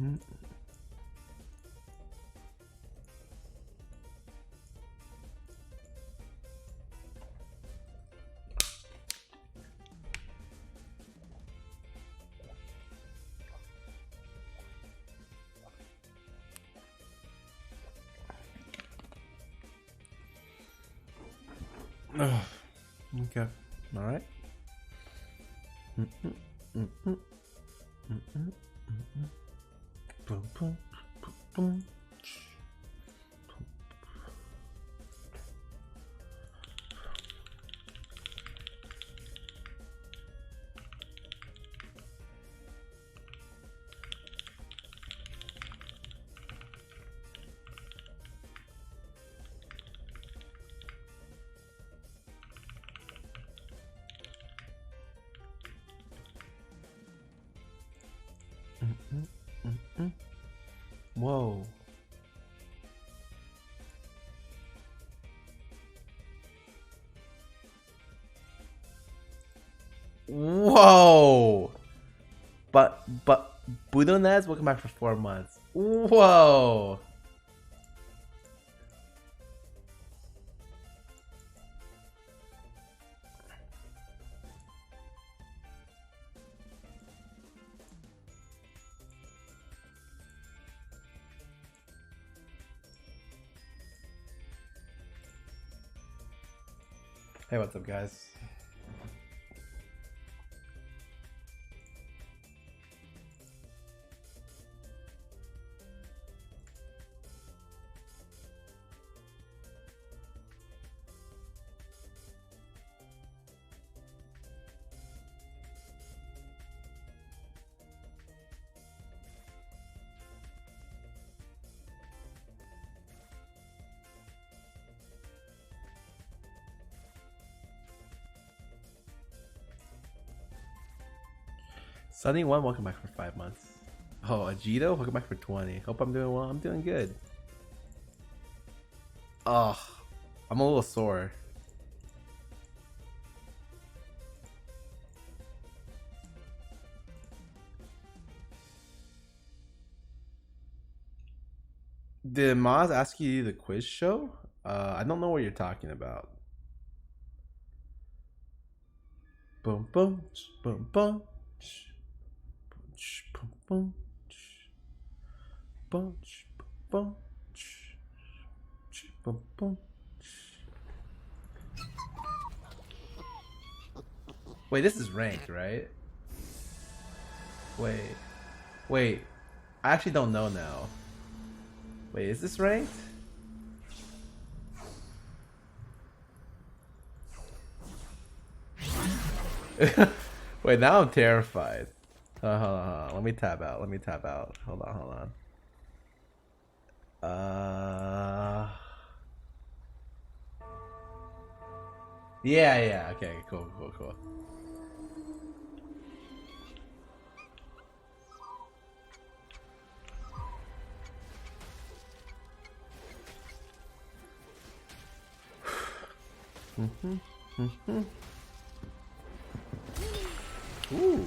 Okay. All right. Boom, boom, boom, boom. Whoa. Whoa. But Budonez, welcome back for 4 months. Whoa. Hey, what's up, guys? Sunny1, welcome back for 5 months. Oh, Ajito, welcome back for 20. Hope I'm doing well. I'm doing good. Oh, I'm a little sore. Did Maz ask you the quiz show? I don't know what you're talking about. Boom, boom, boom, boom. Boom, boom, boom, boom, boom. Wait, this is ranked, right? Wait. I actually don't know now. Wait, is this ranked? Wait, now I'm terrified. Hold on. Let me tab out. Hold on. Yeah. Okay, cool. Ooh.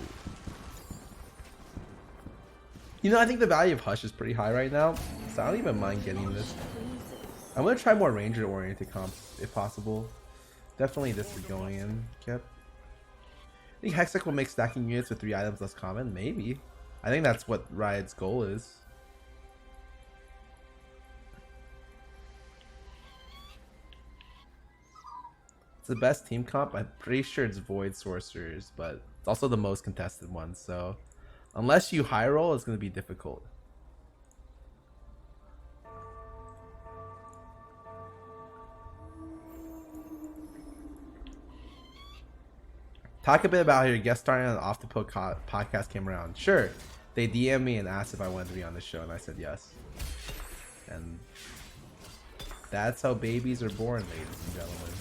You know, I think the value of Hush is pretty high right now, so I don't even mind getting this. I'm gonna try more ranger-oriented comps if possible. Definitely this for going in. Yep. I think Hextech will make stacking units with 3 items less common. Maybe. I think that's what Riot's goal is. It's the best team comp. I'm pretty sure it's Void Sorcerers, but it's also the most contested one. So unless you high roll, it's going to be difficult. Talk a bit about how your guest starring on the Off the Pill podcast came around. Sure. They DM'd me and asked if I wanted to be on the show, and I said yes. And that's how babies are born, ladies and gentlemen.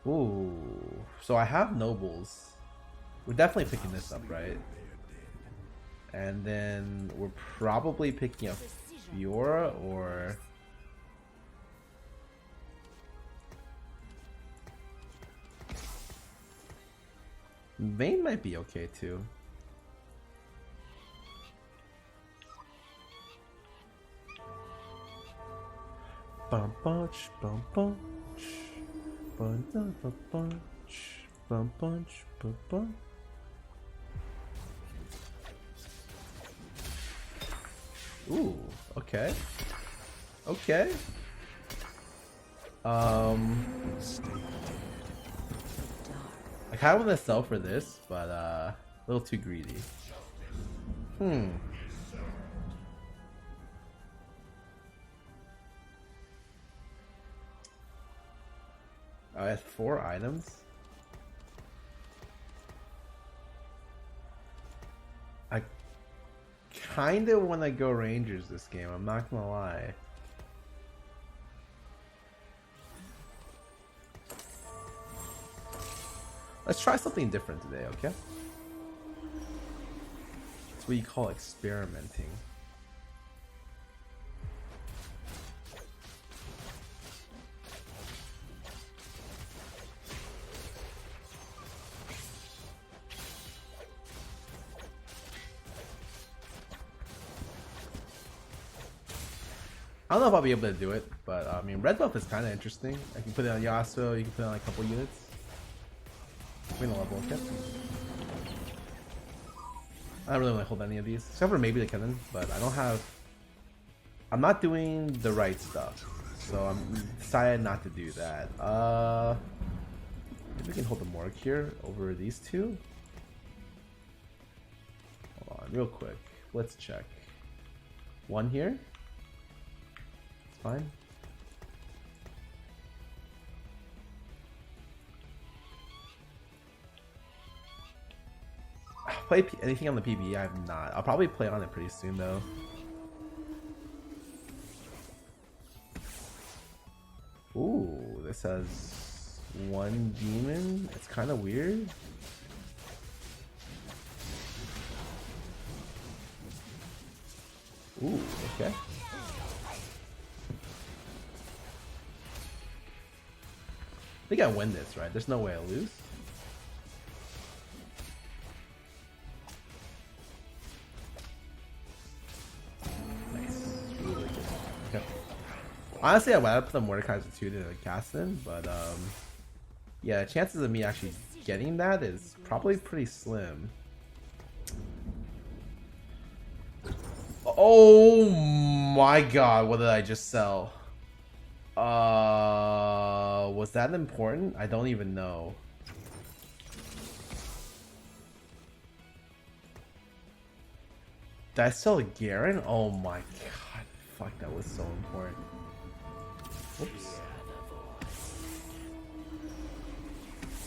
Ooh, so I have nobles. We're definitely picking this up, right? And then we're probably picking up Fiora or... Vayne might be okay too. Bum bunch, bum bunch, bum bunch, bum bunch, bum bunch. Ooh, okay. Okay. I kind of want to sell for this, but a little too greedy. I have 4 items. I kind of want to go Rangers this game, I'm not gonna lie. Let's try something different today, okay? That's what you call experimenting. I don't know if I'll be able to do it, but I mean, red buff is kind of interesting. I can put it on Yasuo, you can put it on a couple units. Win a level, okay? I don't really want to hold any of these, except for maybe the cannon, but I don't have... I'm not doing the right stuff, so I'm decided not to do that. Maybe we can hold the Morg here over these two. Hold on, real quick. Let's check. 1 here. It's fine. Play anything on the PBE? I have not. I'll probably play on it pretty soon though. Ooh, this has 1 demon. It's kind of weird. Ooh, okay. I think I win this, right? There's no way I lose. Honestly, I would have put the Mordekaiser 2 to cast in, but yeah, chances of me actually getting that is probably pretty slim. Oh my god, what did I just sell? Was that important? I don't even know. Did I sell a Garen? Oh my god, fuck, that was so important. Whoops.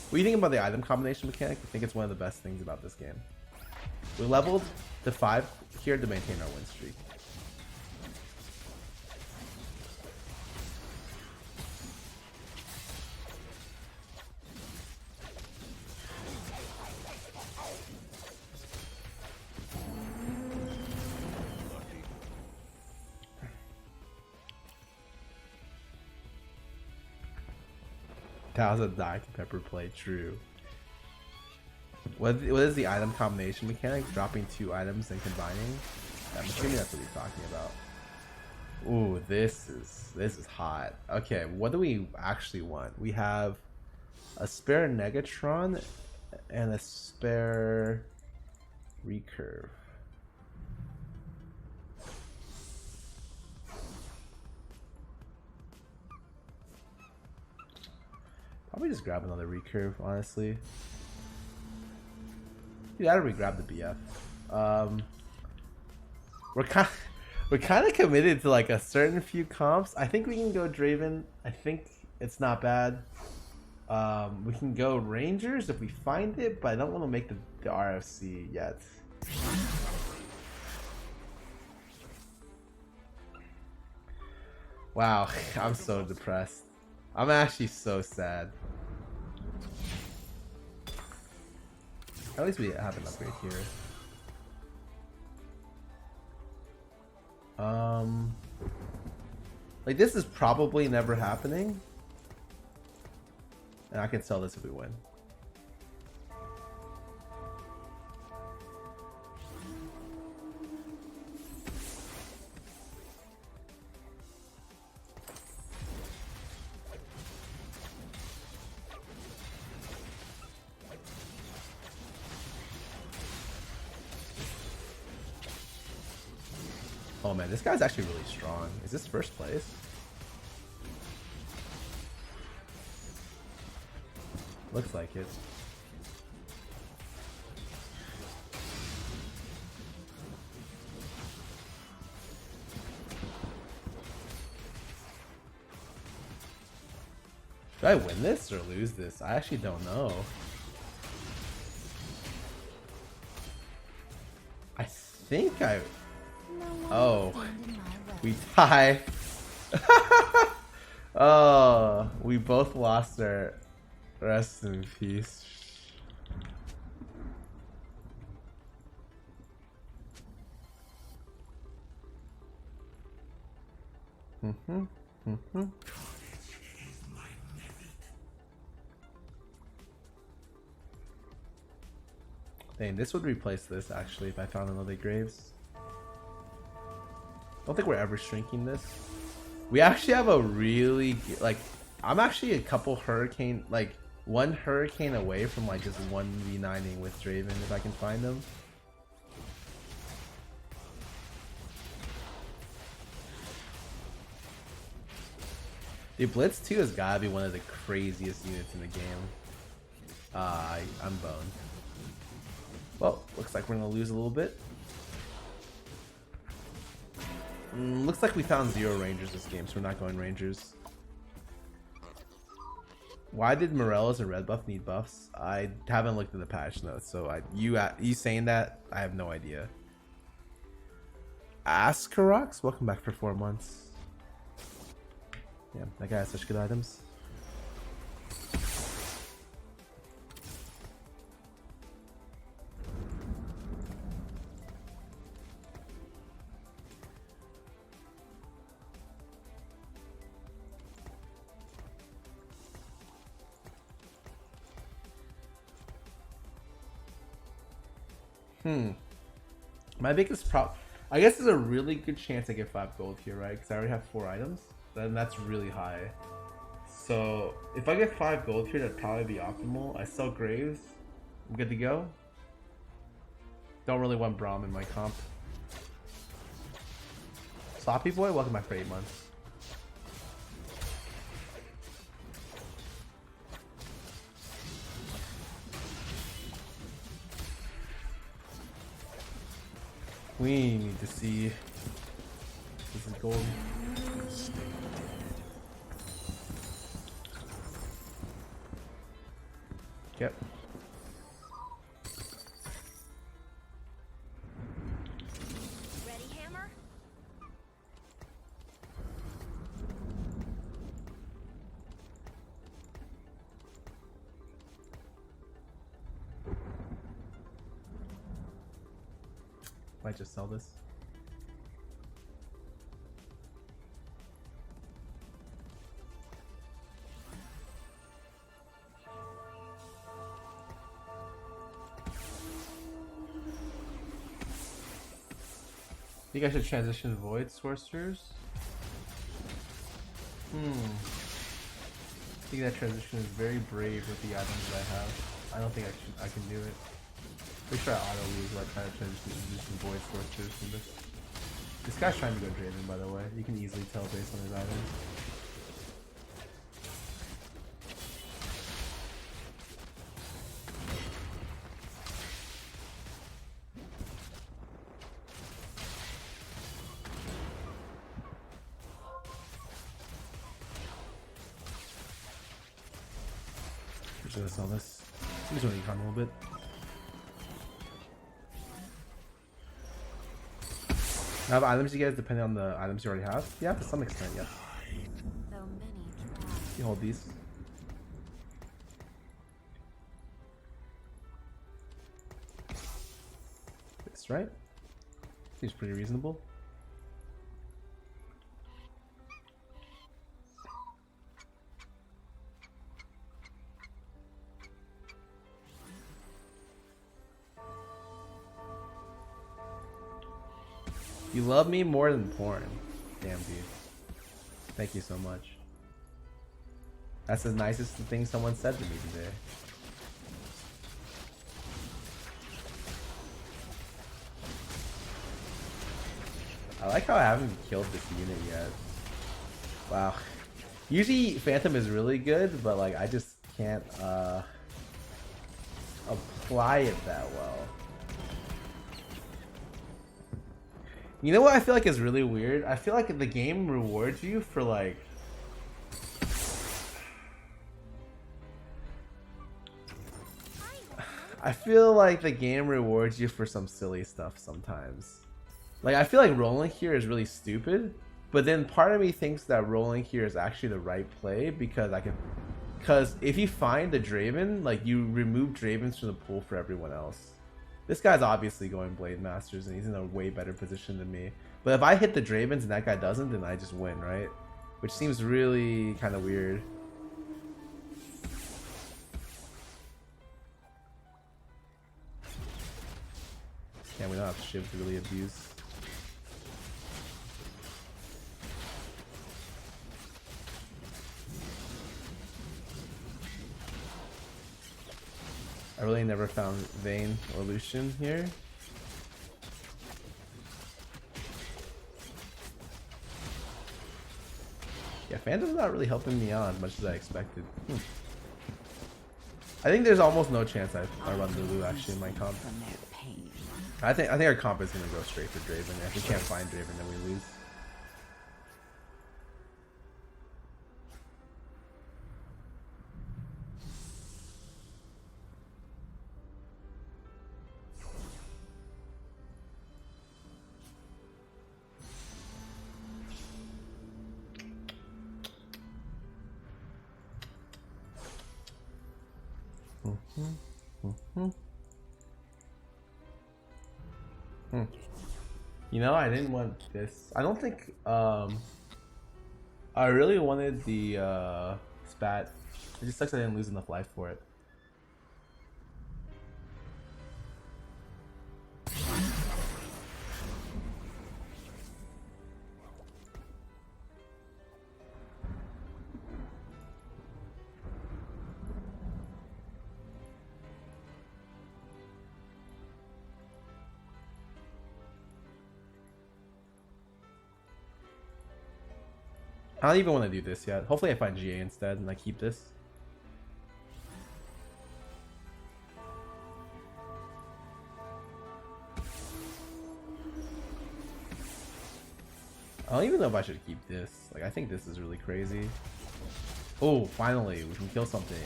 What do you think about the item combination mechanic? I think it's one of the best things about this game. We leveled to 5 here to maintain our win streak. That was a Dr. Pepper play, true. What is the item combination mechanic? Dropping 2 items and combining? I'm assuming that's what we're talking about. Ooh, this is hot. Okay, what do we actually want? We have a spare Negatron and a spare Recurve. Probably just grab another Recurve, honestly. Yeah, I'd re-grab the BF. We're kind of committed to like a certain few comps. I think we can go Draven. I think it's not bad. We can go Rangers if we find it, but I don't want to make the RFC yet. Wow, I'm so depressed. I'm actually so sad. At least we have an upgrade here. Like this is probably never happening. And I can sell this if we win. Oh man, this guy's actually really strong. Is this first place? Looks like it. Do I win this or lose this? I actually don't know. I think I... Oh, we tie. Oh, we both lost our... Rest in peace. Dang, this would replace this actually if I found another graves. Don't think we're ever shrinking this. We actually have a really like, I'm actually a couple hurricane, like one hurricane away from like just 1v9ing with Draven if I can find them. The Blitz 2 has gotta be one of the craziest units in the game. I'm boned. Well, looks like we're gonna lose a little bit. Looks like we found 0 Rangers this game, so we're not going Rangers. Why did Morello's and Red Buff need buffs? I haven't looked at the patch notes, so you saying that, I have no idea. Ascarox, welcome back for 4 months. Yeah, that guy has such good items. My biggest I guess there's a really good chance I get 5 gold here, right? Because I already have 4 items. Then that's really high. So if I get 5 gold here, that'd probably be optimal. I sell Graves. I'm good to go. Don't really want Braum in my comp. Sloppy Boy, welcome back for 8 months. We need to see. This is gold. Yep. Ready, hammer? Might just sell this. You guys should transition Void Sorcerers. I think that transition is very brave with the items that I have. I don't think I can do it. Pretty sure I auto lose by trying to transition some Void Sorcerers from this. This guy's trying to go Draven, by the way. You can easily tell based on his items. I'm just gonna sell this. I'm just gonna econ a little bit. I have items you guys depending on the items you already have? Yeah, to some extent, yes. You hold these. This, right? Seems pretty reasonable. You love me more than porn. Damn, dude. Thank you so much. That's the nicest thing someone said to me today. like how I haven't killed this unit yet. Wow. Usually Phantom is really good, but like I just can't apply it that well. You know what I feel like is really weird? I feel like the game rewards you for like I feel like the game rewards you for some silly stuff sometimes. Like I feel like rolling here is really stupid, but then part of me thinks that rolling here is actually the right play because because if you find the Draven, like you remove Dravens from the pool for everyone else. This guy's obviously going Blade Masters and he's in a way better position than me. But if I hit the Dravens and that guy doesn't, then I just win, right? Which seems really kind of weird. Yeah, we don't have Shiv to really abuse. I really never found Vayne or Lucian here. Yeah, Phantom's not really helping me out as much as I expected. I think there's almost no chance I run Lulu actually in my comp. I think our comp is gonna go straight for Draven. If we can't find Draven, then we lose. You know, I didn't want this. I don't think I really wanted the spat. It just sucks I didn't lose enough life for it. I don't even want to do this yet. Hopefully I find GA instead and I keep this. I don't even know if I should keep this. Like, I think this is really crazy. Oh, finally, we can kill something.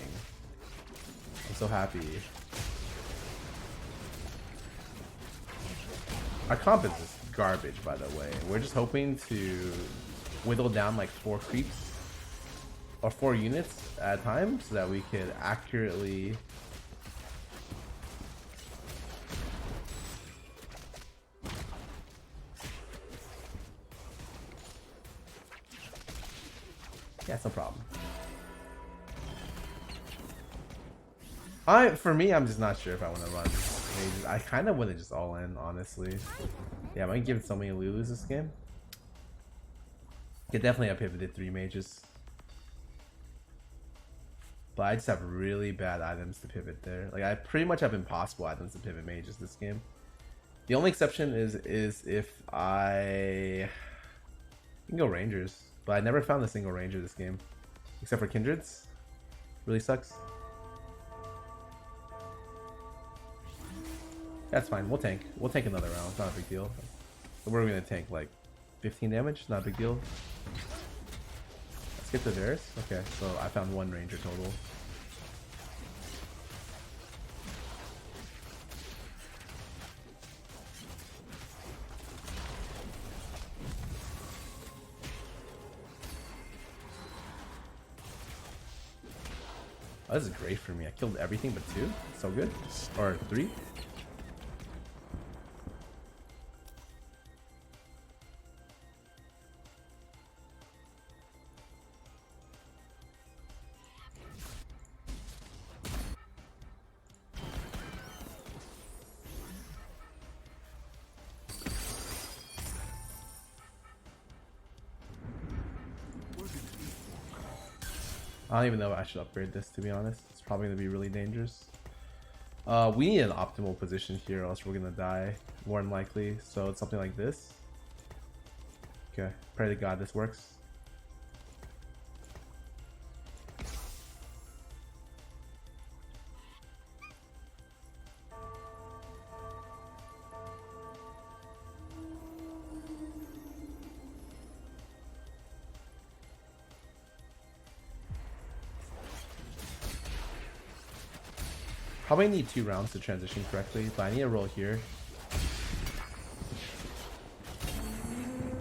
I'm so happy. Our comp is just garbage, by the way. We're just hoping to whittle down like 4 creeps or 4 units at a time so that we could accurately yeah, it's no problem. For me, I'm just not sure if I want to run mages. I kind of want to just all in, honestly. Yeah, I might give so many Lulus this game. Could definitely have pivoted 3 mages. But I just have really bad items to pivot there. Like, I pretty much have impossible items to pivot mages this game. The only exception is if I can go Rangers. But I never found a single Ranger this game. Except for Kindreds. Really sucks. That's fine. We'll tank. We'll tank another round. It's not a big deal. We're gonna tank like 15 damage. Not a big deal. Let's get the Varus. Okay, so I found 1 Ranger total. Oh, this is great for me. I killed everything but 2. So good. Or 3. I don't even know if I should upgrade this, to be honest. It's probably going to be really dangerous. We need an optimal position here, or else we're going to die, more than likely. So it's something like this. Okay, pray to God this works. Probably need 2 rounds to transition correctly, but I need a roll here.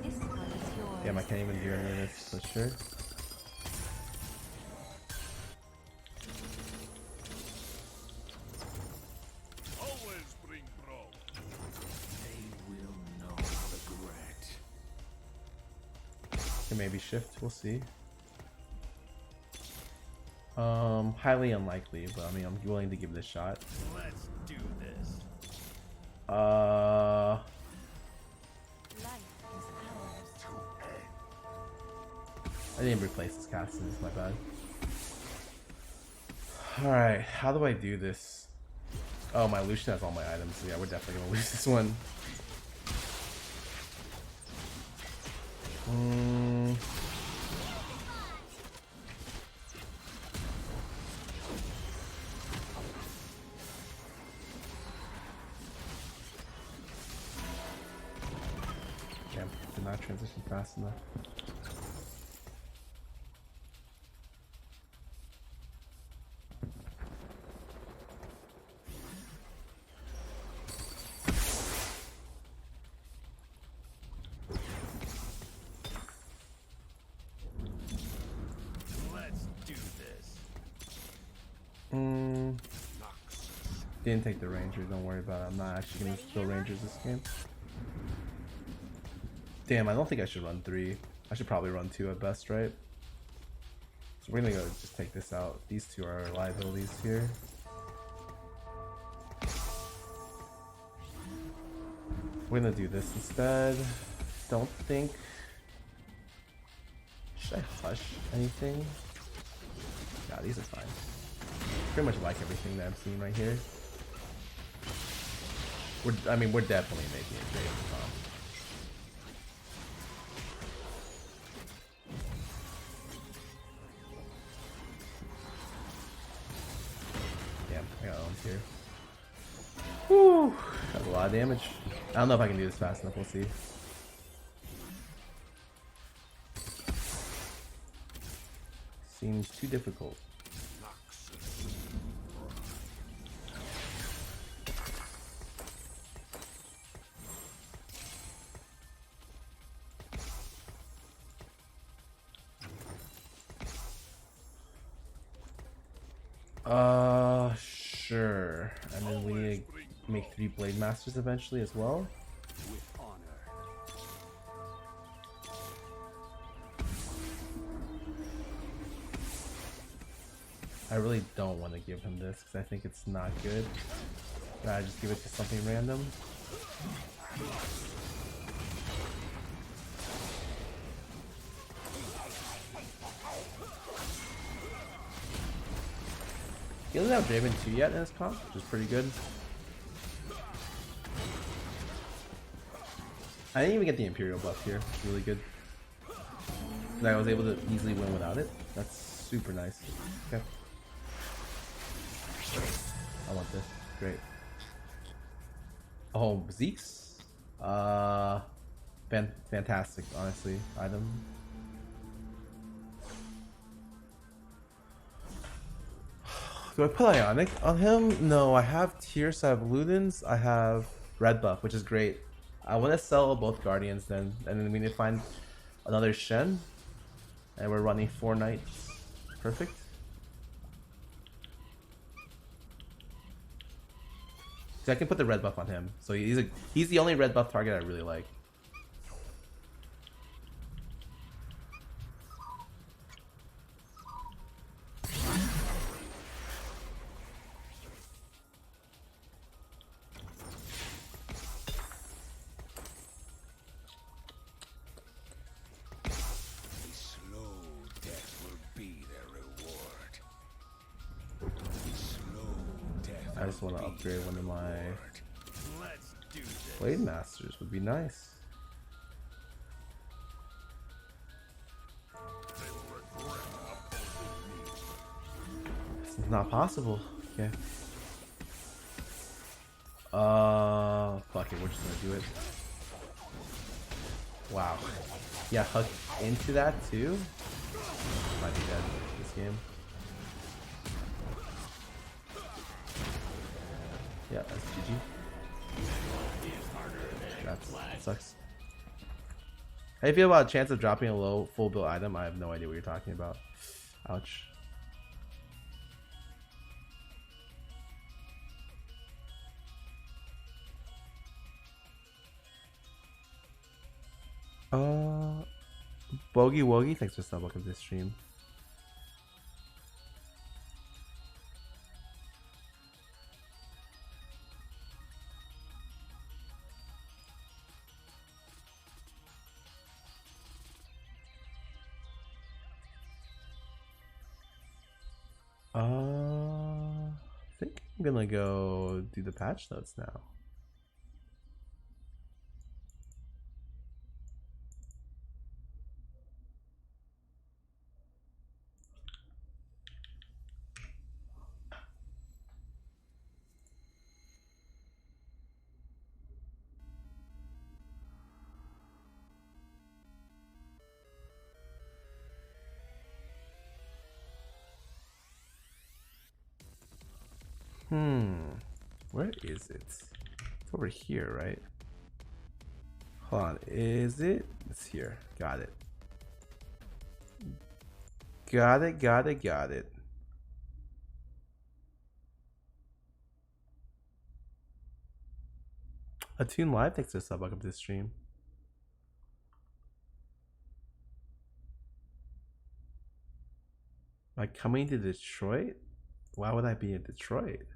This one is yours. Damn, I can't even do any of this for sure. Always bring bro. They will know regret. Can maybe shift, we'll see. Highly unlikely, but I mean, I'm willing to give it a shot. Let's do this. Life is ours. I didn't replace this casting, it's my bad. Alright, how do I do this? Oh, my Lucian has all my items, so yeah, we're definitely gonna lose this one. Damn, did not transition fast enough. Let's do this. Didn't take the ranger, don't worry about it. I'm not actually gonna kill rangers this game. Damn, I don't think I should run 3. I should probably run 2 at best, right? So we're gonna go just take this out. These 2 are liabilities here. We're gonna do this instead. Don't think. Should I hush anything? Yeah, these are fine. Pretty much like everything that I'm seeing right here. I mean, we're definitely making it great. Damn, I got owned here. Whew, that's a lot of damage. I don't know if I can do this fast enough, we'll see. Seems too difficult. Sure. And then we need to make 3 Blade Masters eventually as well. With honor. I really don't want to give him this because I think it's not good. I just give it to something random. He doesn't have Draven 2 yet in his comp, which is pretty good. I didn't even get the Imperial buff here. It's really good. And I was able to easily win without it. That's super nice. Okay. I want this. Great. Oh, Zeke's? Fantastic, honestly. Item. Do I put Ionic on him? No, I have Tears, I have Ludens, I have Red Buff, which is great. I want to sell both Guardians then, and then we need to find another Shen. And we're running 4 Knights. Perfect. So I can put the red buff on him. So he's the only red buff target I really like. I just want to upgrade one of my Blade Masters would be nice. It's not possible. Okay. Fuck it, we're just gonna do it. Wow. Yeah, hook into that too. Might be dead this game. Yeah, that's GG. That sucks. How do you feel about a chance of dropping a low full build item? I have no idea what you're talking about. Ouch. Bogey Wogie, thanks for sub. Welcome to this stream. I think I'm gonna go do the patch notes now. Where is it? It's over here, right? Hold on, is it? It's here. Got it. Got it, got it, got it. Attune Live, thanks for the sub. Welcome to the stream. Am I coming to Detroit? Why would I be in Detroit?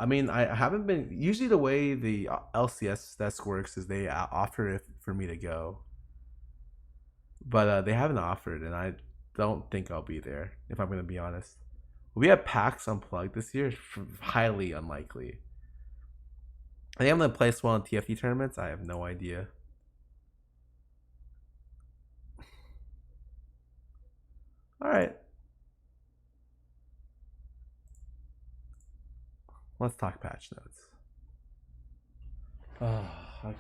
I mean, I haven't been. Usually, the way the LCS desk works is they offer it for me to go, but they haven't offered, and I don't think I'll be there. If I'm gonna be honest, will we have PAX Unplugged this year? Highly unlikely. I think I'm gonna play well in TFT tournaments. I have no idea. All right. Let's talk patch notes. Oh, okay.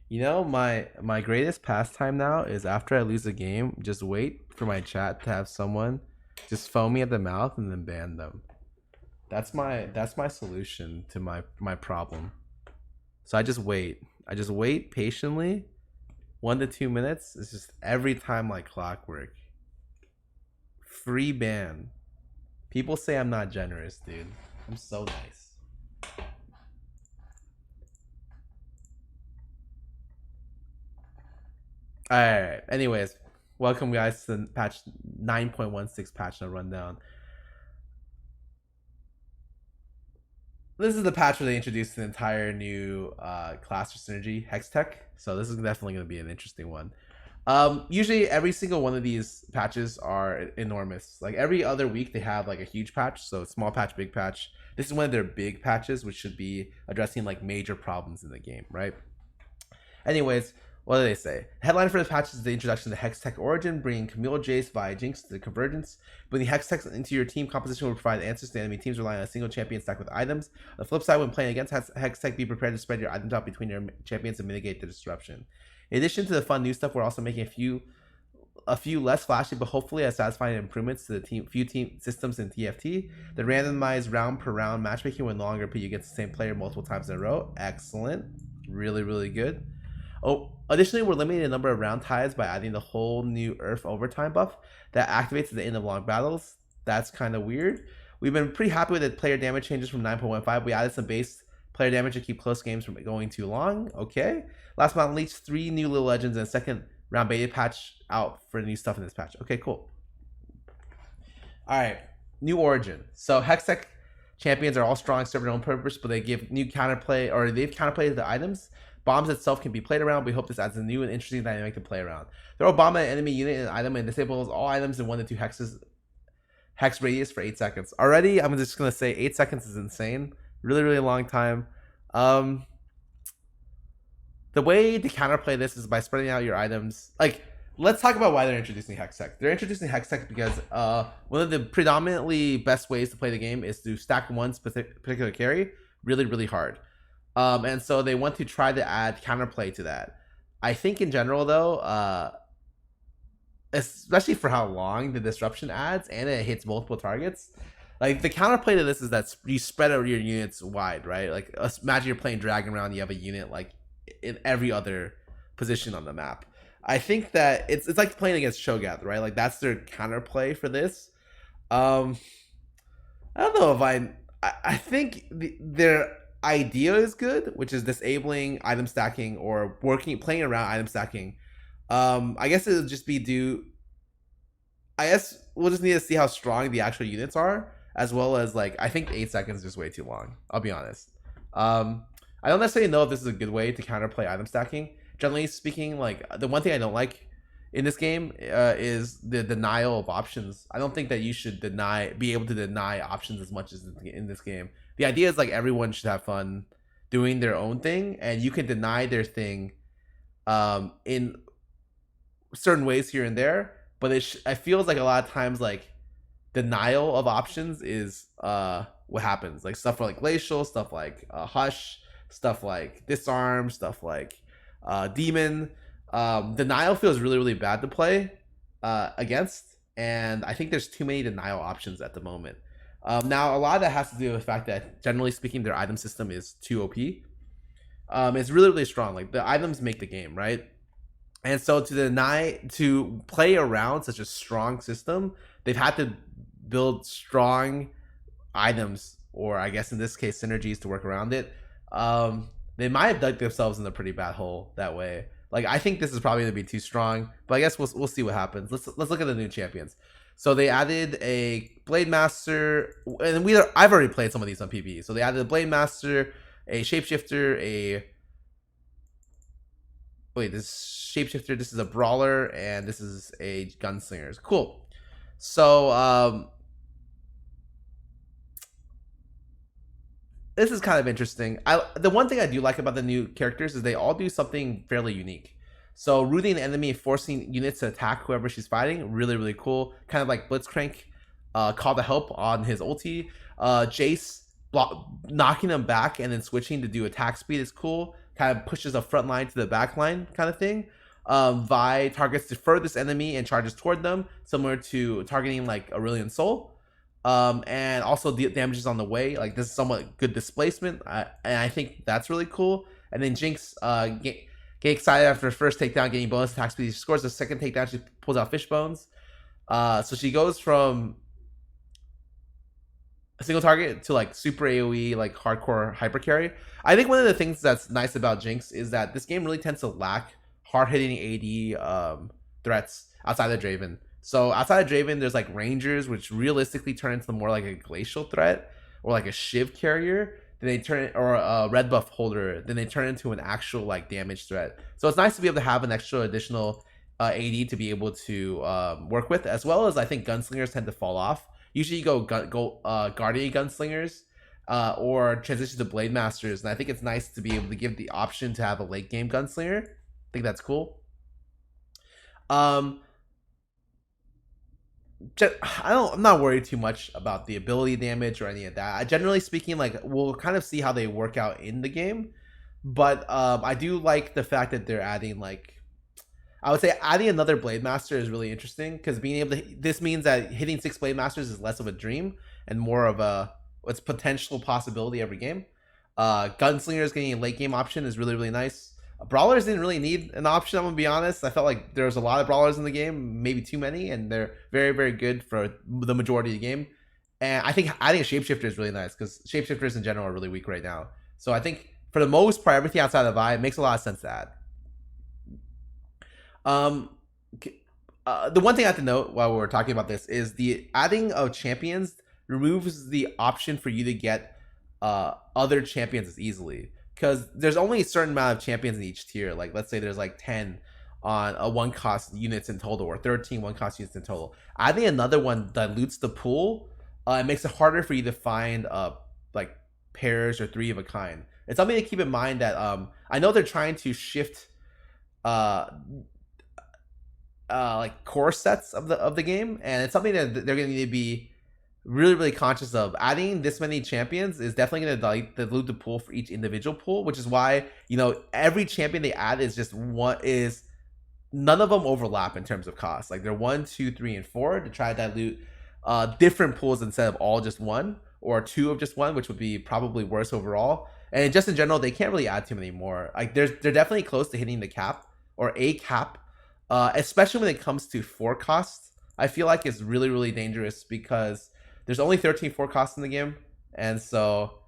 You know, my greatest pastime now is after I lose a game, just wait for my chat to have someone just foam me at the mouth and then ban them. That's my solution to my problem. So I just wait. I just wait patiently. 1 to 2 minutes. It's just every time like clockwork. Free ban. People say I'm not generous, dude. I'm so nice. Alright, anyways. Welcome guys to patch 9.16 patch note rundown. This is the patch where they introduced an entire new class or synergy, Hex Tech. So this is definitely going to be an interesting one. Usually every single one of these patches are enormous. Like every other week they have like a huge patch, so small patch, big patch. This is one of their big patches, which should be addressing like major problems in the game, right? Anyways, what do they say? Headline for this patch is the introduction to Hex Tech Origin, bringing Camille, Jace, via Jinx to the Convergence. Bringing Hex Tech into your team composition will provide answers to enemy teams relying on a single champion stacked with items. On the flip side, when playing against Hex Tech, be prepared to spread your item drop between your champions and mitigate the disruption. In addition to the fun new stuff, we're also making a few less flashy but hopefully as satisfying improvements to the few team systems in TFT. The randomized round per round matchmaking will no longer put you against the same player multiple times in a row. Excellent. Really, really good. Oh, additionally, we're limiting the number of round ties by adding the whole new Earth overtime buff that activates at the end of long battles. That's kind of weird. We've been pretty happy with the player damage changes from 9.15. We added some base player damage to keep close games from going too long. Okay. Last but not least, 3 new Little Legends and a second round beta patch out for new stuff in this patch. Okay, cool. All right. New Origin. So Hextech champions are all strong, serve their own purpose, but they give new counterplay, or they've counterplayed the items. Bombs itself can be played around. We hope this adds a new and interesting dynamic to play around. Throw a bomb at an enemy unit and an item and disables all items in 1 to 2 hex radius for 8 seconds. Already, I'm just gonna say 8 seconds is insane. Really, really long time. The way to counterplay this is by spreading out your items. Like, let's talk about why they're introducing Hextech. They're introducing Hextech because one of the predominantly best ways to play the game is to stack one particular carry really, really hard. And so they want to try to add counterplay to that. I think in general, though, especially for how long the disruption adds and it hits multiple targets, like the counterplay to this is that you spread out your units wide, right? Like imagine you're playing Dragon Round, you have a unit like in every other position on the map. I think that it's like playing against Shogath, right? Like that's their counterplay for this. I don't know if I think their idea is good, which is disabling item stacking or playing around item stacking. I guess it'll just be I guess we'll just need to see how strong the actual units are, as well as like I think 8 seconds is just way too long. I'll be honest. I don't necessarily know if this is a good way to counterplay item stacking. Generally speaking, like the one thing I don't like in this game is the denial of options. I don't think that you should be able to deny options as much as in this game. The idea is like everyone should have fun doing their own thing, and you can deny their thing in certain ways here and there. But it feels like a lot of times like denial of options is what happens. Like stuff like Glacial, stuff like Hush, stuff like Disarm, stuff like Demon. Denial feels really, really bad to play against, and I think there's too many denial options at the moment. Now, a lot of that has to do with the fact that, generally speaking, their item system is too OP. It's really, really strong. Like, the items make the game, right? And so to play around such a strong system, they've had to build strong items, or I guess in this case, synergies to work around it. They might have dug themselves in a pretty bad hole that way. Like, I think this is probably going to be too strong, but I guess we'll see what happens. Let's look at the new champions. So they added a Blade Master, and I've already played some of these on PvE. So they added a Blade Master, a Shapeshifter, this Shapeshifter, this is a Brawler, and this is a Gunslinger. Cool. So this is kind of interesting. The one thing I do like about the new characters is they all do something fairly unique. So rooting the enemy, forcing units to attack whoever she's fighting, really, really cool. Kind of like Blitzcrank, call to help on his ulti. Jace knocking them back and then switching to do attack speed is cool. Kind of pushes a front line to the back line kind of thing. Vi targets the furthest enemy and charges toward them, similar to targeting like Aurelion Sol. And also damages on the way. Like this is somewhat good displacement, and I think that's really cool. And then Jinx get excited after her first takedown, getting bonus attack speed. She scores the second takedown, she pulls out fish bones. So she goes from a single target to like super AoE, like hardcore hyper carry. I think one of the things that's nice about Jinx is that this game really tends to lack hard hitting AD threats outside of Draven. So outside of Draven, there's like Rangers, which realistically turn into more like a Glacial threat or like a Shiv carrier. Then they turn, or a red buff holder. Then they turn into an actual like damage threat. So it's nice to be able to have an extra additional AD to be able to work with, as well as I think gunslingers tend to fall off. Usually you go Guardian gunslingers or transition to Blade Masters, and I think it's nice to be able to give the option to have a late game gunslinger. I think that's cool. I'm not worried too much about the ability damage or any of that. Generally speaking, like we'll kind of see how they work out in the game, but I do like the fact that they're adding like, I would say adding another Blade Master is really interesting, because being able to, this means that hitting 6 Blade Masters is less of a dream and more of a what's potential possibility every game. Gunslingers getting a late game option is really, really nice. Brawlers didn't really need an option, I'm gonna be honest. I felt like there was a lot of brawlers in the game, maybe too many, and they're very, very good for the majority of the game. And I think adding a Shapeshifter is really nice, because Shapeshifters in general are really weak right now. So I think for the most part, everything outside of Vi makes a lot of sense to add. The one thing I have to note while we're talking about this is the adding of champions removes the option for you to get other champions as easily, because there's only a certain amount of champions in each tier. Like let's say there's like 10 on a one cost units in total, or 13 one cost units in total. Adding another one dilutes the pool. It makes it harder for you to find like pairs or three of a kind. It's something to keep in mind that I know they're trying to shift like core sets of the game, and it's something that they're going to need to be really conscious of. Adding this many champions is definitely going to dilute the pool for each individual pool, which is why, you know, every champion they add is just none of them overlap in terms of cost. Like they're 1, 2, 3, and 4 to try to dilute different pools instead of all just one, or two of just one, which would be probably worse overall. And just in general, they can't really add too many more. Like they're definitely close to hitting the cap, or a cap, especially when it comes to 4 costs. I feel like it's really dangerous because there's only 13 4 costs in the game, and so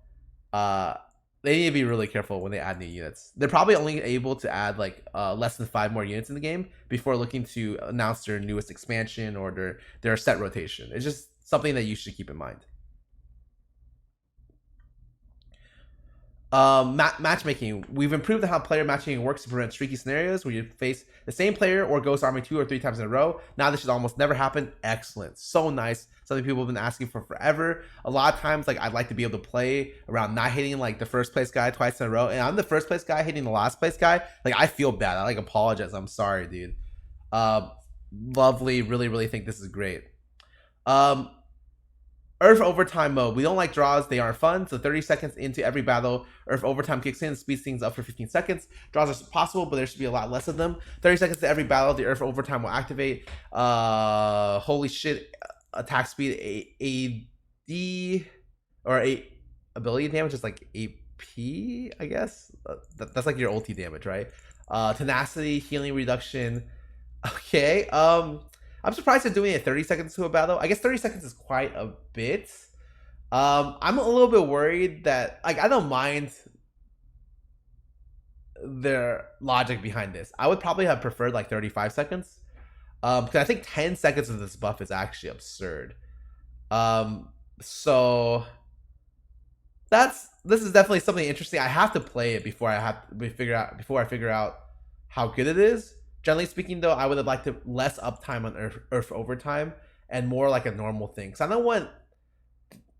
they need to be really careful when they add new units. They're probably only able to add like less than 5 more units in the game before looking to announce their newest expansion or their set rotation. It's just something that you should keep in mind. Matchmaking. We've improved how player matchmaking works to prevent streaky scenarios where you face the same player or ghost army 2 or 3 times in a row. Now this should almost never happen. Excellent. So nice. Something people have been asking for forever. A lot of times, like, I'd like to be able to play around not hitting like the first place guy twice in a row, and I'm the first place guy hitting the last place guy. Like, I feel bad. I like apologize. I'm sorry, dude. Lovely. Really think this is great. Earth overtime mode. We don't like draws. They aren't fun. So 30 seconds into every battle, Earth overtime kicks in, speeds things up for 15 seconds. Draws are possible, but there should be a lot less of them. 30 seconds to every battle, the Earth overtime will activate. Holy shit. Attack speed, AD, or ability damage is like AP, I guess. That's like your ulti damage, right? Tenacity, healing reduction. Okay. I'm surprised they're doing it 30 seconds to a battle. I guess 30 seconds is quite a bit. I'm a little bit worried that, like, I don't mind their logic behind this. I would probably have preferred like 35 seconds. Because I think 10 seconds of this buff is actually absurd. So this is definitely something interesting. I have to play it before I figure out how good it is. Generally speaking, though, I would have liked less uptime on Earth overtime and more like a normal thing. Because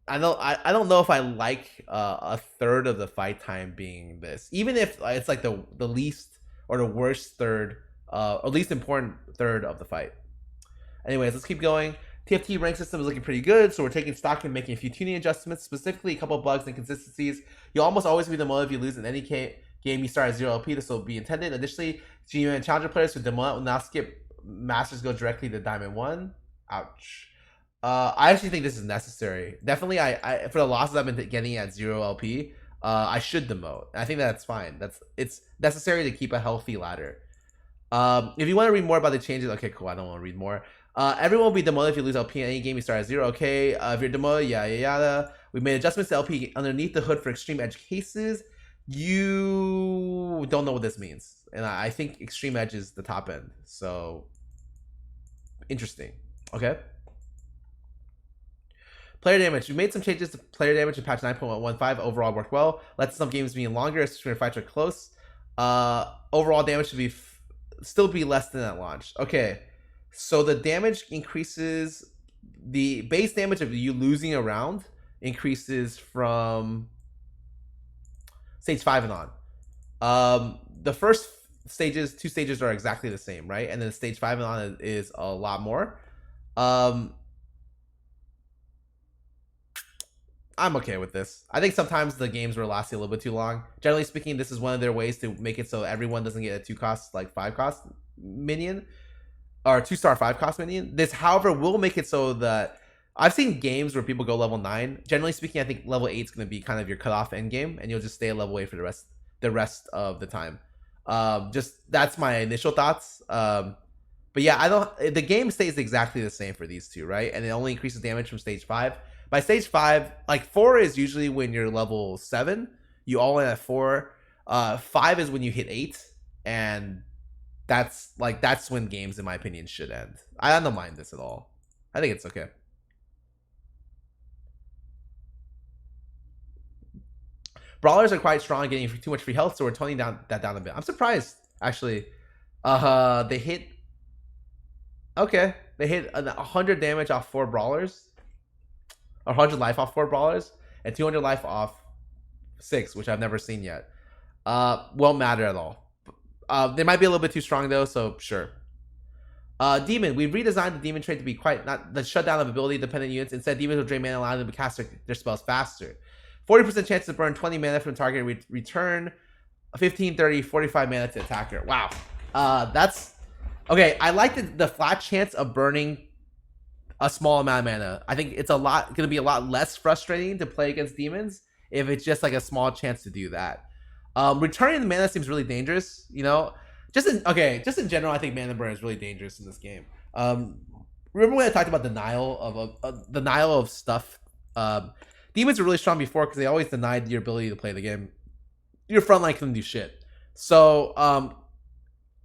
I don't know if I like a third of the fight time being this, even if it's like the least or the worst third, or least important third of the fight. Anyways, let's keep going. TFT rank system is looking pretty good, so we're taking stock and making a few tuning adjustments, specifically a couple bugs and inconsistencies. You'll almost always be demoted if you lose in any game you start at 0 LP. This will be intended. Additionally, GM and Challenger players who demote will now skip Masters, go directly to Diamond 1. Ouch. I actually think this is necessary. Definitely, I for the losses I've been getting at 0 LP, I should demote. I think that's fine. It's necessary to keep a healthy ladder. If you want to read more about the changes, okay, cool. I don't want to read more. Everyone will be demoted if you lose LP in any game you start at 0. Okay, if you're demoted, yada. We made adjustments to LP underneath the hood for extreme edge cases. You don't know what this means, and I think extreme edge is the top end. So interesting. Okay. Player damage. We made some changes to player damage in patch 9.15. Overall worked well. Let some games being longer, especially when fights are close. Overall damage should still be less than at launch. Okay, so the damage increases. The base damage of you losing a round increases from stage 5 and on. The first two stages are exactly the same, right? And then stage 5 and on is a lot more. I'm okay with this. I think sometimes the games were lasting a little bit too long. Generally speaking, this is one of their ways to make it so everyone doesn't get a 2 cost, like 5 cost minion, or 2-star 5 cost minion. This, however, will make it so that I've seen games where people go level 9. Generally speaking, I think level 8 is going to be kind of your cutoff end game, and you'll just stay at level 8 for the rest of the time. Just that's my initial thoughts. But yeah, the game stays exactly the same for these two, right? And it only increases damage from stage 5. By stage 5, like 4 is usually when you're level 7. You all in at 4. 5 is when you hit 8, and that's when games, in my opinion, should end. I don't mind this at all. I think it's okay. Brawlers are quite strong, getting too much free health, so we're toning that down a bit. I'm surprised, actually. They hit... Okay, they hit 100 damage off 4 Brawlers. Or 100 life off 4 Brawlers. And 200 life off 6, which I've never seen yet. Won't matter at all. They might be a little bit too strong, though, so sure. Demon. We've redesigned the demon trait to be quite not the shutdown of ability dependent units. Instead, demons will drain mana, allowing them to cast their spells faster. 40% chance to burn 20 mana from target and return 15, 30, 45 mana to attacker. Wow. That's okay. I like the flat chance of burning a small amount of mana. I think it's going to be a lot less frustrating to play against demons if it's just like a small chance to do that. Returning the mana seems really dangerous, you know. Just in general, I think mana burn is really dangerous in this game. Remember when I talked about denial of stuff? Demons were really strong before because they always denied your ability to play the game. Your front line couldn't do shit. So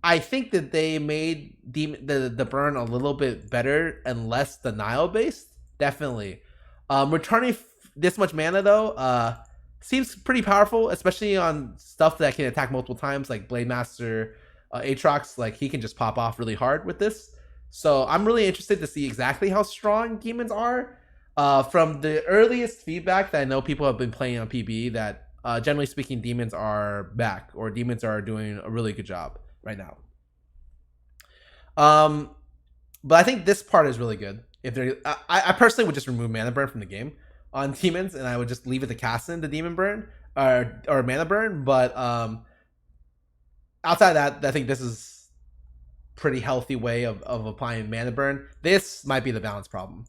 I think that they made the burn a little bit better and less denial based. Definitely. Returning this much mana though seems pretty powerful, especially on stuff that can attack multiple times, like Blade Master, Aatrox. Like he can just pop off really hard with this. So I'm really interested to see exactly how strong demons are. From the earliest feedback that I know people have been playing on PB, that generally speaking, demons are back, or demons are doing a really good job right now. But I think this part is really good. If they're, I personally would just remove mana burn from the game on demons, and I would just leave it to casting the demon burn or mana burn. But outside of that, I think this is pretty healthy way of applying mana burn. This might be the balance problem.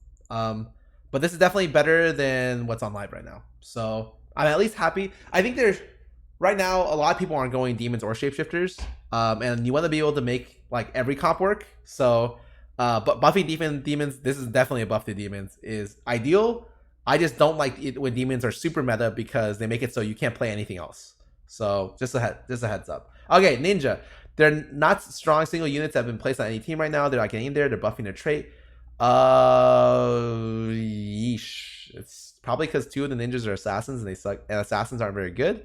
But this is definitely better than what's on live right now. So I'm at least happy. I think there's right now a lot of people aren't going demons or shapeshifters, and you want to be able to make like every comp work. So, but buffing demons, this is definitely a buff to demons is ideal. I just don't like it when demons are super meta because they make it so you can't play anything else. So just a heads up. Okay, Ninja. They're not strong single units that have been placed on any team right now. They're not getting in there. They're buffing their trait. Yeesh. It's probably because 2 of the ninjas are assassins and they suck, and assassins aren't very good.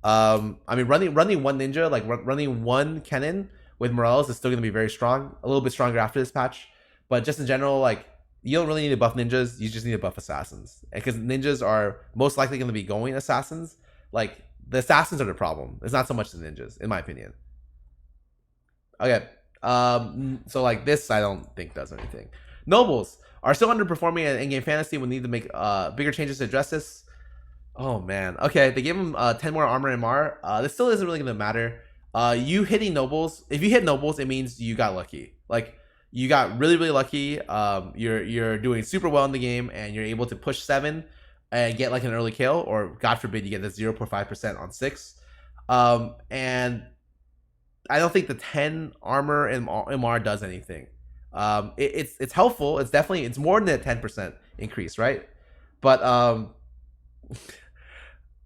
I mean, running one ninja, like running one Kennen with Morales is still going to be very strong. A little bit stronger after this patch, but just in general, like you don't really need to buff ninjas. You just need to buff assassins, because ninjas are most likely going to be going assassins. Like the assassins are the problem. It's not so much the ninjas, in my opinion. Okay. So like this, I don't think does anything. Nobles are still underperforming at in-game fantasy. We need to make bigger changes to address this. Oh man. Okay, they gave him 10 more armor and MR. This still isn't really gonna matter. You hitting nobles. If you hit nobles, it means you got lucky. Like you got really lucky. You're doing super well in the game, and you're able to push 7 and get like an early kill, or God forbid you get the 0.5% on 6. And I don't think the 10 armor and MR does anything. It's helpful. It's definitely, it's more than a 10% increase, right? But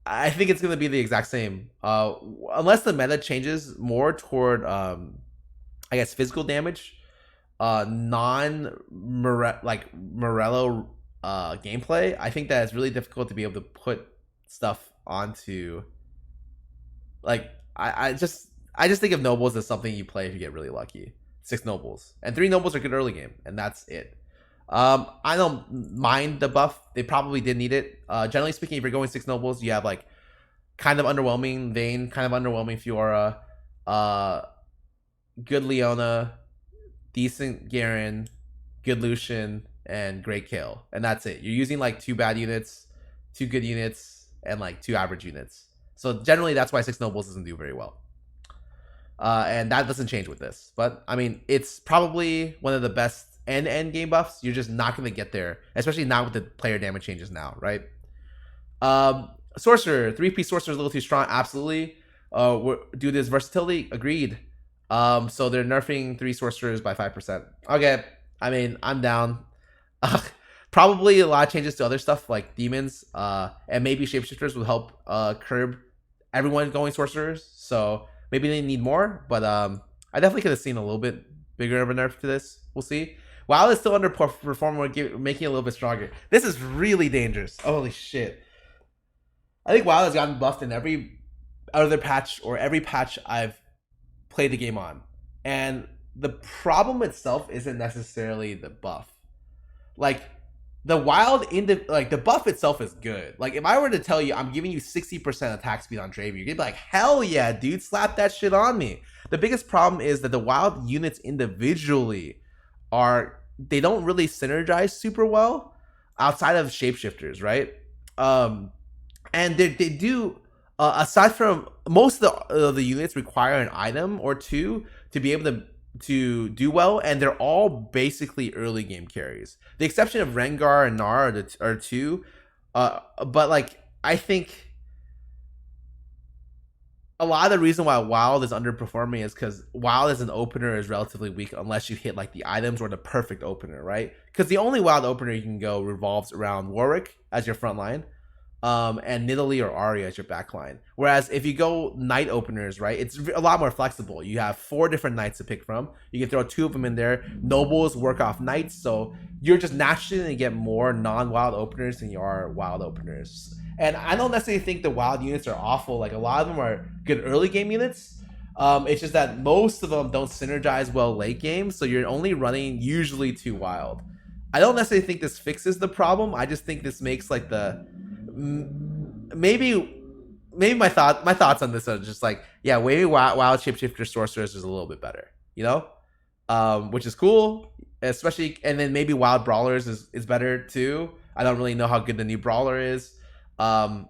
I think it's going to be the exact same. Unless the meta changes more toward, I guess, physical damage, Morello gameplay. I think that it's really difficult to be able to put stuff onto. Like I just think of nobles as something you play if you get really lucky. 6 nobles and 3 nobles are good early game, and that's it. I don't mind the buff. They probably did need it. Generally speaking, if you're going 6 nobles, you have like kind of underwhelming Vayne, kind of underwhelming Fiora, good Leona, decent Garen, good Lucian, and great Kayle, and that's it. You're using like 2 bad units, 2 good units, and like 2 average units. So generally, that's why 6 nobles doesn't do very well. And that doesn't change with this. But, I mean, it's probably one of the best end game buffs. You're just not going to get there, especially not with the player damage changes now, right? Sorcerer. 3-piece Sorcerer is a little too strong. Absolutely. Do this versatility. Agreed. So they're nerfing 3 Sorcerers by 5%. Okay. I mean, I'm down. Probably a lot of changes to other stuff like demons. And maybe Shapeshifters will help curb everyone going Sorcerers. So maybe they need more, but I definitely could have seen a little bit bigger of a nerf to this. We'll see. WoW is still underperforming, making it a little bit stronger. This is really dangerous. Holy shit. I think WoW has gotten buffed in every other patch or every patch I've played the game on, and the problem itself isn't necessarily the buff. Like the the buff itself is good. Like if I were to tell you I'm giving you 60% attack speed on Draven, you'd be like, hell yeah, dude, slap that shit on me. The biggest problem is that the wild units individually they don't really synergize super well outside of shapeshifters, right? And they do aside from most of the units require an item or two to be able to do well, and they're all basically early game carries. The exception of Rengar and Gnar are two, but like I think a lot of the reason why Wild is underperforming is because Wild as an opener is relatively weak unless you hit like the items or the perfect opener, right? Because the only Wild opener you can go revolves around Warwick as your front line, and Nidalee or Arya as your back line. Whereas if you go Knight openers, right, it's a lot more flexible. You have 4 different Knights to pick from. You can throw 2 of them in there. Nobles work off Knights, so you're just naturally going to get more non-Wild openers than you are Wild openers. And I don't necessarily think the Wild units are awful. Like a lot of them are good early game units. It's just that most of them don't synergize well late game, so you're only running usually 2 Wild. I don't necessarily think this fixes the problem. I just think this makes like the maybe my thoughts on this are just like, yeah, maybe wild shapeshifter sorcerers is a little bit better, you know, which is cool, especially, and then maybe wild brawlers is better too. I don't really know how good the new brawler is, but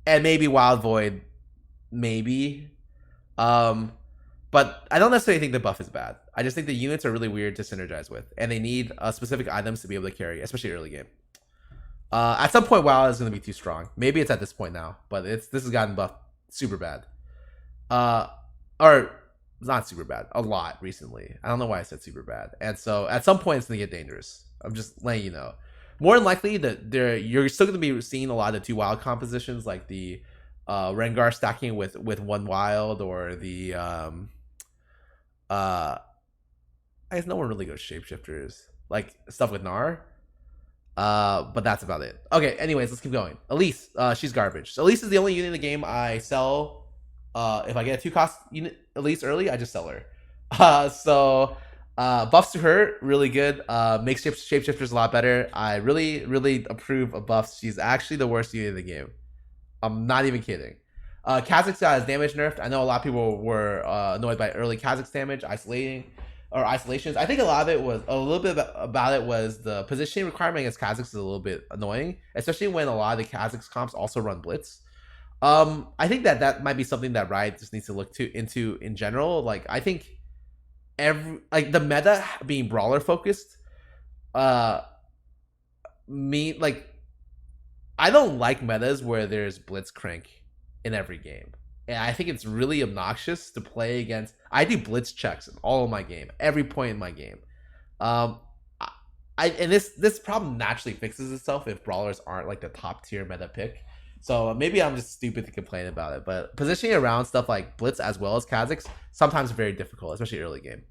and maybe wild void, maybe, but I don't necessarily think the buff is bad. I just think the units are really weird to synergize with, and they need specific items to be able to carry, especially early game. At some point, WoW is going to be too strong. Maybe it's at this point now, but this has gotten buffed super bad. Or not super bad, a lot recently. I don't know why I said super bad. And so at some point, it's going to get dangerous. I'm just letting you know. More than likely, that you're still going to be seeing a lot of 2 wild compositions, like the Rengar stacking with 1 wild, or the I guess no one really goes shapeshifters, like stuff with Gnar. But that's about it. Okay, anyways, let's keep going. Elise, she's garbage. So Elise is the only unit in the game I sell. If I get a 2-cost unit Elise early, I just sell her. Buffs to her, really good. Makes shapeshifters a lot better. I really, really approve of buffs. She's actually the worst unit in the game. I'm not even kidding. Kha'Zix got his damage nerfed. I know a lot of people were annoyed by early Kha'Zix damage, isolations. I think a lot of it was about it was the positioning requirement against Kha'Zix is a little bit annoying, especially when a lot of the Kha'Zix comps also run blitz. I think that might be something that Riot just needs to look into in general. Like I think the meta being brawler focused, I don't like metas where there's blitz crank in every game. And I think it's really obnoxious to play against. I do blitz checks in all of my game, every point in my game. And this problem naturally fixes itself if brawlers aren't like the top tier meta pick. So maybe I'm just stupid to complain about it. But positioning around stuff like blitz as well as Kha'Zix sometimes very difficult, especially early game.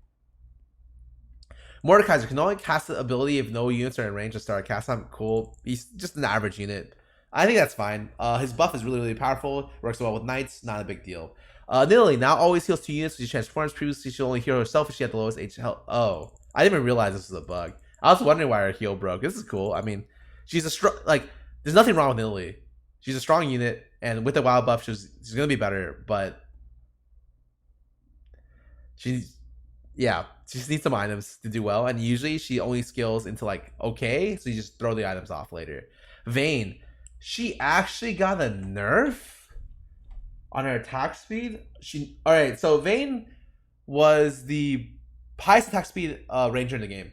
Mordekaiser can only cast the ability if no units are in range to start a cast time. Cool. He's just an average unit. I think that's fine. His buff is really, really powerful. Works well with knights. Not a big deal. Nidalee now always heals 2 units when she transforms. Previously, she only healed herself if she had the lowest H health. Oh, I didn't even realize this was a bug. I was wondering why her heal broke. This is cool. I mean, she's a strong. Like, there's nothing wrong with Nidalee. She's a strong unit, and with the wild buff, she's gonna be better. But she just needs some items to do well, and usually she only scales into like okay, so you just throw the items off later. Vayne. She actually got a nerf on her attack speed. Alright, so Vayne was the highest attack speed ranger in the game.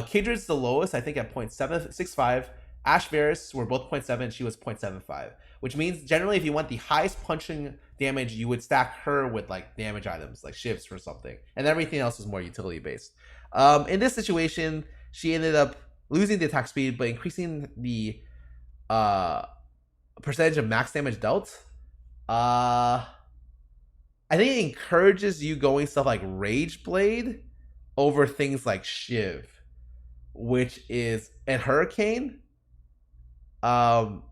Kindred's the lowest, I think, at 0.765. Ash Varus were both 0.7 and she was 0.75. Which means generally if you want the highest punching damage, you would stack her with like damage items, like shifts or something. And everything else was more utility based. In this situation, she ended up losing the attack speed, but increasing the percentage of max damage dealt. I think it encourages you going stuff like Rage Blade over things like Shiv, which is and Hurricane, Um,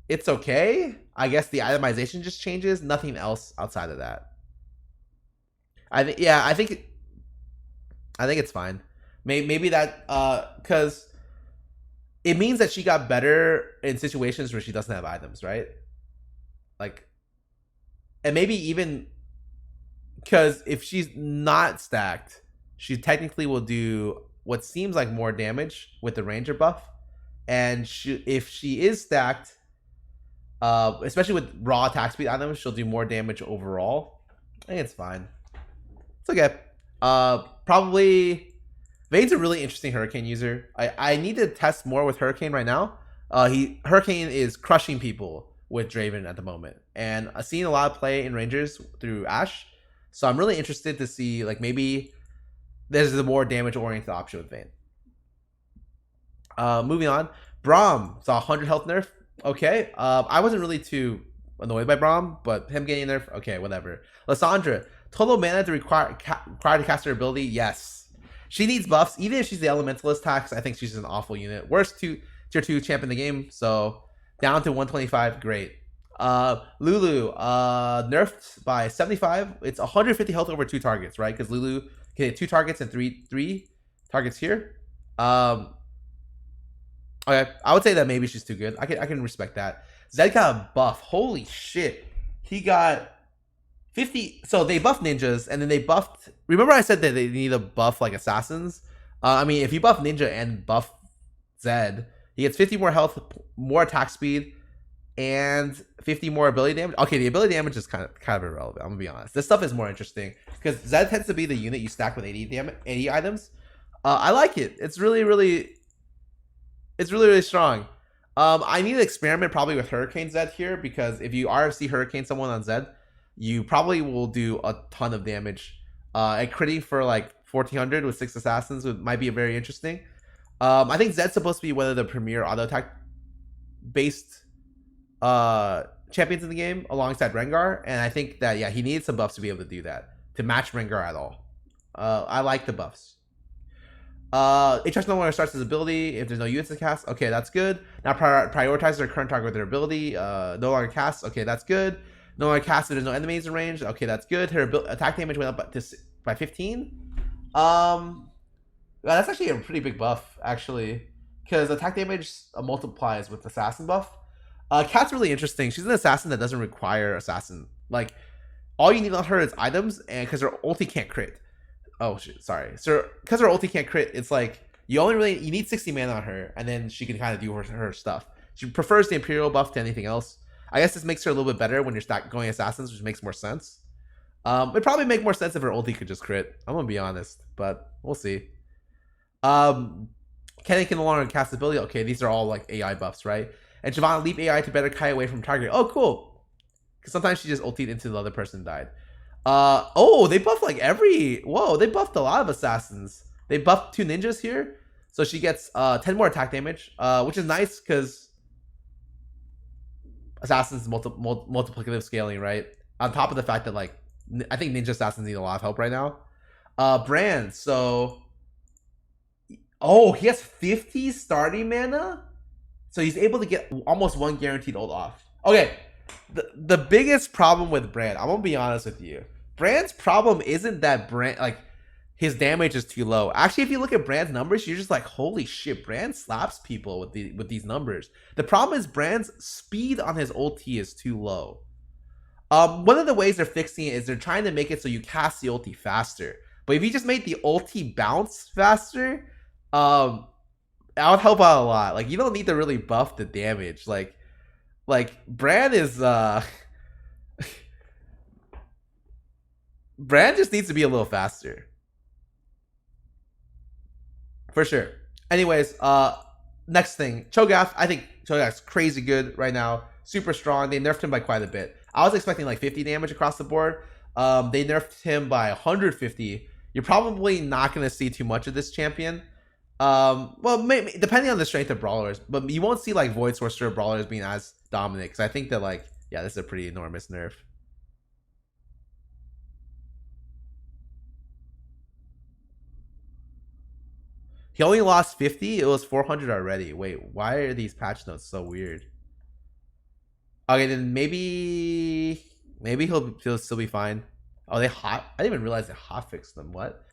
it's okay. I guess the itemization just changes. Nothing else outside of that. I think yeah. I think it's fine. Maybe that because it means that she got better in situations where she doesn't have items, right? Like, and maybe even because if she's not stacked, she technically will do what seems like more damage with the ranger buff. And if she is stacked, especially with raw attack speed items, she'll do more damage overall. I think it's fine. It's okay. Probably Vade's a really interesting Hurricane user. I need to test more with Hurricane right now. Hurricane is crushing people with Draven at the moment, and I've seen a lot of play in Rangers through Ashe. So I'm really interested to see like maybe there's a more damage oriented option with Vayne. Moving on, Braum saw 100 health nerf. Okay, I wasn't really too annoyed by Braum, but him getting nerf, okay, whatever. Lysandra, total mana to require to cast her ability, yes. She needs buffs, even if she's the Elementalist tax. I think she's an awful unit. Worst tier 2 champ in the game, so down to 125, great. Lulu, nerfed by 75. It's 150 health over 2 targets, right? Because Lulu can hit 2 targets and three targets here. Okay, I would say that maybe she's too good. I can respect that. Zed got a buff. Holy shit. He got 50. So they buffed ninjas, and then they buffed. Remember I said that they need to buff like assassins? I mean, if you buff ninja and buff Zed, he gets 50 more health, more attack speed, and 50 more ability damage. Okay, the ability damage is kind of irrelevant. I'm gonna be honest. This stuff is more interesting because Zed tends to be the unit you stack with 80 items. I like it. It's really strong. I need to experiment probably with Hurricane Zed here, because if you RFC Hurricane someone on Zed, you probably will do a ton of damage. And critting for like 1400 with 6 assassins might be very interesting. I think Zed's supposed to be one of the premier auto attack based champions in the game alongside Rengar, and I think that yeah, he needs some buffs to be able to do that, to match Rengar at all. I like the buffs. HS no longer starts his ability if there's no units to cast. Okay, that's good. Now prioritize their current target with their ability. No longer casts. Okay, that's good. No longer casts if there's no enemies in range. Okay, that's good. Her attack damage went up by 15. That's actually a pretty big buff, actually, because attack damage multiplies with assassin buff. Cat's really interesting. She's an assassin that doesn't require assassin. Like, all you need on her is items, and because her ulti can't crit. Oh shit, sorry. So because her ulti can't crit, it's like you need 60 mana on her, and then she can kind of do her stuff. She prefers the Imperial buff to anything else. I guess this makes her a little bit better when you're going assassins, which makes more sense. It'd probably make more sense if her ulti could just crit. I'm gonna be honest, but we'll see. Kenny can no longer cast ability. Okay, these are all like AI buffs, right? And Shyvana leap AI to better kite away from target. Oh, cool. Because sometimes she just ultied into the other person and died. Oh, they buffed like whoa, they buffed a lot of assassins. They buffed 2 ninjas here. So she gets 10 more attack damage, which is nice because assassins multiplicative scaling, right? On top of the fact that like I think ninja assassins need a lot of help right now. Brand, so oh, he has 50 starting mana, so he's able to get almost 1 guaranteed ult off. Okay, the biggest problem with Brand, I'm gonna be honest with you, Brand's problem isn't that Brand like his damage is too low. Actually, if you look at Brand's numbers, you're just like, holy shit, Brand slaps people with these numbers. The problem is Brand's speed on his ulti is too low. One of the ways they're fixing it is they're trying to make it so you cast the ulti faster. But if you just made the ulti bounce faster, that would help out a lot. Like, you don't need to really buff the damage. Like Brand is Brand just needs to be a little faster. For sure. Anyways, next thing, Cho'Gath. I think Cho'Gath's crazy good right now. Super strong. They nerfed him by quite a bit. I was expecting like 50 damage across the board. They nerfed him by 150. You're probably not going to see too much of this champion. Well, maybe depending on the strength of brawlers, but you won't see like Void Sorcerer brawlers being as dominant, because I think that like, yeah, this is a pretty enormous nerf. He only lost 50. It was 400 already. Wait, why are these patch notes so weird? Okay, then maybe he'll still be fine. Oh, they hot. I didn't even realize they hot fixed them. What?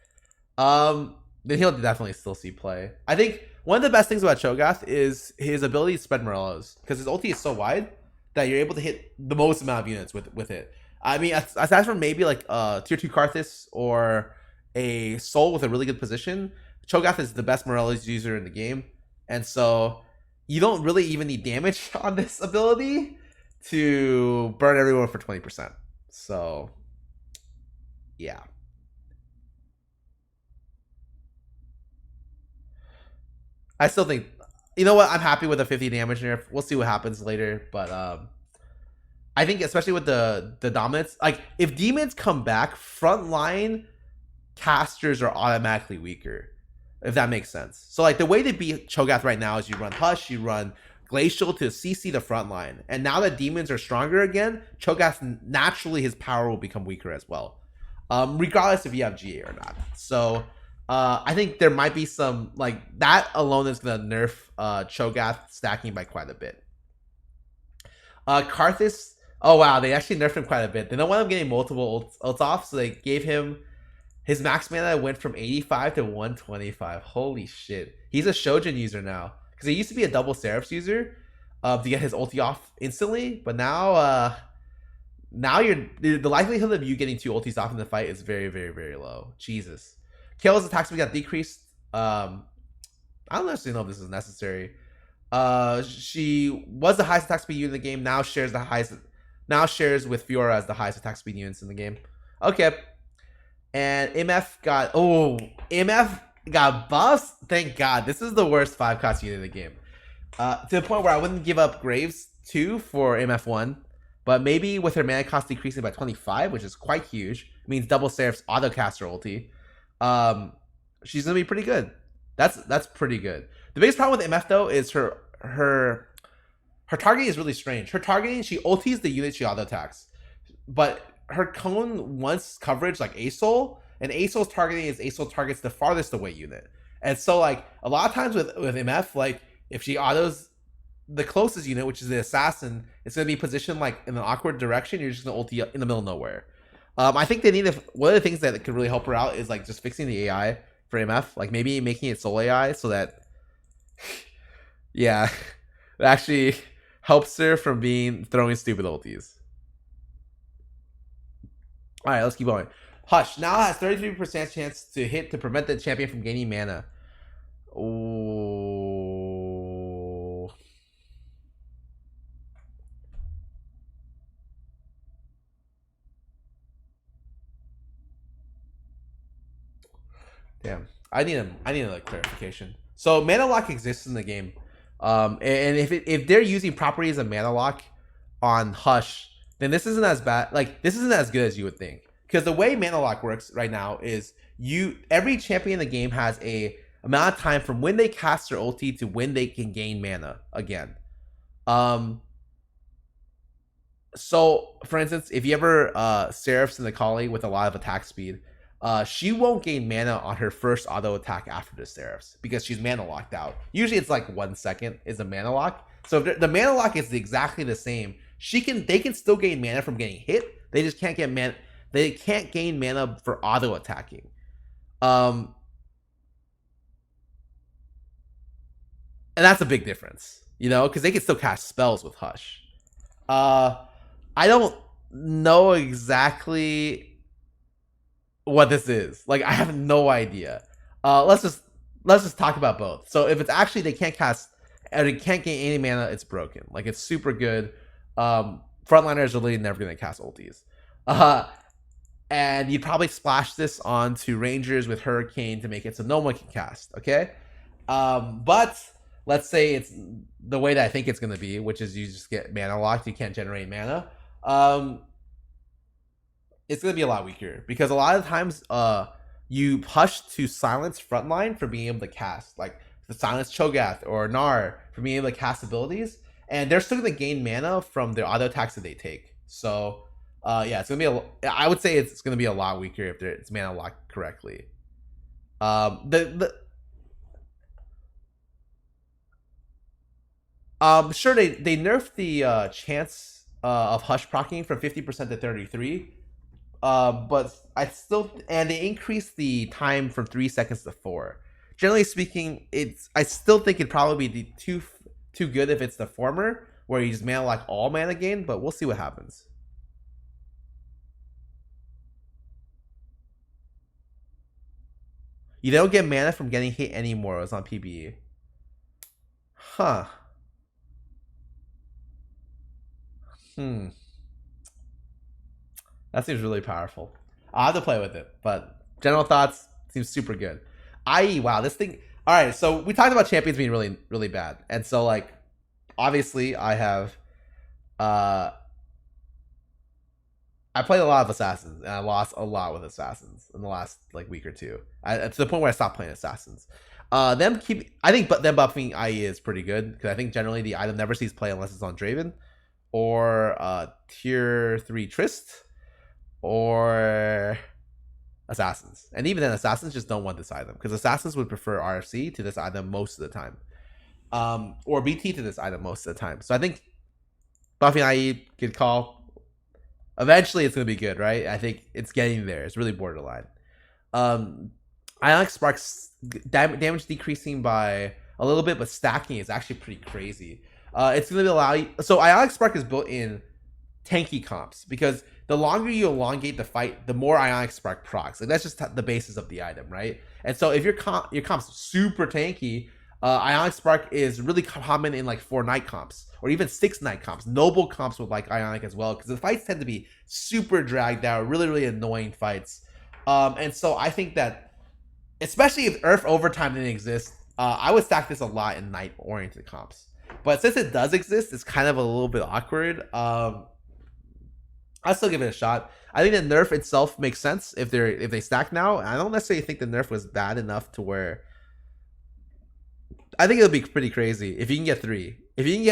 Then he'll definitely still see play. I think one of the best things about Cho'Gath is his ability to spread Morellos, because his ulti is so wide that you're able to hit the most amount of units with it. I mean, aside from maybe like tier 2 Karthus or a Soul with a really good position, Cho'Gath is the best Morellos user in the game, and so you don't really even need damage on this ability to burn everyone for 20%. So yeah. I still think, you know what, I'm happy with the 50 damage nerf. We'll see what happens later, but I think especially with the dominance, like if demons come back, frontline casters are automatically weaker, if that makes sense. So like the way to beat Cho'Gath right now is you run Hush, you run Glacial to CC the front line, and now that demons are stronger again, Cho'Gath naturally his power will become weaker as well, regardless if you have GA or not. So I think there might be some, like, that alone is gonna nerf Cho'Gath stacking by quite a bit. Karthus, oh wow, they actually nerfed him quite a bit. They don't want him getting multiple ults off, so they gave him his max mana went from 85 to 125. Holy shit. He's a Shojin user now. Because he used to be a double Seraphs user to get his ulti off instantly, but now the likelihood of you getting 2 ultis off in the fight is very, very, very low. Jesus. Kale's attack speed got decreased. I don't necessarily know if this is necessary. She was the highest attack speed unit in the game. Now shares with Fiora as the highest attack speed units in the game. Okay. And MF got buffs. Thank God. This is the worst 5-cost unit in the game. To the point where I wouldn't give up Graves 2 for MF1. But maybe with her mana cost decreasing by 25, which is quite huge, it means double Seraph's autocaster ulti. She's gonna be pretty good. That's pretty good. The biggest problem with MF though is her targeting is really strange. Her targeting, she ultis the unit she auto attacks, but her cone wants coverage like ASOL, and ASOL's targeting is ASOL targets the farthest away unit. And so like a lot of times with MF, like if she autos the closest unit, which is the assassin, it's gonna be positioned like in an awkward direction. You're just gonna ulti in the middle of nowhere. I think they need one of the things that could really help her out is like just fixing the AI for MF, like maybe making it Soul AI so that yeah, it actually helps her from throwing stupid ultis. All right, let's keep going. Hush now has 33% chance to hit to prevent the champion from gaining mana. Oh. Damn, I need a clarification. So mana lock exists in the game, and if they're using properties of mana lock on Hush, then this isn't as bad. Like this isn't as good as you would think, because the way mana lock works right now is every champion in the game has a amount of time from when they cast their ulti to when they can gain mana again. So for instance, if you ever Seraphs in the Kali with a lot of attack speed, she won't gain mana on her first auto attack after the Seraphs because she's mana locked out. Usually it's like 1 second is a mana lock. So if the mana lock is exactly the same, they can still gain mana from getting hit. They just can't get mana. They can't gain mana for auto attacking. And that's a big difference, because they can still cast spells with Hush. I don't know exactly what this is. Like, I have no idea. Let's just talk about both. So if it's actually they can't cast and they can't gain any mana, it's broken. Like, it's super good. Frontliners are literally never going to cast ultis. And you'd probably splash this onto Rangers with Hurricane to make it so no one can cast, okay? But let's say it's the way that I think it's going to be, which is you just get mana locked, you can't generate mana. It's going to be a lot weaker because a lot of times you push to silence frontline for being able to cast, like the silence Cho'Gath or Gnar for being able to cast abilities, and they're still going to gain mana from their auto attacks that they take. So yeah, it's going to be I would say it's going to be a lot weaker if it's mana locked correctly. Sure, they nerfed the chance of Hush proccing from 50% to 33. But I still, and they increased the time from 3 seconds to 4. Generally speaking, I still think it'd probably be too good if it's the former, where you just mana like all mana gain. But we'll see what happens. You don't get mana from getting hit anymore. It was on PBE. Huh. That seems really powerful. I'll have to play with it, but general thoughts seems super good. Wow, this thing. All right, so we talked about champions being really, really bad, and so like, obviously, I played a lot of assassins, and I lost a lot with assassins in the last like week or two. To the point where I stopped playing assassins. I think, but them buffing IE is pretty good because I think generally the item never sees play unless it's on Draven or tier 3 Trist or assassins. And even then, assassins just don't want this item because assassins would prefer RFC to this item most of the time, or BT to this item most of the time. So I think buffing IE, good call. Eventually, it's gonna be good, right? I think it's getting there. It's really borderline. Ionic Spark's damage decreasing by a little bit, but stacking is actually pretty crazy. It's gonna allow you. So Ionic Spark is built in tanky comps because the longer you elongate the fight, the more Ionic Spark procs. Like that's just the basis of the item, right? And so if your comp's super tanky, Ionic Spark is really common in like 4 Knight comps or even 6 Knight comps. Noble comps would like Ionic as well because the fights tend to be super dragged out, really, really annoying fights. And so I think that, especially if Earth Overtime didn't exist, I would stack this a lot in Knight-oriented comps. But since it does exist, it's kind of a little bit awkward. I'll still give it a shot. I think the nerf itself makes sense if they stack now. I don't necessarily think the nerf was bad enough to where I think it'll be pretty crazy if you can get 3. If you can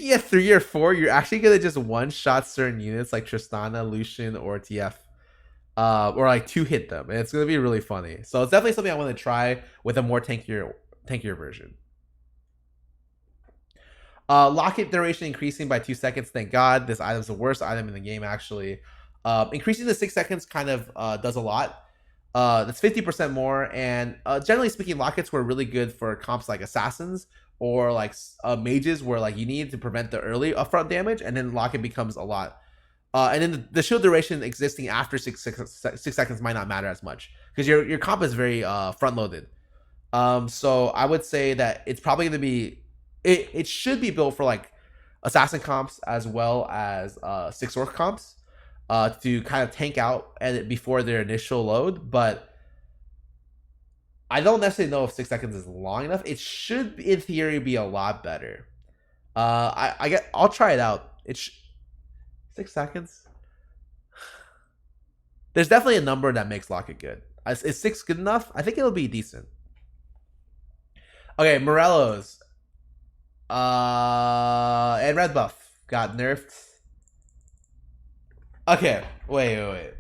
get 3 or 4, you're actually gonna just one-shot certain units like Tristana, Lucian, or TF, or like 2-hit them, and it's gonna be really funny. So it's definitely something I want to try with a more tankier version. Locket duration increasing by 2 seconds. Thank God. This item's the worst item in the game, actually. Increasing to 6 seconds kind of does a lot. That's 50% more, and generally speaking, lockets were really good for comps like assassins or like mages, where like you need to prevent the early upfront damage, and then locket becomes a lot. And then the shield duration existing after 6 seconds might not matter as much because your comp is very front loaded. So I would say that it's probably going to be it should be built for like assassin comps as well as 6 orc comps. To kind of tank out before their initial load, but I don't necessarily know if 6 seconds is long enough. It should, in theory, be a lot better. I'll try it out. 6 seconds. There's definitely a number that makes Locket good. Is 6 good enough? I think it'll be decent. Okay, Morello's and red buff got nerfed. Okay, wait.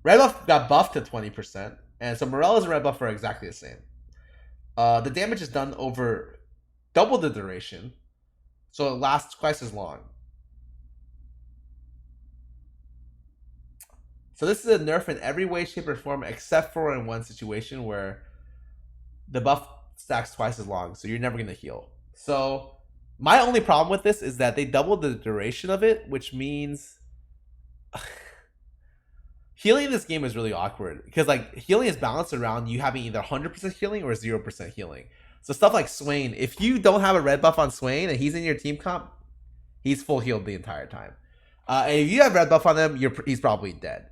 Red buff got buffed to 20%, and so Morello's and red buff are exactly the same. The damage is done over double the duration, so it lasts twice as long. So this is a nerf in every way, shape, or form, except for in one situation where the buff stacks twice as long, so you're never going to heal. So my only problem with this is that they doubled the duration of it, which means healing in this game is really awkward because like healing is balanced around you having either 100% healing or 0% healing. So stuff like Swain, if you don't have a red buff on Swain and he's in your team comp, he's full healed the entire time. And if you have red buff on him, he's probably dead.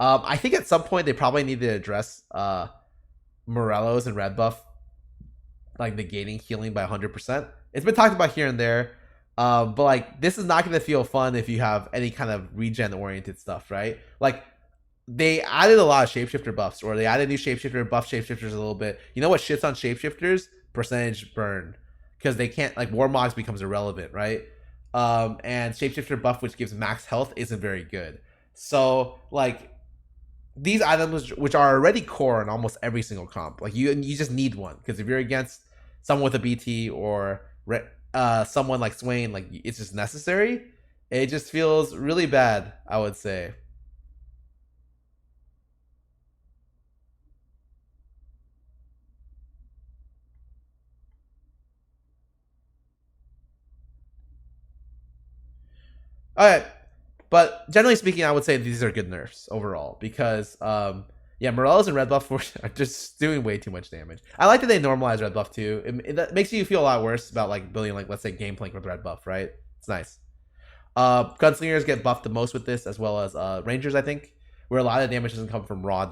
I think at some point they probably need to address Morello's and red buff like negating healing by 100%. It's been talked about here and there. But like this is not going to feel fun if you have any kind of regen oriented stuff, right? Like they added a lot of shapeshifter buffs, or they added new shapeshifter, buff shapeshifters a little bit. You know what shits on shapeshifters? Percentage burn, because they can't, like, Warmogs becomes irrelevant, right? And shapeshifter buff, which gives max health, isn't very good. So like these items, which are already core in almost every single comp, like you just need one, because if you're against someone with a BT or someone like Swain, like it's just necessary. It just feels really bad, I would say. All right, but generally speaking, I would say these are good nerfs overall because yeah, Morello's and red buff are just doing way too much damage. I like that they normalize red buff too. That makes you feel a lot worse about like building like, let's say, Gangplank with red buff, right? It's nice. Gunslingers get buffed the most with this, as well as Rangers, I think, where a lot of damage doesn't come from raw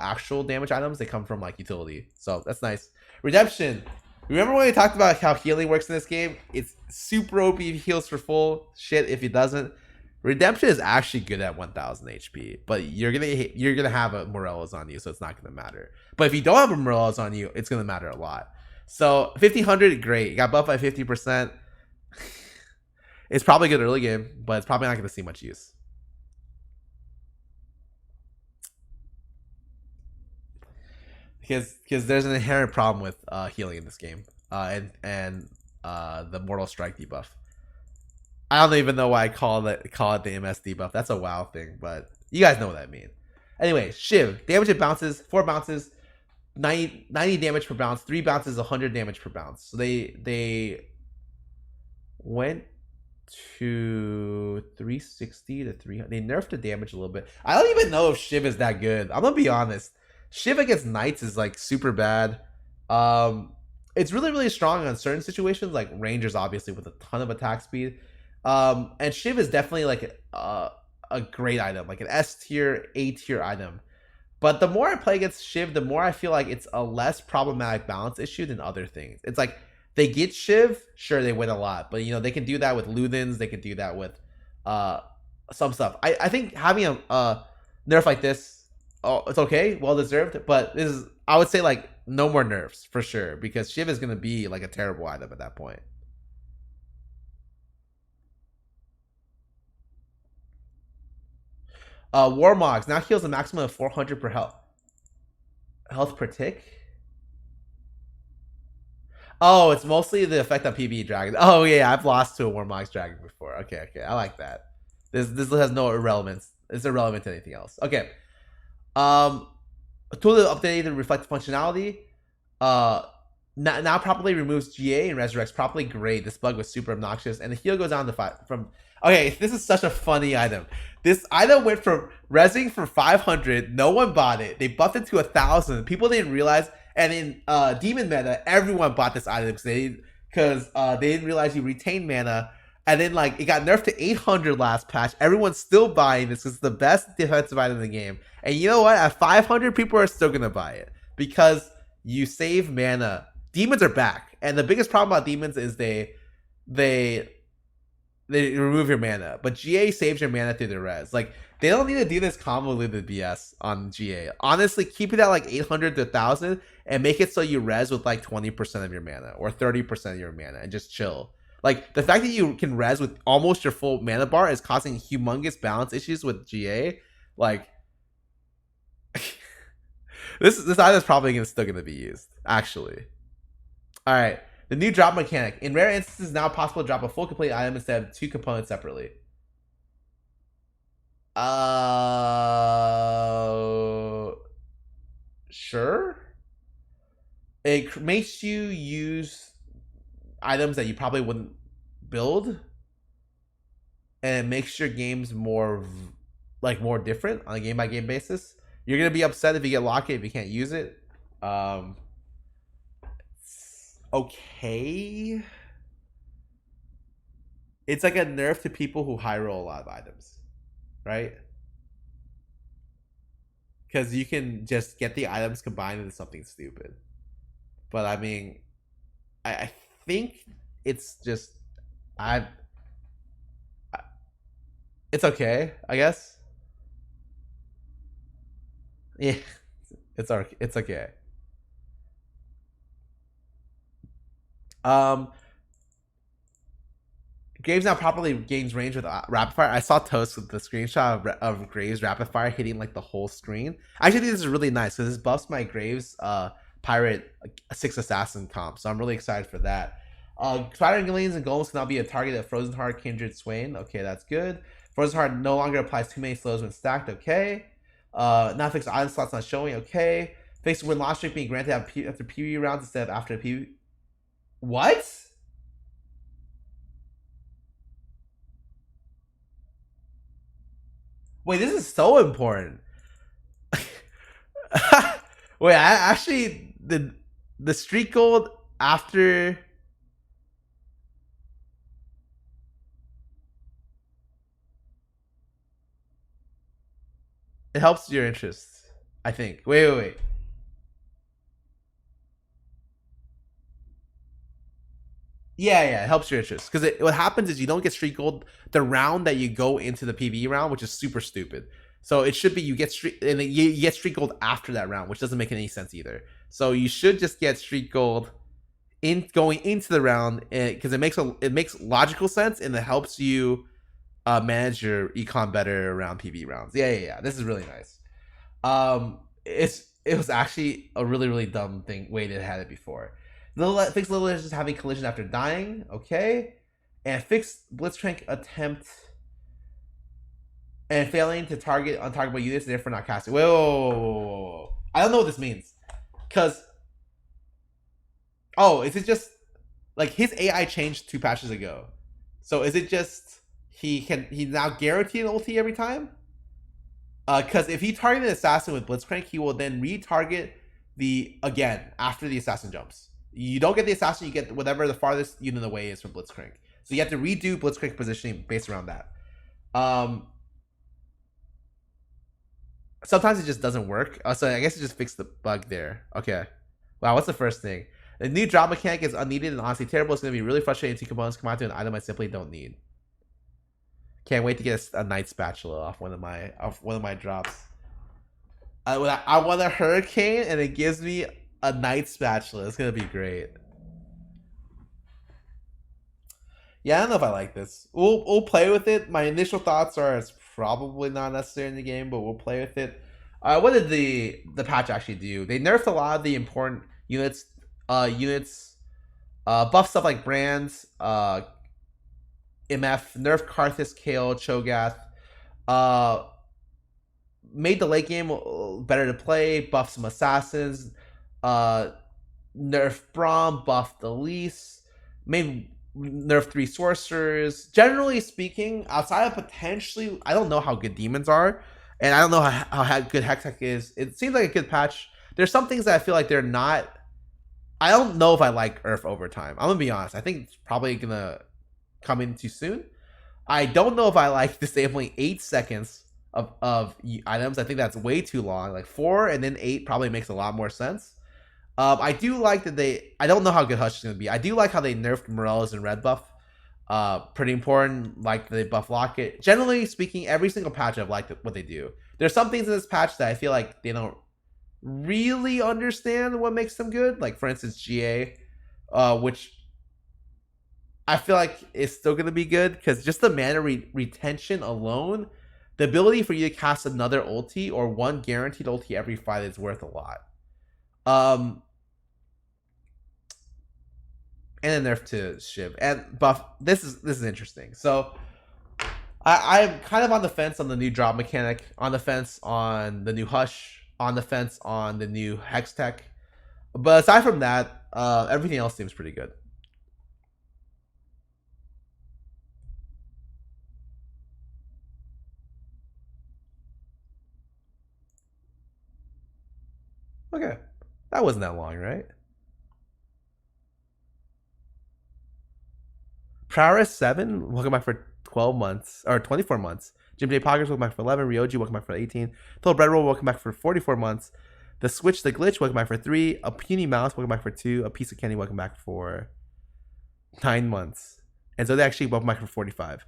actual damage items. They come from like utility, so that's nice. Redemption. Remember when we talked about how healing works in this game? It's super OP if he heals for full. Shit if he doesn't. Redemption is actually good at 1000 HP, but you're gonna have a Morello's on you, so it's not gonna matter. But if you don't have a Morello's on you, it's gonna matter a lot. So 1500, great. You got buffed by 50%. It's probably good early game, but it's probably not gonna see much use. Because there's an inherent problem with healing in this game, and the Mortal Strike debuff. I don't even know why I call it the MS debuff. That's a WoW thing, but you guys know what I mean. Anyway, Shiv, damage it bounces, 4 bounces, 90 damage per bounce, 3 bounces, 100 damage per bounce. So they went to 360 to 300. They nerfed the damage a little bit. I don't even know if Shiv is that good. I'm gonna be honest. Shiv against Knights is like super bad. It's really strong on certain situations, like Rangers obviously with a ton of attack speed. And Shiv is definitely like a great item, like an S tier, A tier item. But the more I play against Shiv, the more I feel like it's a less problematic balance issue than other things. It's like they get Shiv, sure they win a lot, but you know they can do that with Luthens, they can do that with some stuff. I think having a nerf like this, it's okay, well deserved, but this is, I would say, like no more nerfs for sure, because Shiv is gonna be like a terrible item at that point. Warmogs now heals a maximum of 400 per health per tick. Oh, it's mostly the effect on PvE dragon. Oh yeah, I've lost to a Warmogs dragon before. Okay, I like that. This has no irrelevance. It's irrelevant to anything else. Okay. A tool that updated to reflect functionality. Now properly removes GA and resurrects properly. Great. This bug was super obnoxious, and the heal goes down to 5 from. Okay, this is such a funny item. This item went from resing for 500. No one bought it. They buffed it to 1000. People didn't realize. And in Demon meta, everyone bought this item because they didn't realize you retain mana. And then like it got nerfed to 800 last patch. Everyone's still buying this because it's the best defensive item in the game. And you know what? At 500, people are still gonna buy it because you save mana. Demons are back, and the biggest problem about demons is they remove your mana, but GA saves your mana through the res. Like they don't need to do this convoluted BS on GA. Honestly, keep it at like 800 to 1000 and make it so you res with like 20% of your mana or 30% of your mana and just chill. Like the fact that you can res with almost your full mana bar is causing humongous balance issues with GA. Like this item is probably still gonna be used actually. All right. The new drop mechanic. In rare instances, it's now possible to drop a full complete item instead of 2 components separately. Sure. It makes you use items that you probably wouldn't build, and it makes your games more different on a game by game basis. You're gonna be upset if you get locked if you can't use it. Okay, it's like a nerf to people who high roll a lot of items, right? Because you can just get the items combined into something stupid. But I mean, I think it's just it's okay, I guess. Yeah, it's okay. Graves now properly gains range with rapid fire. I saw Toast with the screenshot of Graves rapid fire hitting like the whole screen. I actually think this is really nice because this buffs my Graves pirate 6 assassin comp, so I'm really excited for that. Spider Gillians and Golems can now be a target of Frozen Heart, Kindred, Swain. Okay, that's good. Frozen Heart no longer applies too many slows when stacked. Okay. Now fixed island slots not showing. Okay. Fixed win loss streak being granted after PvE rounds instead of after PvE. What? Wait, this is so important. Wait, I actually the streak gold after. It helps your interests, I think. Wait. Yeah, it helps your interest because what happens is you don't get streak gold the round that you go into the PvE round, which is super stupid. So it should be you get streak and you get streak gold after that round, which doesn't make any sense either. So you should just get streak gold in going into the round because it makes logical sense and it helps you manage your econ better around PvE rounds. Yeah. This is really nice. It was actually a really dumb way they had it before. Fix Little is just having collision after dying, okay, and fix Blitzcrank attempt and failing to target untargetable units, and therefore not casting. Whoa. I don't know what this means, cause is it just like his AI changed 2 patches ago? So is it just he's now guaranteed an ulti every time? Because if he targeted assassin with Blitzcrank, he will then retarget again after the assassin jumps. You don't get the assassin, you get whatever the farthest unit away is from Blitzcrank. So you have to redo Blitzcrank positioning based around that. Sometimes it just doesn't work. So I guess it just fixed the bug there. Okay. Wow, what's the first thing? The new drop mechanic is unneeded and honestly terrible. It's going to be really frustrating if 2 components come out to an item I simply don't need. Can't wait to get a Night Spatula off one of my drops. I want a Hurricane and it gives me a Night Spatula. It's gonna be great. Yeah, I don't know if I like this. We'll play with it. My initial thoughts are it's probably not necessary in the game, but we'll play with it. What did the patch actually do? They nerfed a lot of the important units. Buff stuff like Brands, MF, nerf Karthus, Kale, Cho'Gath. Made the late game better to play. Buff some assassins. Nerf Braum, buffed Elise, made nerf 3 sorcerers. Generally speaking, outside of potentially, I don't know how good demons are, and I don't know how good Hextech is. It seems like a good patch. There's some things that I feel like they're not. I don't know if I like Earth Overtime. I'm gonna be honest. I think it's probably gonna come in too soon. I don't know if I like disabling 8 seconds of items. I think that's way too long. Like 4 and then 8 probably makes a lot more sense. I do like that I don't know how good Hush is going to be. I do like how they nerfed Morello's and Red buff. Pretty important. Like they buff Locket. Generally speaking, every single patch I've liked what they do. There's some things in this patch that I feel like they don't really understand what makes them good. Like for instance, GA, which I feel like is still going to be good because just the mana retention alone, the ability for you to cast another ulti or one guaranteed ulti every fight is worth a lot. And a nerf to Shiv and buff. This is interesting. So I'm kind of on the fence on the new drop mechanic, on the fence on the new Hush, on the fence on the new Hextech. But aside from that, everything else seems pretty good. Okay, that wasn't that long, right? Prowess 7, welcome back for 12 months, or 24 months. Jim J. Poggers, welcome back for 11. Ryoji, welcome back for 18. Total Bread Roll, welcome back for 44 months. The Switch, The Glitch, welcome back for 3. A Puny Mouse, welcome back for 2. A Piece of Candy, welcome back for 9 months. And so they actually welcome back for 45.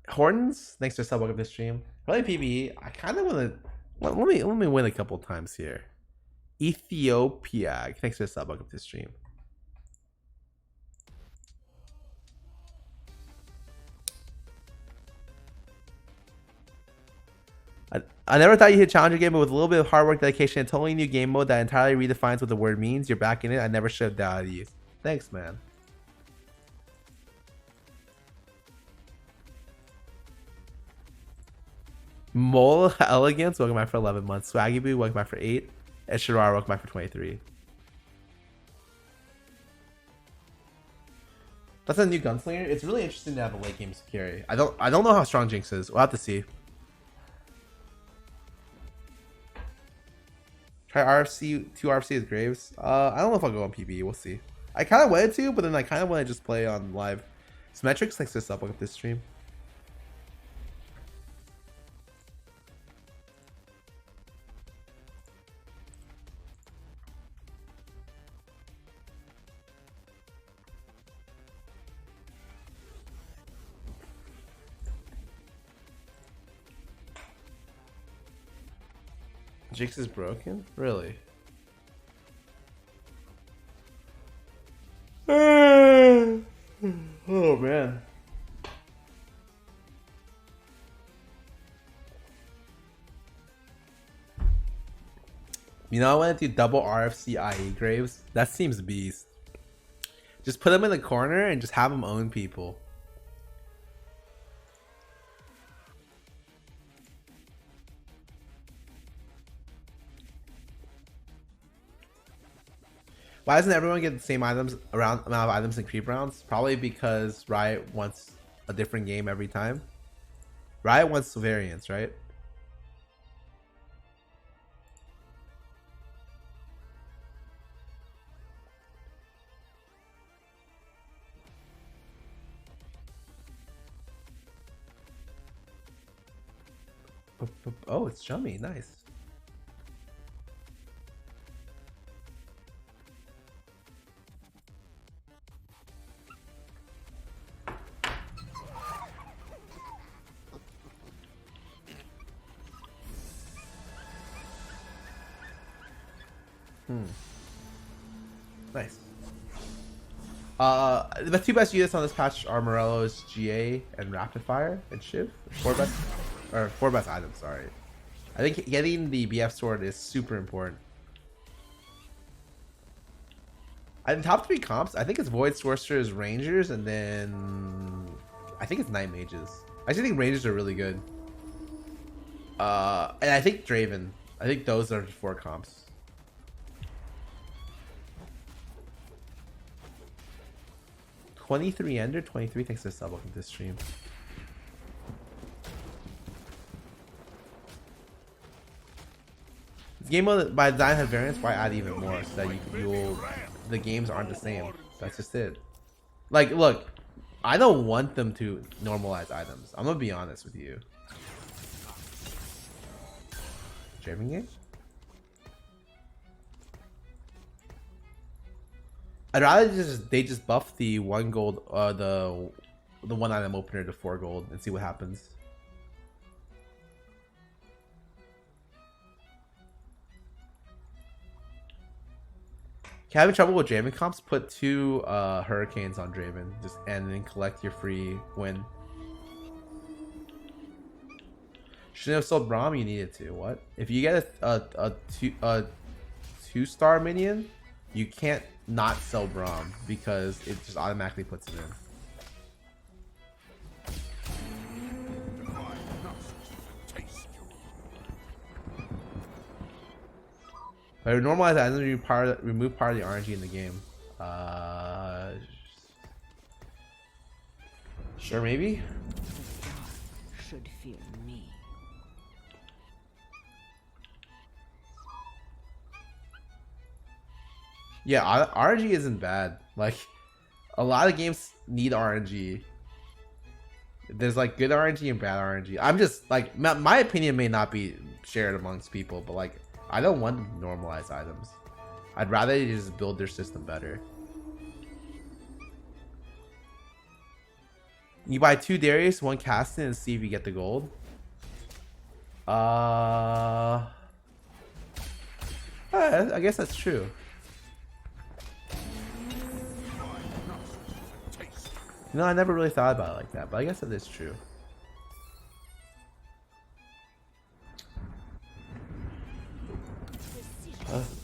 Hortons, thanks for sub, welcome to the stream. Probably PvE, I kind of want to, let me win a couple times here. Ethiopia, thanks for the sub, welcome to the stream. I never thought you hit challenger game, but with a little bit of hard work, dedication, and totally new game mode that entirely redefines what the word means, you're back in it. I never should have doubted you. Thanks, man. Mole Elegance, welcome back for 11 months. Swaggy Boo, welcome back for 8. And Shirar, welcome back for 23. That's a new gunslinger. It's really interesting to have a late game carry. I don't know how strong Jinx is. We'll have to see. Try RFC, 2 RFC as Graves. I don't know if I'll go on PB. We'll see. I kind of wanted to, but then I kind of want to just play on live. Symmetrics, thanks for sub with this stream. Jinx is broken? Really? Oh man. You know, I want to do double RFC IE Graves. That seems beast. Just put them in the corner and just have them own people. Why doesn't everyone get the same items amount of items in creep rounds? Probably because Riot wants a different game every time. Riot wants variants, right? Oh, it's chummy. Nice. Nice. The two best units on this patch are Morello's GA and Rapid Fire and Shiv. Four best items, sorry. I think getting the BF sword is super important. In top 3 comps, I think it's Void Sorcerers, Rangers, and then I think it's Night Mages. I actually think Rangers are really good. And I think Draven. I think those are 4 comps. $23 Ender, 23. Thanks for sub welcome to this stream. This game mode by design has variants. Why add even more so that the games aren't the same? That's just it. Like, look, I don't want them to normalize items. I'm gonna be honest with you. Draven game? I'd rather they just buff the 1 gold, the 1 item opener to 4 gold and see what happens. If you're having trouble with Draven comps, put 2 hurricanes on Draven, and then collect your free win. Shouldn't have sold Braum. You needed to. What? If you get a 2-star minion, you can't not sell Braum because it just automatically puts it in. If I normalize items, remove part of the RNG in the game. Sure, maybe. Should fear me. Yeah, RNG isn't bad. Like, a lot of games need RNG. There's like good RNG and bad RNG. I'm just like, my opinion may not be shared amongst people, but like, I don't want them to normalize items. I'd rather they just build their system better. You buy 2 Darius, 1 Caston, and see if you get the gold. I guess that's true. You know, I never really thought about it like that, but I guess that is true.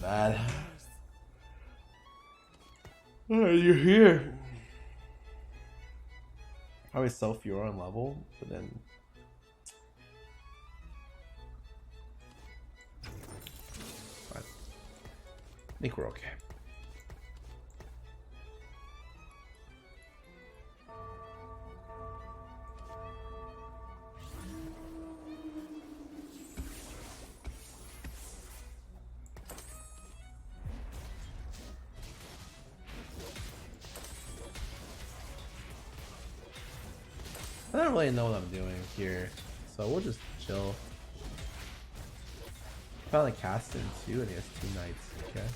bad. Oh, you're here. I always sell Fiora on level, but then fine. I think we're okay. I don't really know what I'm doing here, so we'll just chill. Finally cast in too, and he has 2 knights. Okay.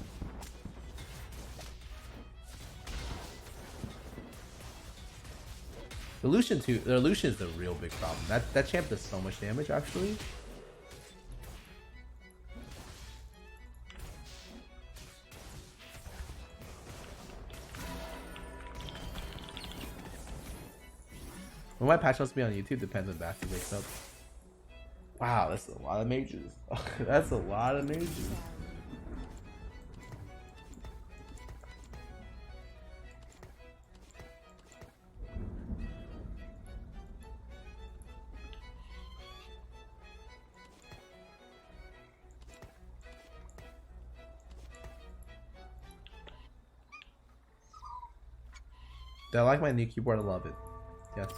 The Lucian too. The Lucian is the real big problem. That champ does so much damage actually. When my patch notes be on YouTube depends when Basti wakes up. Wow, that's a lot of mages. That's a lot of mages. Do I like my new keyboard? I love it. Yes.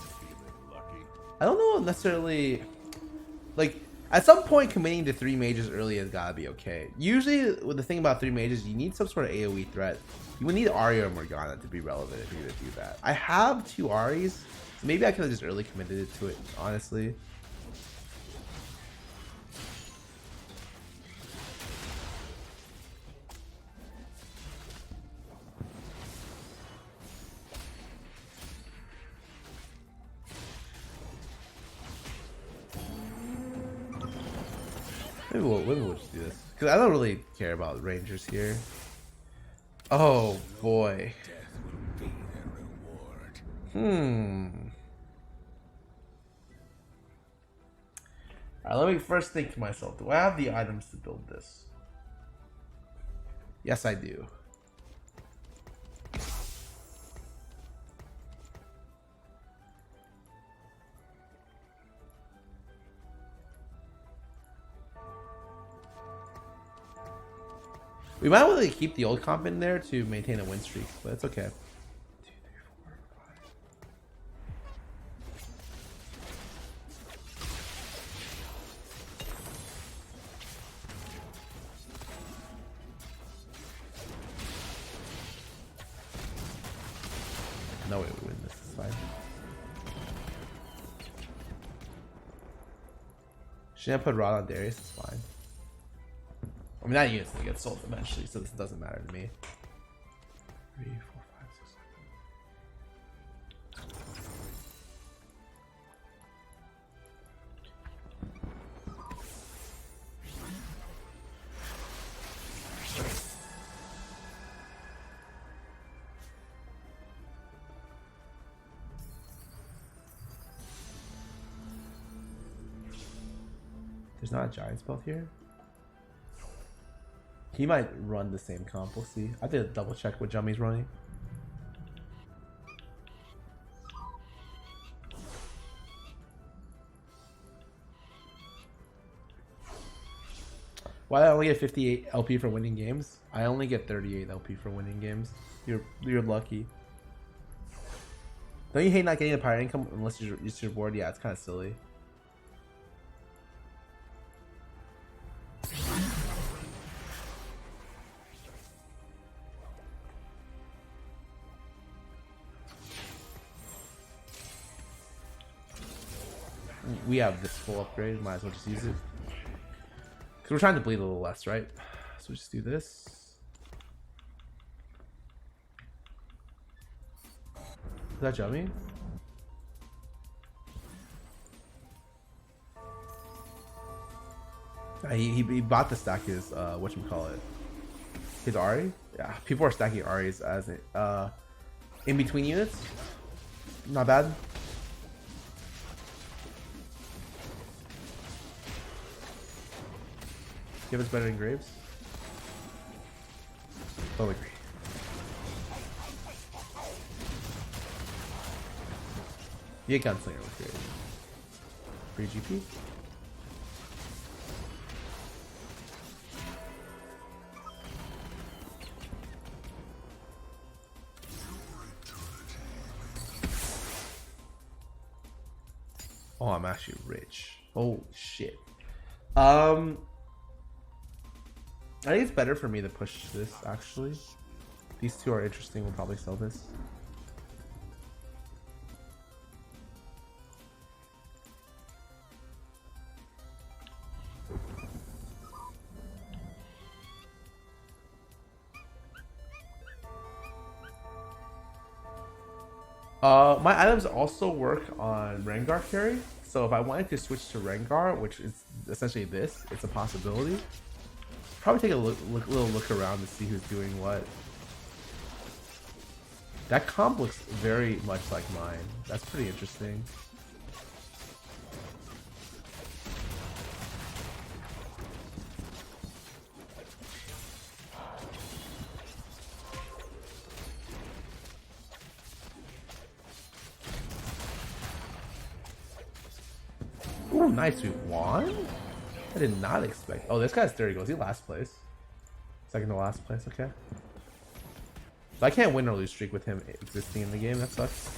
I don't know necessarily, like, at some point committing to 3 mages early has gotta be okay. Usually with the thing about 3 mages, you need some sort of AoE threat. You would need Arya or Morgana to be relevant if you're gonna do that. I have 2 Aries, so maybe I could have just early committed to it, honestly. Maybe we'll just do this. Because I don't really care about Rangers here. Oh, boy. Alright, let me first think to myself. Do I have the items to build this? Yes, I do. We might want to keep the old comp in there to maintain a win streak, but it's okay. 2, 3, 4, 5. No way we win this, it's fine. Shouldn't I put Rod on Darius? It's fine. I mean, that unit's gonna get sold eventually, so this doesn't matter to me. 3, 4, 5, 6, 7. There's not a giant spell here. He might run the same comp, we'll see. I did a double check what Jummy's running. Why did I only get 58 LP for winning games? I only get 38 LP for winning games. You're lucky. Don't you hate not getting a pirate income unless you're your board? Yeah, it's kind of silly. We have this full upgrade, might as well just use it. Because we're trying to bleed a little less, right? So we just do this. Is that Jummy? He bought to stack his, whatchamacallit, his Ari? Yeah, people are stacking Aris as in between units. Not bad. Give us better than Graves. Totally agree. Yeah, Gunslinger was great. Free GP. Oh, I'm actually rich. Holy shit. I think it's better for me to push this, actually. These two are interesting. We'll probably sell this. My items also work on Rengar carry. So if I wanted to switch to Rengar, which is essentially this, it's a possibility. Probably take a little look around to see who's doing what. That comp looks very much like mine. That's pretty interesting. Ooh, nice, we won? I did not expect. Oh, this guy's, there he goes. He last place. Second to last place, okay. But I can't win or lose streak with him existing in the game. That sucks.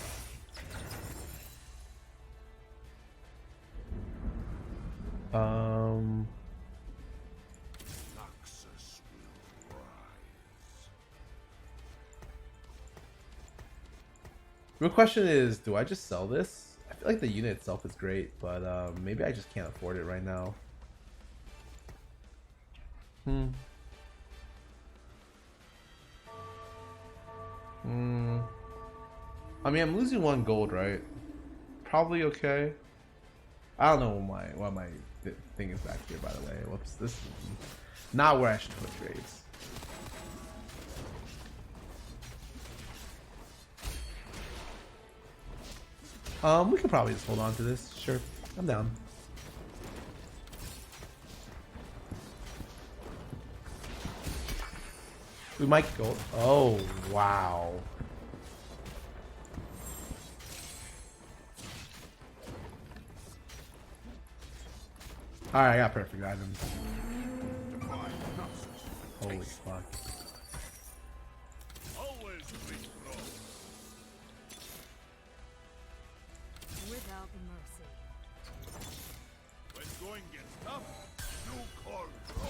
Real question is, do I just sell this? I feel like the unit itself is great, but maybe I just can't afford it right now. I mean, I'm losing 1 gold, right? Probably okay. I don't know why my thing is back here, by the way. Whoops, this is not where I should put trades. We could probably just hold on to this. Sure, I'm down. We might go. Oh, wow. Alright, I got perfect items. Holy fuck. Always bring bro. Without mercy. When going gets tough, you call bro.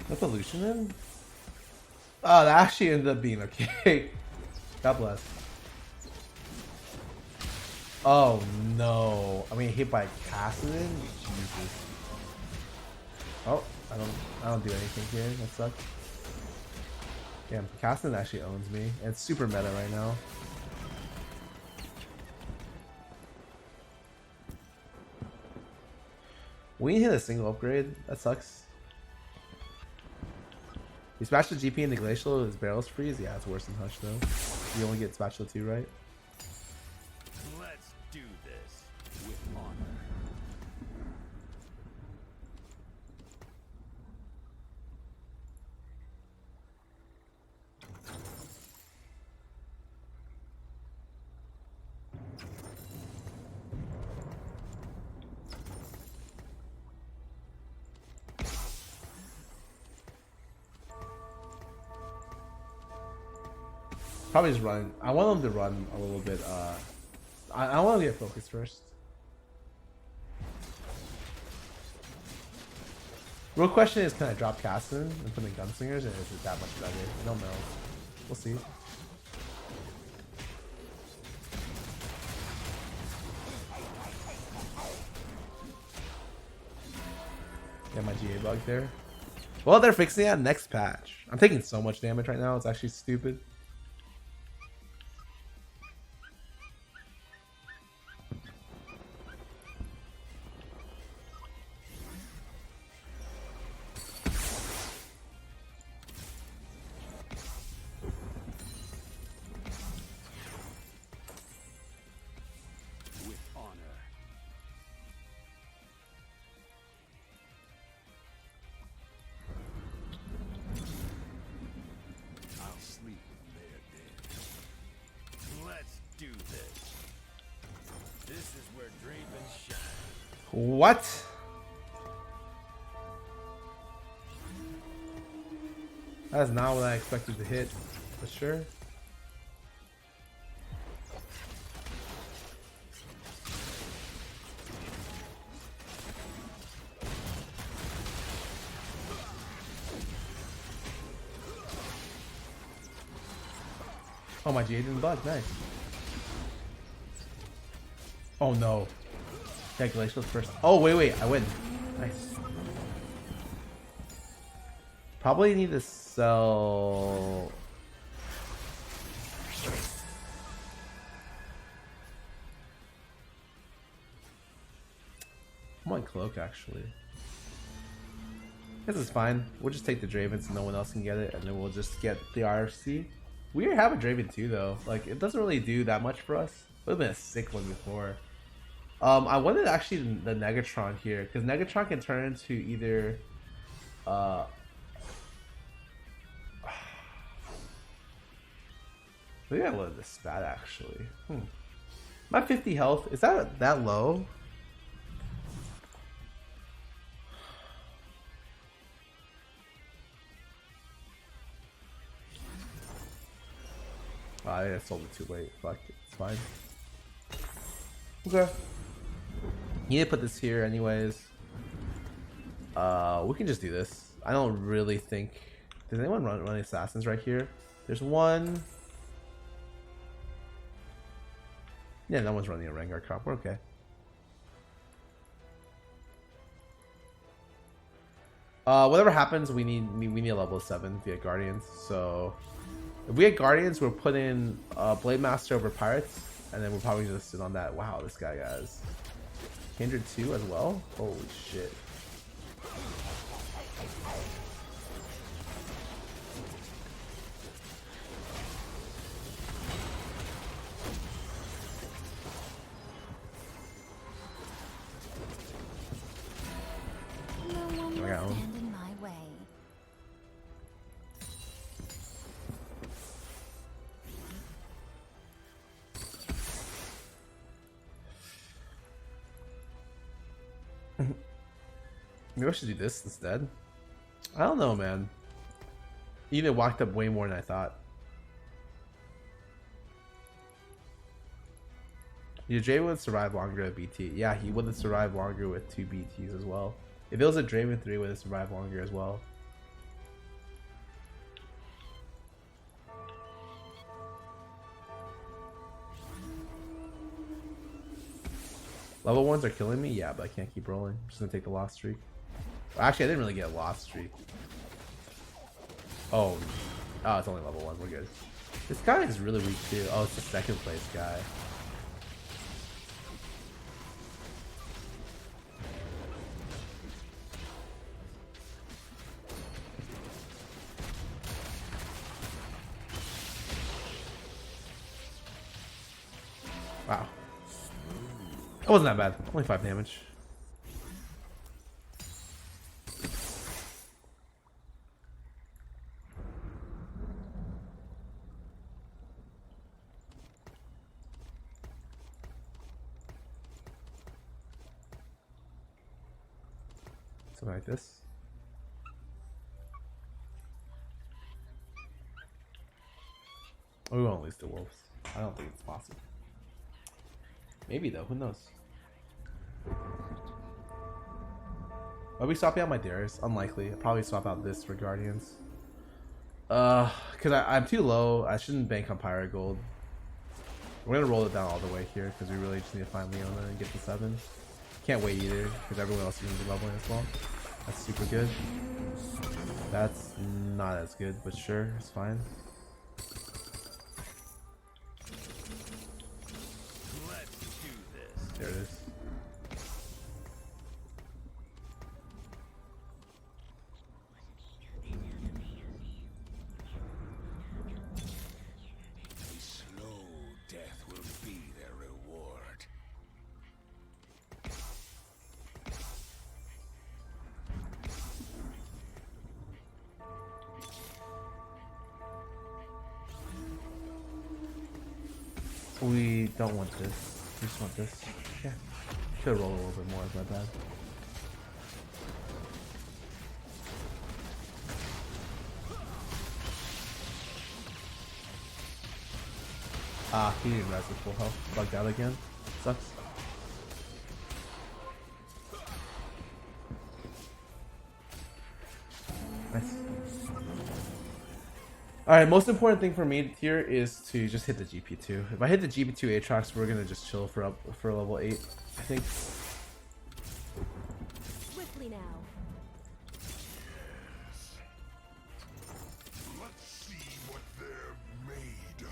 That's a Lucian. Oh, that actually ended up being okay. God bless. Oh no! I mean, hit by Cassidy. Jesus. Oh, I don't do anything here. That sucks. Damn, Cassidy actually owns me. And it's super meta right now. We didn't hit a single upgrade. That sucks. You smash the GP into Glacial, his barrels freeze? Yeah, it's worse than Hush though. You only get Spatula 2, right? Let's do this with honor. Probably just run. I want them to run a little bit. I want to get focused first. Real question is, can I drop Caston and put in Gunslingers, and is it that much better? I don't know. We'll see. Get my GA bug there. Well, they're fixing that next patch. I'm taking so much damage right now. It's actually stupid. What? That's not what I expected to hit, for sure. Oh, my GA didn't bug. Nice. Oh no. Yeah, Glacial's first. Oh, wait. I win. Nice. Probably need to sell. I'm on Cloak, actually. This is fine. We'll just take the Draven so no one else can get it, and then we'll just get the RFC. We have a Draven too, though. Like, it doesn't really do that much for us. Would have been a sick one before. I wanted actually the Negatron here, because Negatron can turn into either maybe I love this stat actually. My 50 health, is that low? Oh, I think I sold it too late. Fuck it, it's fine. Okay. You need to put this here anyways. We can just do this. I don't really think. Does anyone run assassins right here? There's one. Yeah, no one's running a Rengar comp. We're okay. Whatever happens, we need a level 7 via Guardians. So if we had Guardians, we'll put in Blade Master over Pirates, and then we'll probably just sit on that. Wow, this guy has Kindred 2 as well. Holy shit. Maybe I should do this instead. I don't know, man. Even walked up way more than I thought. Your Jay would survive longer at BT. Yeah, he would have survived longer with 2 BTs as well. If it was a Draven 3, would have survived longer as well. Level 1s are killing me? Yeah, but I can't keep rolling. I'm just gonna take the lost streak. Actually, I didn't really get a lost streak. Oh, it's only level 1. We're good. This guy is really weak too. Oh, it's the second place guy. Wow. That wasn't that bad. Only 5 damage. Something like this. Oh, we won't lose to wolves. I don't think it's possible. Maybe though, who knows? Will we swap out my Darius? Unlikely. I'll probably swap out this for Guardians. Because I'm too low. I shouldn't bank on Pyro Gold. We're gonna roll it down all the way here because we really just need to find Leona and get to 7. Can't wait either because everyone else is gonna be leveling as well. That's super good. That's not as good, but sure, it's fine. Let's do this. There it is. A slow death will be their reward. We don't want this. We just want this. Yeah. Could roll a little bit more, my bad. Ah, he didn't res with full health. Bugged out again. Sucks. Nice. Alright, most important thing for me here is to just hit the GP2. If I hit the GP2 Aatrox, we're gonna just chill for level 8, I think. Swiftly now. Let's see what they're made of.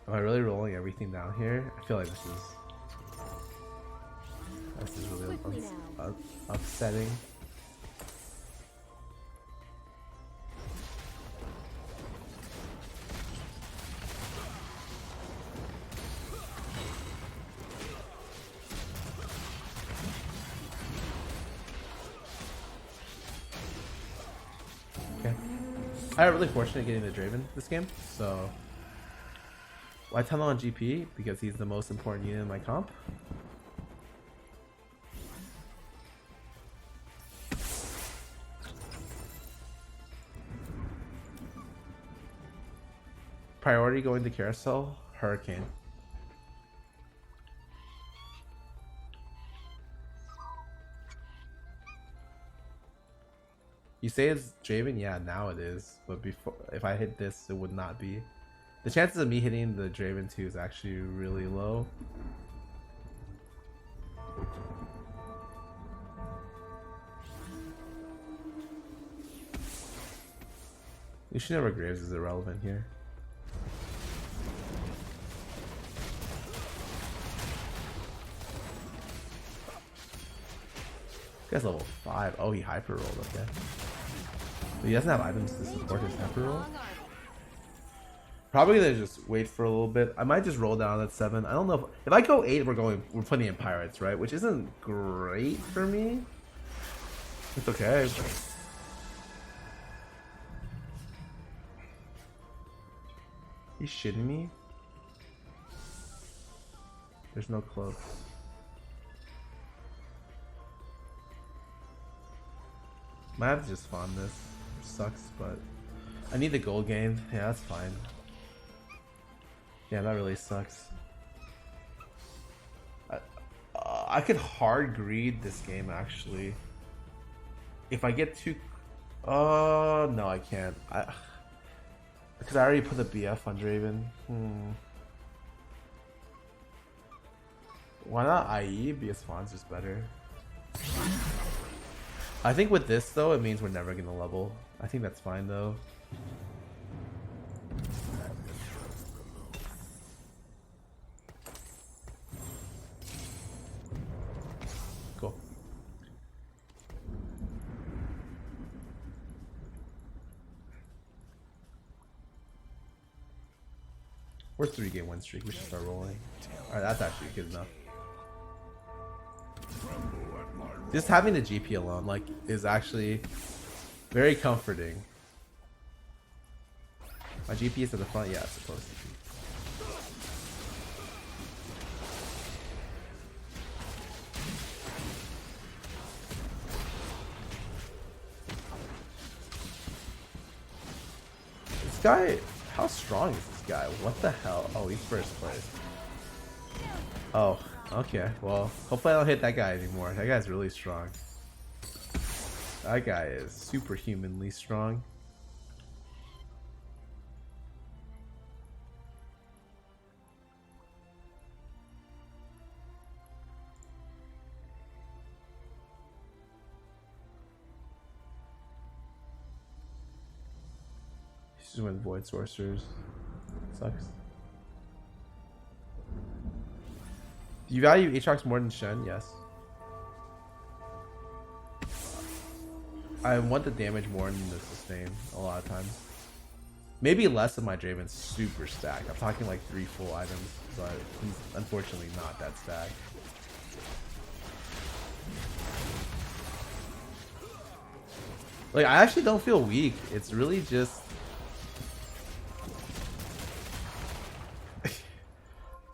Am I really rolling everything down here? I feel like this is really upsetting. Okay. I got really fortunate getting the Draven this game, so why tunnel on GP? Because he's the most important unit in my comp. Priority going to Carousel, Hurricane. You say it's Draven? Yeah, now it is. But before, if I hit this, it would not be. The chances of me hitting the Draven 2 is actually really low. You should never Graves is irrelevant here. This guy's level 5. Oh, he hyper rolled, okay. But he doesn't have items to support his hyper roll. Probably gonna just wait for a little bit. I might just roll down at 7. I don't know if I go 8, we're putting in pirates, right? Which isn't great for me. It's okay. You shitting me? There's no cloak. Might have to just farm this. Sucks, but I need the gold gain. Yeah, that's fine. Yeah, that really sucks. I could hard greed this game actually. If I get too, no, I can't. Because I already put the BF on Draven. Why not IE? Because Fawn's just better. I think with this though, it means we're never gonna level. I think that's fine though. Cool. We're 3-game win streak. We should start rolling. Alright, that's actually good enough. Just having the GP alone, like, is actually very comforting. My GP is at the front, yeah, it's supposed to be. This guy, how strong is this guy? What the hell? Oh, he's first place. Oh, okay. Well, hopefully I don't hit that guy anymore. That guy's really strong. That guy is superhumanly strong. He's just went Void Sorcerers. Sucks. Do you value Aatrox more than Shen? Yes. I want the damage more than the sustain a lot of times. Maybe less of my Draven's super stacked. I'm talking like 3 full items, but he's unfortunately not that stacked. Like, I actually don't feel weak. It's really just...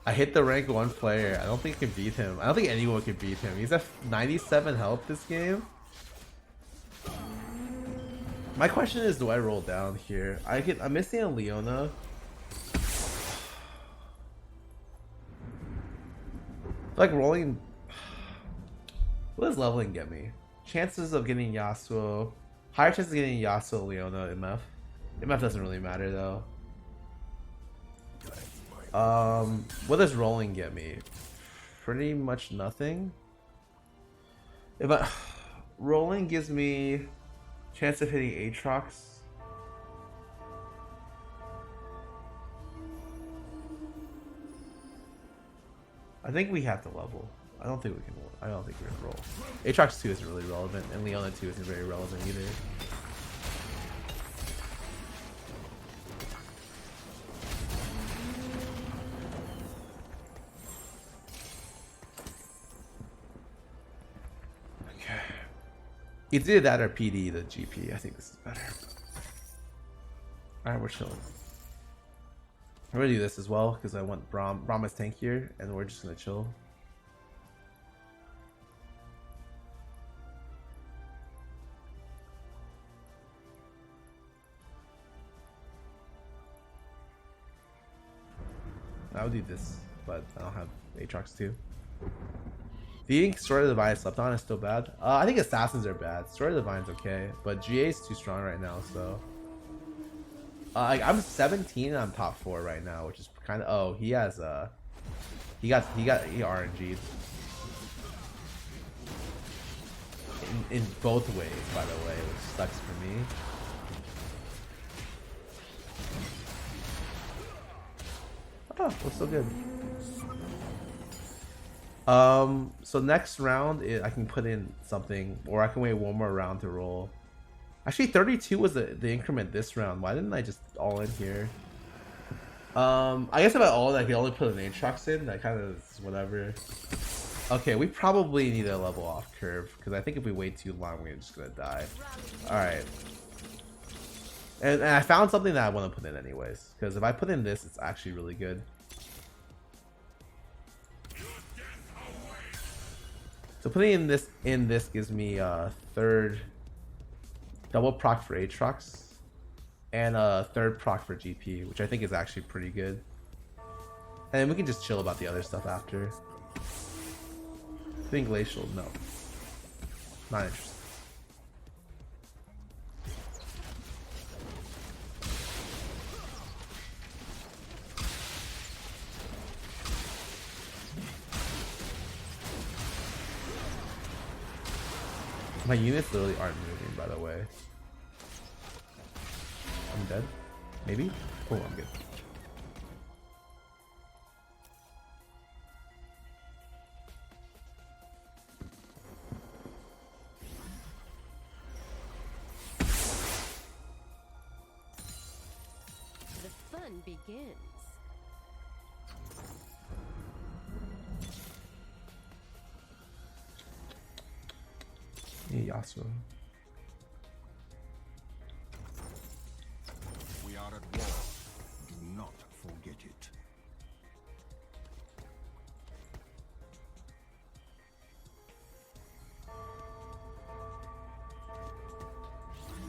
I hit the rank 1 player. I don't think I can beat him. I don't think anyone can beat him. He's at 97 health this game. My question is, do I roll down here? I'm missing a Leona. Like rolling... What does leveling get me? Chances of getting Yasuo. Higher chances of getting Yasuo, Leona, MF. MF doesn't really matter though. What does rolling get me? Pretty much nothing. If I rolling gives me chance of hitting Aatrox. I think we have to level. I don't think we can. I don't think we're gonna roll. Aatrox 2 isn't really relevant, and Leona 2 isn't very relevant either. Okay. It's either that or PD the GP. I think this is better. Alright, we're chilling. I'm gonna do this as well because I want Braum as tank here, and we're just gonna chill. I would do this, but I don't have Aatrox 2. Do you think Sword of the Divine slept on is still bad? I think Assassins are bad. Sword of the Divine's okay, but GA is too strong right now, so... like, I'm 17 and I'm top 4 right now, which is kind of... Oh, he has he RNG'd. In both ways, by the way, which sucks for me. Oh, looks so good. So next round, I can put in something, or I can wait one more round to roll. Actually, 32 was the increment this round. Why didn't I just all in here? I guess if I all in, I can only put an Aatrox in. That kind of is whatever. Okay, we probably need a level off curve, because I think if we wait too long, we're just gonna die. Alright. And I found something that I want to put in anyways, because if I put in this, it's actually really good. So putting in this gives me a third double proc for Aatrox and a third proc for GP, which I think is actually pretty good. And then we can just chill about the other stuff after. I think Glacial, no. Not interested. My units literally aren't moving, by the way. I'm dead? Maybe? Oh, I'm good. The fun begins. Yasuo. We are at war. Do not forget it.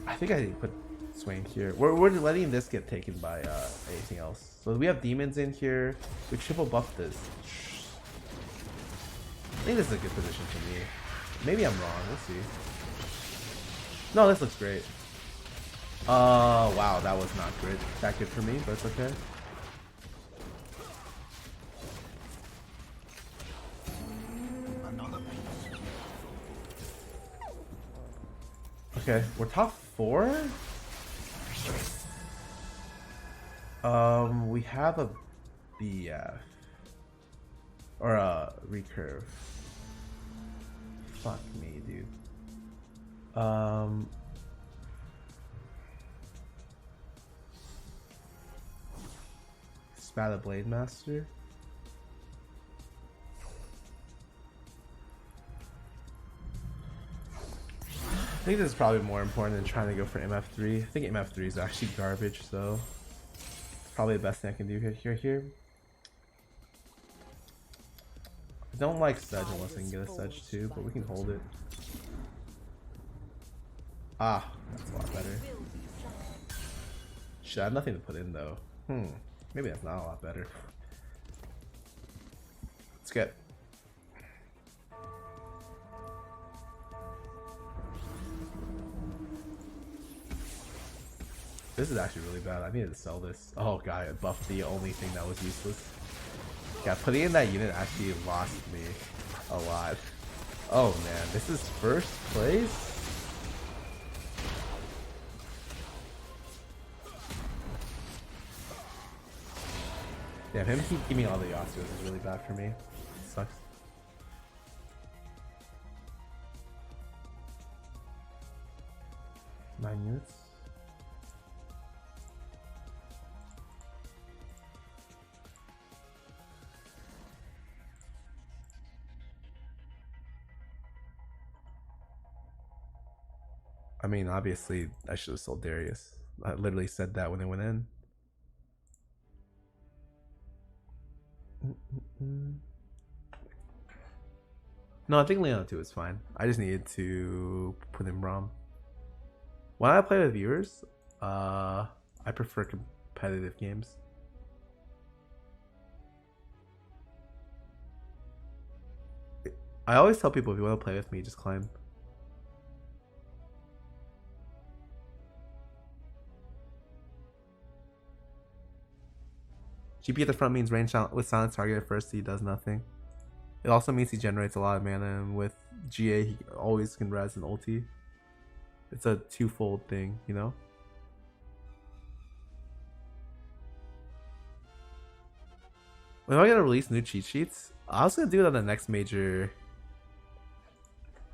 I think I put Swain here. We're letting this get taken by anything else. So we have demons in here. We triple buff this. I think this is a good position for me. Maybe I'm wrong. We'll see. No, this looks great. Wow, that was not good. That good for me, but it's okay. Another piece. Okay, we're top 4. We have a BF or a recurve. Fuck me, dude. Spat a Blade Master. I think this is probably more important than trying to go for MF3. I think MF3 is actually garbage, so it's probably the best thing I can do here. I don't like Sedge unless I can get a Sedge too, but we can hold it. Ah, that's a lot better. Shit, I have nothing to put in though. Maybe that's not a lot better. Let's get. This is actually really bad. I needed to sell this. Oh god, it buffed the only thing that was useless. Yeah, putting in that unit actually lost me a lot. Oh man, this is first place? Damn, him keep giving me all the Yasuos is really bad for me. Sucks. Nine units. I mean, obviously, I should have sold Darius. I literally said that when they went in. No, I think Leon 2 is fine. I just needed to put in Rom. When I play with viewers, I prefer competitive games. I always tell people if you want to play with me, just climb. GP at the front means range with silence target at first, he does nothing. It also means he generates a lot of mana, and with GA he always can res and ulti. It's a twofold thing, you know? When am I gonna release new cheat sheets? I was gonna do it on the next major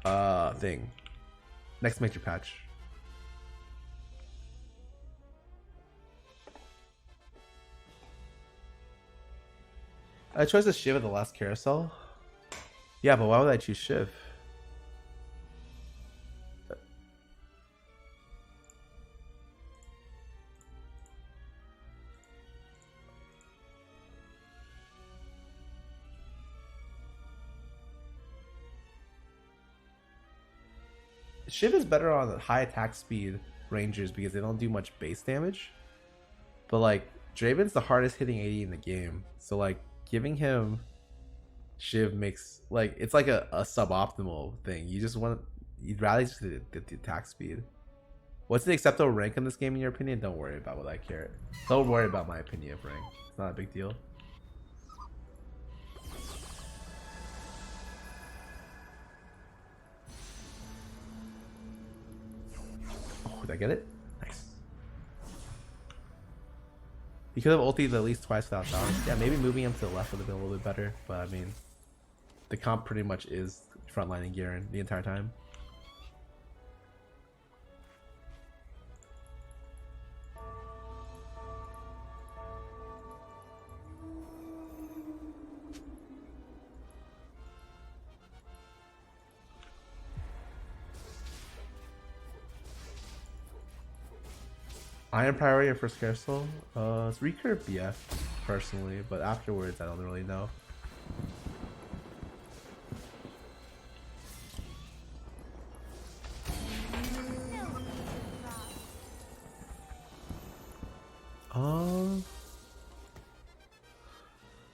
thing. Next major patch. I chose the Shiv at the last carousel. Yeah, but why would I choose Shiv? Shiv is better on high attack speed rangers because they don't do much base damage. But like Draven's the hardest hitting AD in the game, so like giving him Shiv makes like it's like a suboptimal thing. You'd rather just get the attack speed. What's the acceptable rank in this game in your opinion? Don't worry about what I care. Don't worry about my opinion of rank. It's not a big deal. Oh, did I get it? Nice. He could have ultied at least twice without balance. Yeah, maybe moving him to the left would have been a little bit better, but I mean, the comp pretty much is frontlining Garen the entire time. Iron priority or first carousel? It's recurve BF personally, but afterwards I don't really know.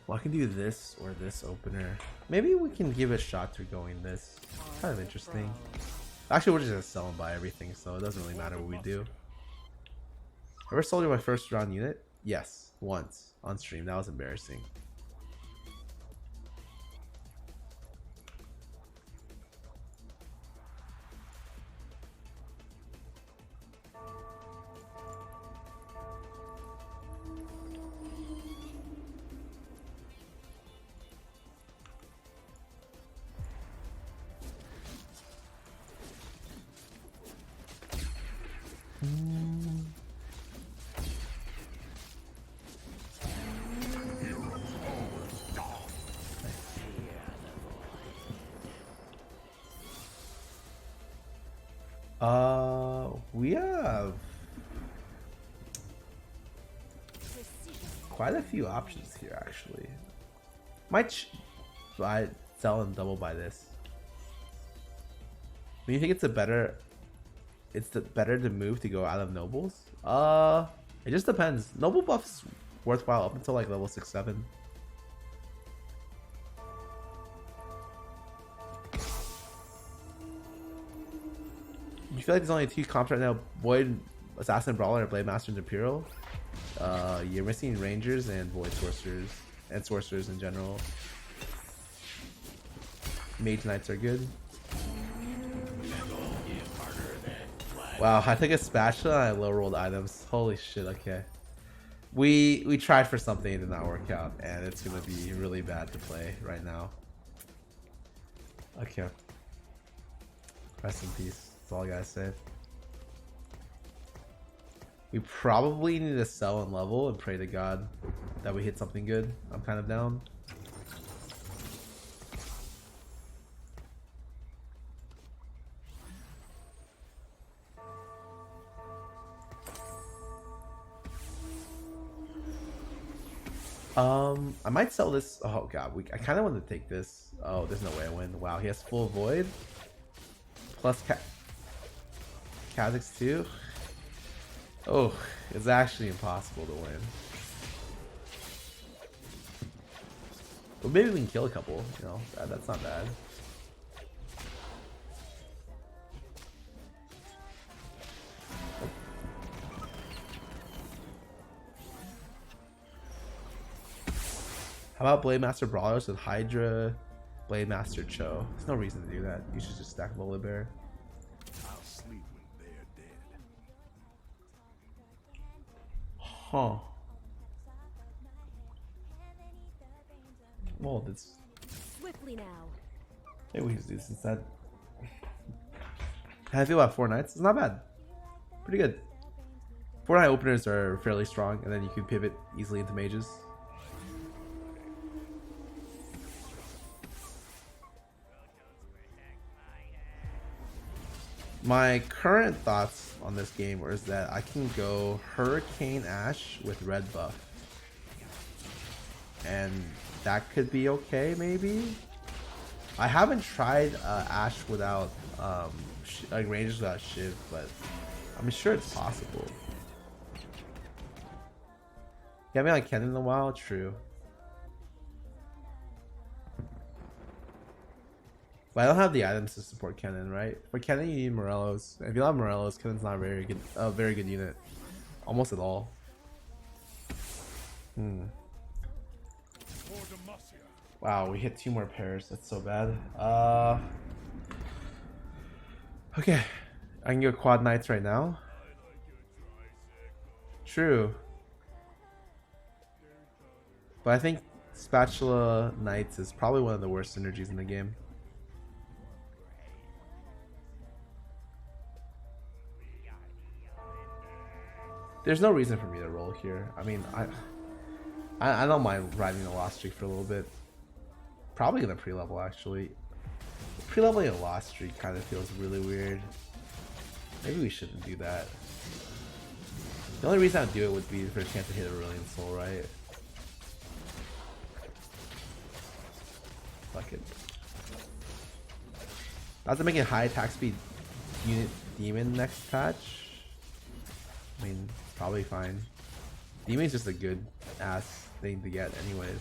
Well, I can do this or this opener. Maybe we can give a shot to going this. Kind of interesting. Actually, we're just gonna sell and buy everything, so it doesn't really matter what we do. Ever sold you my first round unit? Yes, once on stream. That was embarrassing. We have Precision. quite a few options here, actually. Might buy, sell, and double buy this. Do you think it's better to move to go out of nobles? It just depends. Noble buff's worthwhile up until like level 6, 7. You feel like there's only 2 comps right now: Void Assassin Brawler and Blade Master and Imperial. You're missing Rangers and Void Sorcerers and Sorcerers in general. Mage Knights are good. Wow, I took a spatula and I low rolled items. Holy shit, okay. We tried for something, it did not work out, and it's gonna be really bad to play right now. Okay. Rest in peace. That's all I gotta say. We probably need to sell and level and pray to God that we hit something good. I'm kind of down. I might sell this. Oh god, I kind of want to take this. Oh, there's no way I win. Wow, he has full void plus Kha'Zix too. Oh, it's actually impossible to win. But maybe we can kill a couple. You know, that's not bad. How about Blade Master Brawlers with Hydra, Blade Master Cho? There's no reason to do that. You should just stack Volibear. I'll sleep when they're dead. Huh. Well, that's... Swiftly now. Maybe we can do this instead. How do you feel about 4 Knights? It's not bad. Pretty good. 4 Knight openers are fairly strong, and then you can pivot easily into mages. My current thoughts on this game is that I can go Hurricane Ash with red buff. And that could be okay, maybe? I haven't tried Ash without, like Rangers without Shiv, but I'm sure it's possible. You haven't like Kennen in a while? True. But I don't have the items to support Kennen, right? For Kennen, you need Morellos. If you don't have Morellos, Kennen's not a very good unit. Almost at all. Wow, we hit 2 more pairs. That's so bad. Okay. I can go Quad Knights right now. True. But I think Spatula Knights is probably one of the worst synergies in the game. There's no reason for me to roll here. I mean, I don't mind riding a lost streak for a little bit. Probably gonna pre-level actually. Pre-leveling a lost streak kind of feels really weird. Maybe we shouldn't do that. The only reason I'd do it would be for a chance to hit a Aurelion Soul, right? Fuck it. Not to make a high attack speed unit demon next patch. I mean, probably fine. Demon's just a good ass thing to get anyways.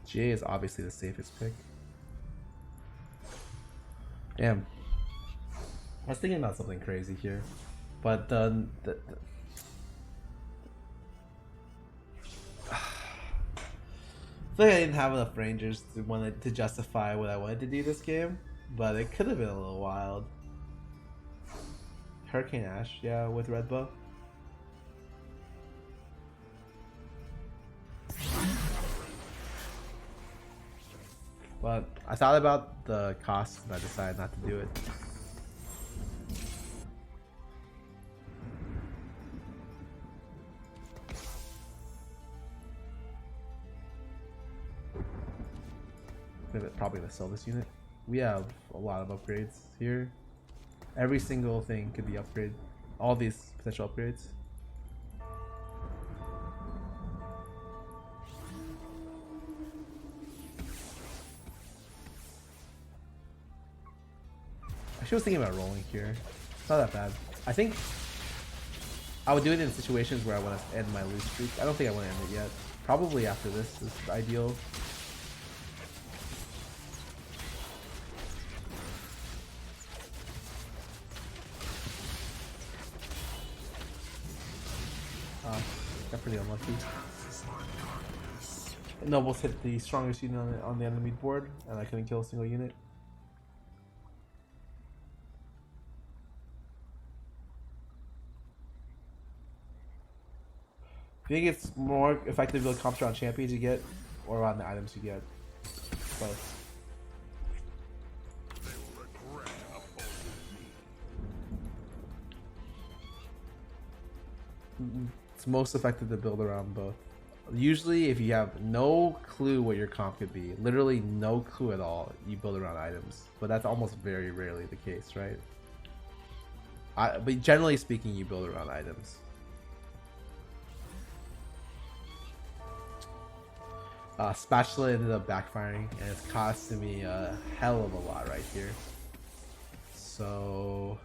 GA is obviously the safest pick. Damn. I was thinking about something crazy here. But I feel like I didn't have enough Rangers to justify what I wanted to do this game. But it could have been a little wild. Hurricane Ash, yeah, with red buff. But I thought about the cost and I decided not to do it. Probably gonna sell this unit. We have a lot of upgrades here. Every single thing could be upgraded. All these potential upgrades. Actually, I was thinking about rolling here. It's not that bad. I think I would do it in situations where I want to end my lose streak. I don't think I want to end it yet. Probably after this is ideal. Got pretty unlucky. Nobles hit the strongest unit on the enemy board, and I couldn't kill a single unit. I think it's more effective to build comps around champions you get, or around the items you get. Both. It's most effective to build around both. Usually, if you have no clue what your comp could be, literally no clue at all, you build around items. But that's almost very rarely the case, right? But generally speaking, you build around items. Spatula ended up backfiring, and it's costing me a hell of a lot right here. So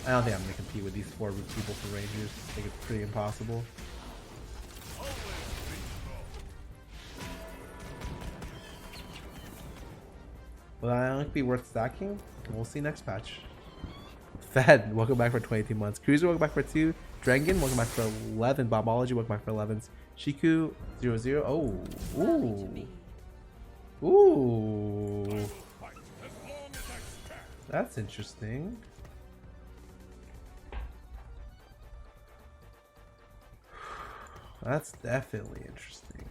I don't think I'm gonna compete with these 4 people for Rangers. I think it's pretty impossible. But I don't think it'd be worth stacking. We'll see next patch. Fed, welcome back for 22 months. Cruiser, welcome back for 2. Drengen, welcome back for 11. Bobology, welcome back for 11s. Shiku, 00. Oh, ooh. Ooh. That's interesting. That's definitely interesting.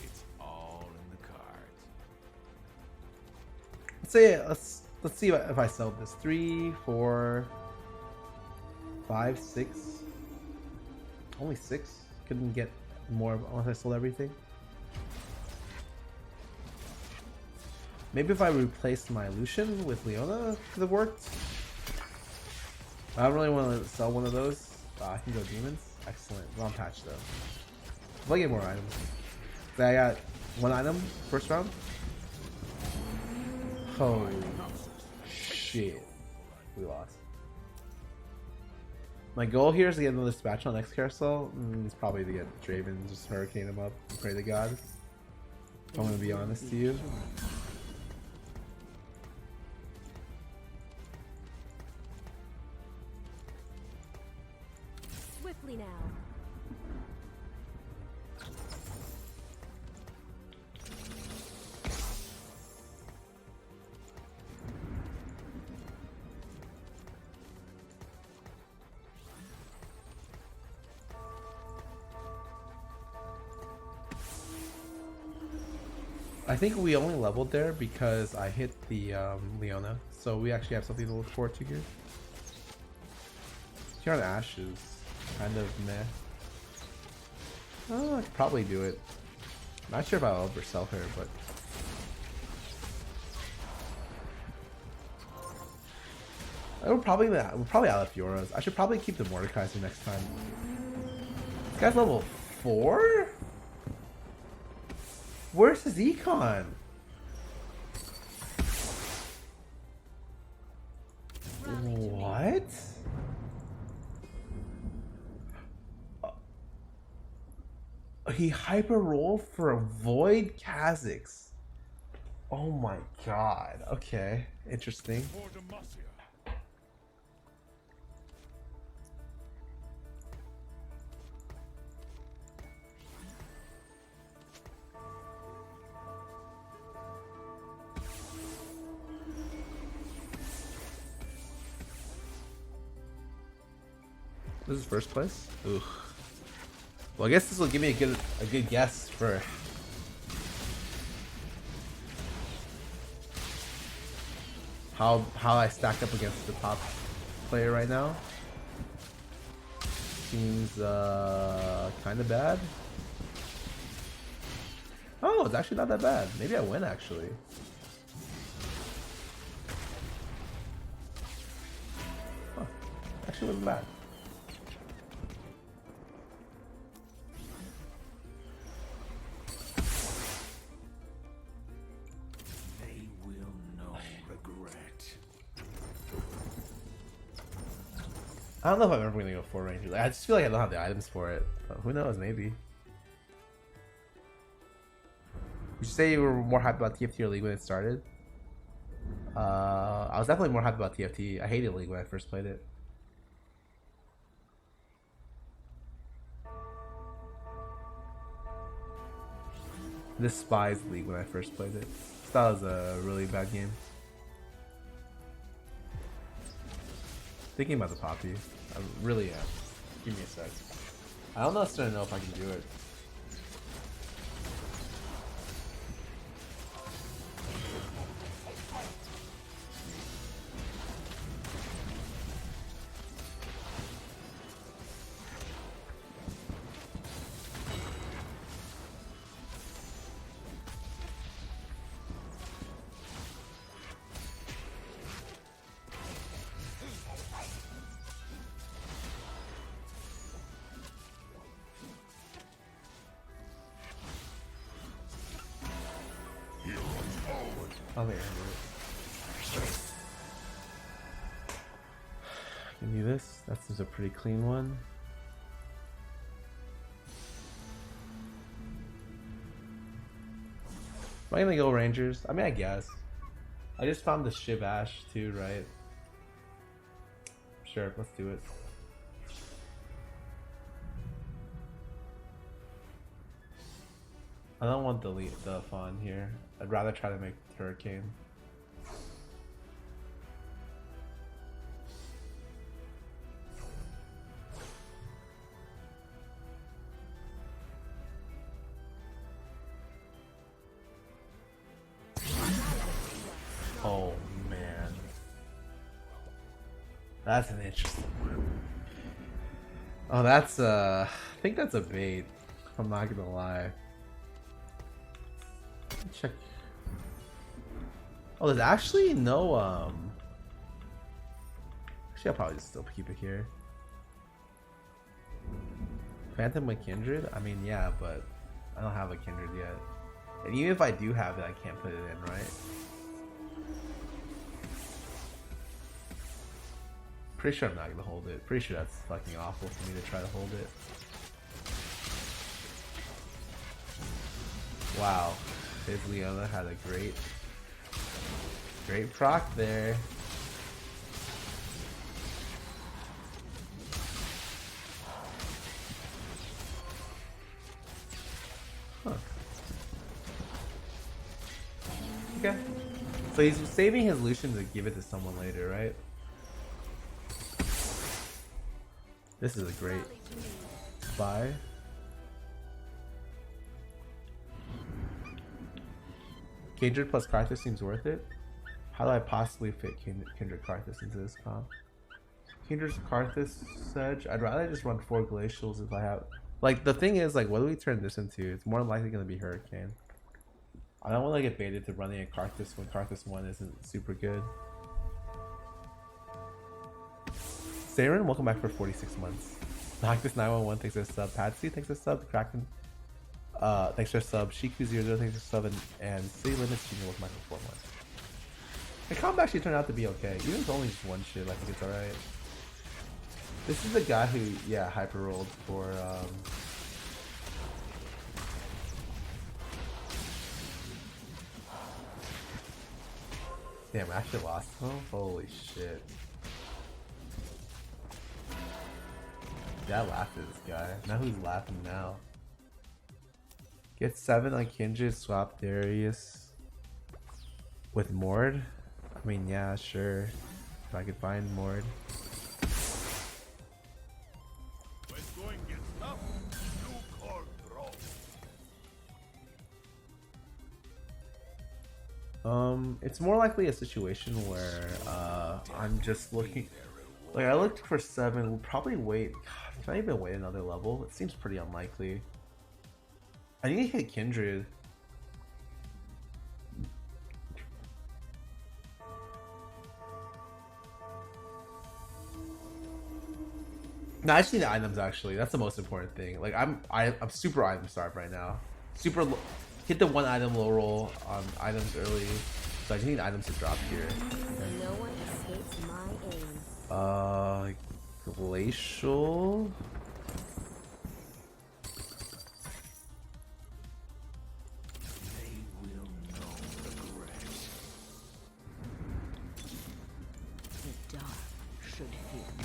It's all in the cards. Let's see if I sell this. 3, 4, 5, 6. Only 6. Couldn't get more unless I sold everything. Maybe if I replaced my Lucian with Leona, could have worked. I don't really want to sell one of those. I can go demons. Excellent. Wrong patch though. If I get more items. So I got 1 item first round. Holy shit. We lost. My goal here is to get another spatula next carousel. It's probably to get Draven, just hurricane him up and pray to God. If I'm gonna be honest to you. Swiftly now. I think we only leveled there because I hit the Leona, so we actually have something to look forward to here. Here on Ashe is kind of meh. Oh, I could probably do it. Not sure if I'll ever sell her, but we're probably out of Fioras. I should probably keep the Mordekaiser next time. This guy's level 4? Where's his econ? What? He hyper rolled for a Void Kha'Zix. Oh my god. Okay. Interesting. For Demacia. This is first place? Ooh. Well, I guess this will give me a good guess for how I stack up against the top player right now. Seems kind of bad. Oh, it's actually not that bad. Maybe I win actually. Huh. Actually wasn't bad. They will know regret. I don't know if I'm ever gonna go 4 Ranger. Like, I just feel like I don't have the items for it. But who knows? Maybe. Would you say you were more hyped about TFT or League when it started? I was definitely more hyped about TFT. I hated League when I first played it. Despised League when I first played it. I thought it was a really bad game. Thinking about the Poppy. I really am. Give me a sec. I don't necessarily know if I can do it. I think I can do it. Give me this. That seems a pretty clean one. Am I gonna go Rangers? I mean, I guess. I just found the Shiv Ash too, right? Sure, let's do it. I don't want the Fawn here. I'd rather try to make Hurricane. Oh man. That's an interesting one. Oh, that's I think that's a bait. I'm not gonna lie. Check. Oh, there's actually no actually I'll probably just still keep it here. Phantom with Kindred? I mean, yeah, but I don't have a Kindred yet. And even if I do have it, I can't put it in, right? Pretty sure I'm not gonna hold it. Pretty sure that's fucking awful for me to try to hold it. Wow. His Leona had a great proc there. Huh. Okay. So he's saving his Lucian to give it to someone later, right? This is a great buy. Kindred plus Karthus seems worth it. How do I possibly fit Kindred Karthus into this comp? Kindred Karthus Sedge. I'd rather just run 4 Glacials if I have. Like, the thing is, like, what do we turn this into? It's more likely going to be Hurricane. I don't want to get baited to running a Karthus when Karthus 1 isn't super good. Saren, welcome back for 46 months. Noctis 911, thanks for a sub. Patsy, thanks for a sub. Kraken, thanks for a sub. Shiku00, thanks for a sub. And City Limits, you can welcome back for 4 months. The comp actually turned out to be okay. Even if it's only just one shit, I think it's alright. This is the guy who, yeah, hyper rolled for, Damn, I actually lost him? Holy shit. Yeah, I laughed at this guy. Now who's laughing now? Get 7 on Kindred, swap Darius with Mord? I mean, yeah, sure. If I could find Mord. It's more likely a situation where I'm just looking. Like I looked for 7. We'll probably wait. God, can I even wait another level? It seems pretty unlikely. I need to hit Kindred. No, I just need the items actually. That's the most important thing. Like I'm super item starved right now. Hit the 1 item low roll on items early. So I just need items to drop here. Okay. No one escapes my aim. Glacial. The dark should fear me.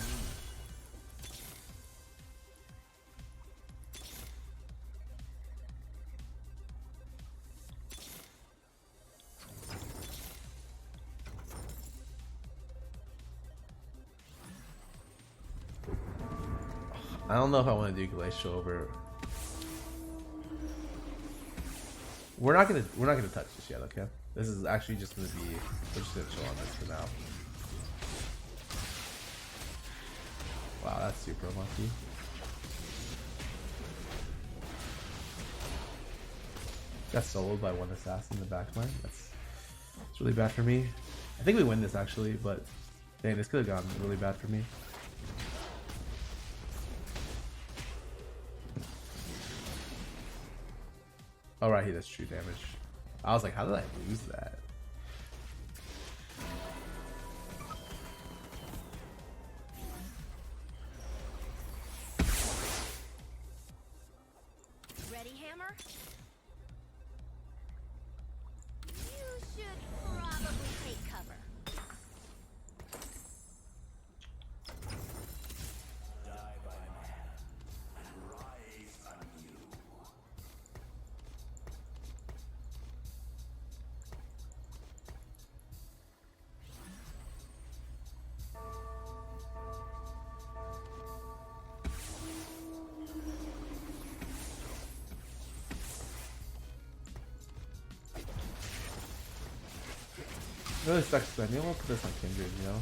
I don't know if I want to do glacial over. We're not gonna touch this yet, okay? This is actually just gonna be, we're just gonna chill on this for now. Wow, that's super lucky. Got soloed by 1 assassin in the backline. That's really bad for me. I think we win this actually, but dang, this could have gone really bad for me. Oh right, he does true damage. I was like, how did I lose that? Ready, Hammer? You should probably take cover. It really sucks, but I may want to put this on Kindred, you know?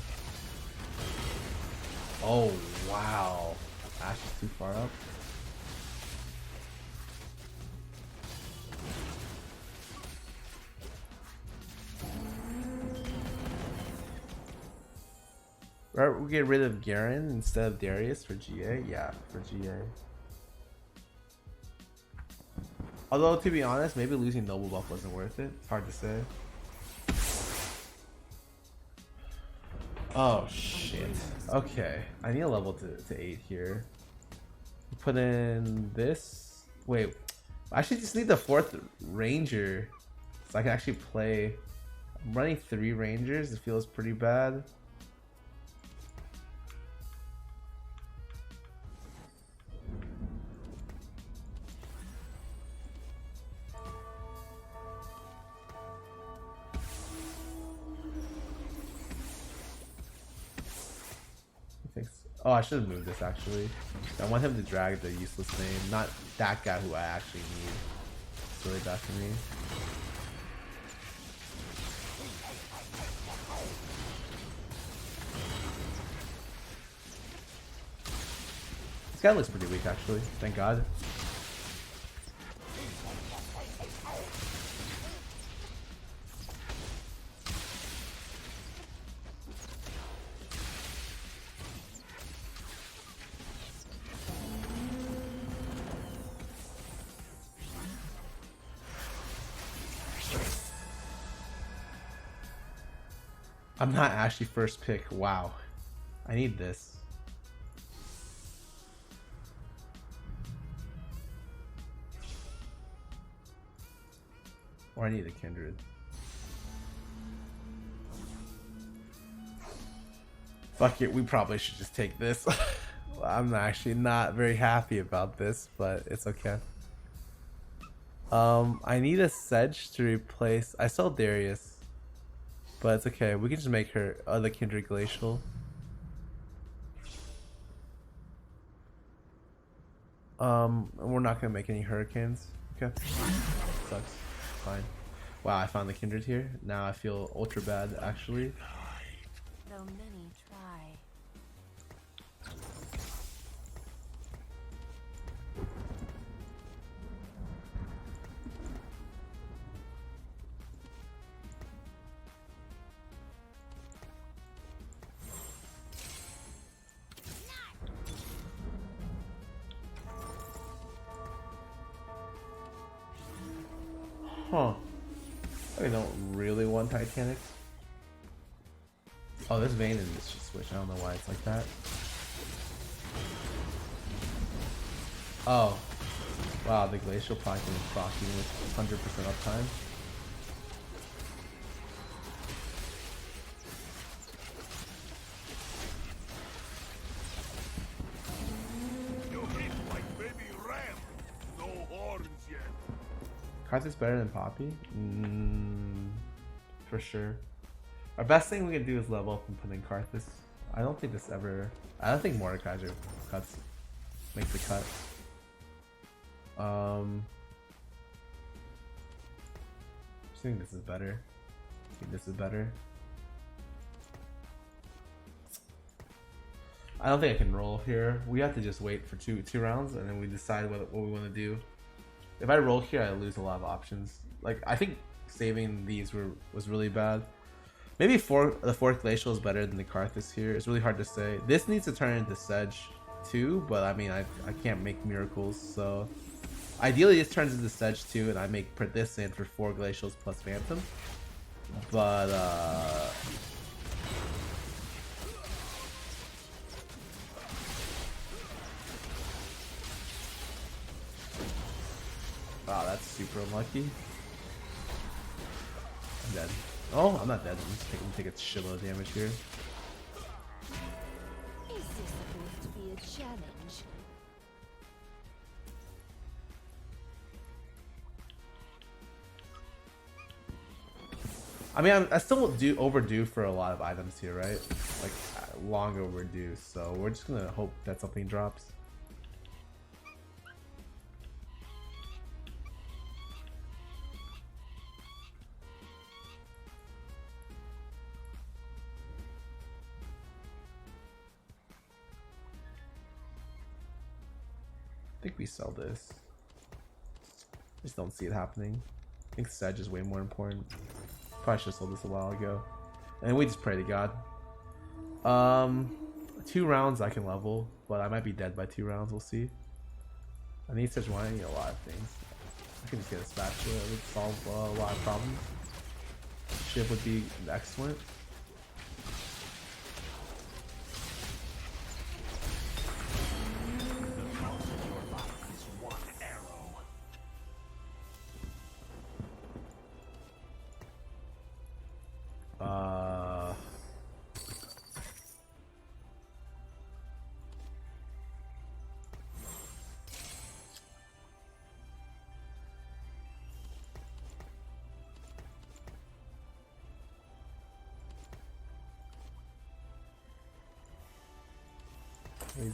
Oh, wow. Ash is too far up. Right, we get rid of Garen instead of Darius for GA? Yeah, for GA. Although, to be honest, maybe losing Noble Buff wasn't worth it. It's hard to say. Oh shit. Okay. I need a level to 8 here. Put in this. Wait. I actually just need the 4th Ranger. So I can actually play. I'm running 3 Rangers. It feels pretty bad. Oh, I should have moved this actually. I want him to drag the useless name, not that guy who I actually need. It's really bad for me. This guy looks pretty weak actually, thank God. I'm not Ashley first pick. Wow. I need this. Or I need a Kindred. Fuck it, we probably should just take this. I'm actually not very happy about this, but it's okay. I need a Sedge to replace. I saw Darius. But it's okay, we can just make her the Kindred Glacial. We're not gonna make any Hurricanes. Okay. Sucks. Fine. Wow, I found the kindred here. Now I feel ultra bad actually. Though many try. Huh. I don't really want Titanics. Oh, this vein is just switch. I don't know why it's like that. Oh. Wow, the glacial Python is proccing with 100% uptime. You hit like baby ram. No horns yet. Karthus better than Poppy? For sure. Our best thing we can do is level up and put in Karthus. I don't think Mordekaiser cuts makes the cut. I think this is better. I think this is better. I don't think I can roll here. We have to just wait for two rounds and then we decide what we want to do. If I roll here, I lose a lot of options. Like I think saving these was really bad. Maybe the fourth glacial is better than the Karthus here. It's really hard to say. This needs to turn into Sedge too, but I mean I can't make miracles, so ideally this turns into Sedge too, and I put this in for 4 glacials plus Phantom. But wow, that's super unlucky. I'm dead. Oh, I'm not dead. I'm just take a shitload of damage here. Is this supposed to be a challenge? I mean, I still overdue for a lot of items here, right? Like, long overdue. So we're just gonna hope that something drops. I think we sell this. Just don't see it happening. I think Sedge is way more important. Probably should have sold this a while ago. And we just pray to God. 2 rounds I can level, but I might be dead by 2 rounds. We'll see. I need Sedge one. I need a lot of things. I can just get a spatula. It would solve a lot of problems. Ship would be excellent.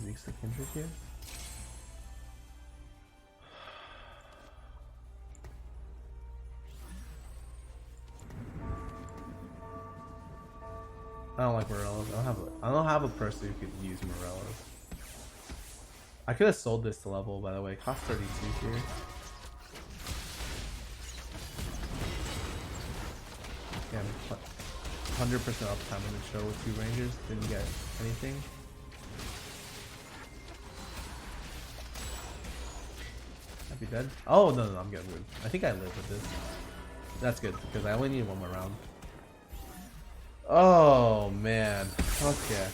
Zeke's the kindred here. I don't like Morellos. I don't have a person who could use Morellos. I could have sold this to level, by the way. Cost 32 here. Yeah, 100% uptime in the show with 2 rangers. Didn't get anything. I'd be dead. Oh no, I'm getting moved. I think I live with this. That's good because I only need 1 more round. Oh man. Okay.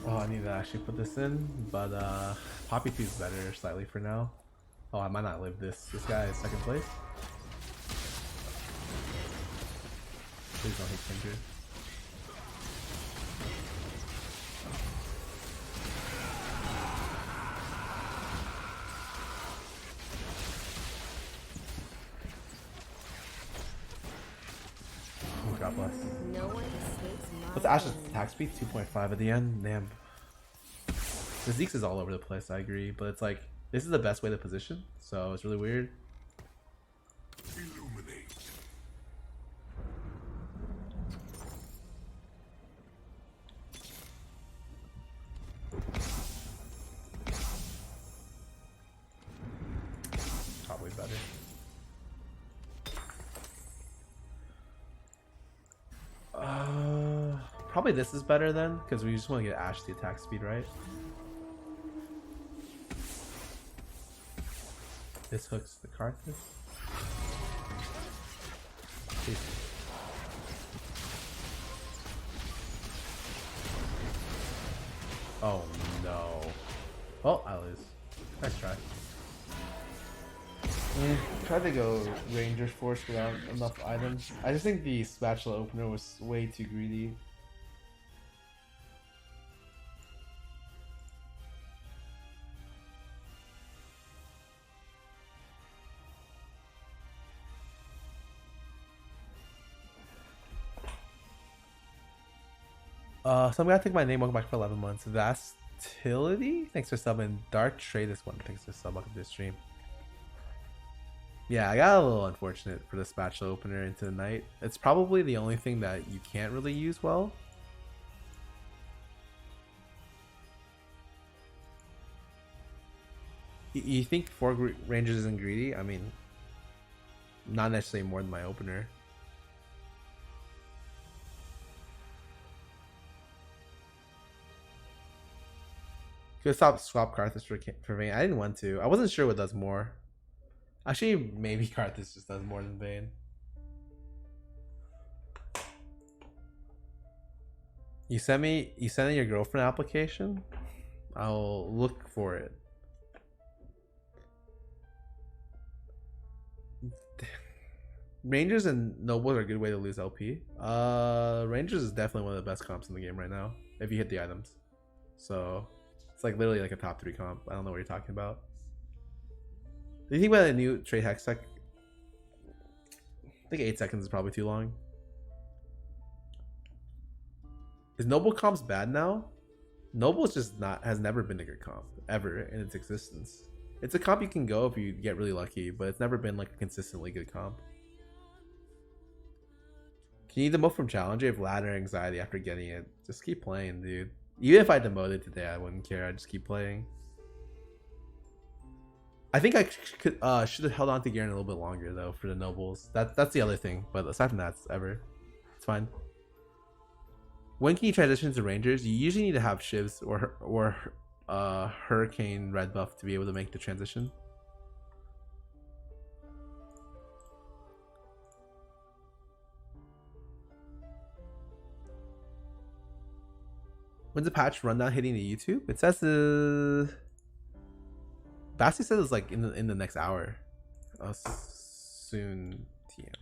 Oh, I need to actually put this in, but Poppy 2 is better slightly for now. Oh, I might not live this. This guy is 2nd place. Please don't hit Kindred. Oh, God bless. No one escapes my What's Ash's aim. attack speed? 2.5 at the end? Damn. The Zeke's is all over the place, I agree. But it's like, this is the best way to position. So it's really weird. Illuminate. Probably better. Probably this is better then, because we just want to get Ash the attack speed, right? This hooks the Karthus. Jeez. Oh no. Oh, I lose. Nice try. Tried to go Ranger's Force without enough items. I just think the spatula opener was way too greedy. So I'm gonna take my name. Welcome back for 11 months. Vastility? Thanks for subbing. Dark Trade this one. Thanks for subbing. Welcome to the stream. Yeah, I got a little unfortunate for the spatula opener into the night. It's probably the only thing that you can't really use well. You think 4 Rangers isn't greedy? I mean, not necessarily more than my opener. Could swap Karthus for Vayne. I didn't want to. I wasn't sure what does more. Actually, maybe Karthus just does more than Vayne. You send me your girlfriend application? I'll look for it. Rangers and Nobles are a good way to lose LP. Rangers is definitely one of the best comps in the game right now, if you hit the items. So it's like literally like a top 3 comp. I don't know what you're talking about. Do you think about a new trade hex tech? I think 8 seconds is probably too long. Is Noble comps bad now? Noble is just has never been a good comp ever in its existence. It's a comp you can go if you get really lucky, but it's never been like a consistently good comp. Can you demote from Challenger if ladder anxiety after getting it? Just keep playing, dude. Even if I demoted today, I wouldn't care. I'd just keep playing. I think I should have held on to Garen a little bit longer though for the Nobles. That's the other thing. But aside from that, it's fine. When can you transition to Rangers? You usually need to have Shivs or Hurricane red buff to be able to make the transition. When's the patch rundown hitting the YouTube? It says Basti says it's like in the next hour. Soon TM.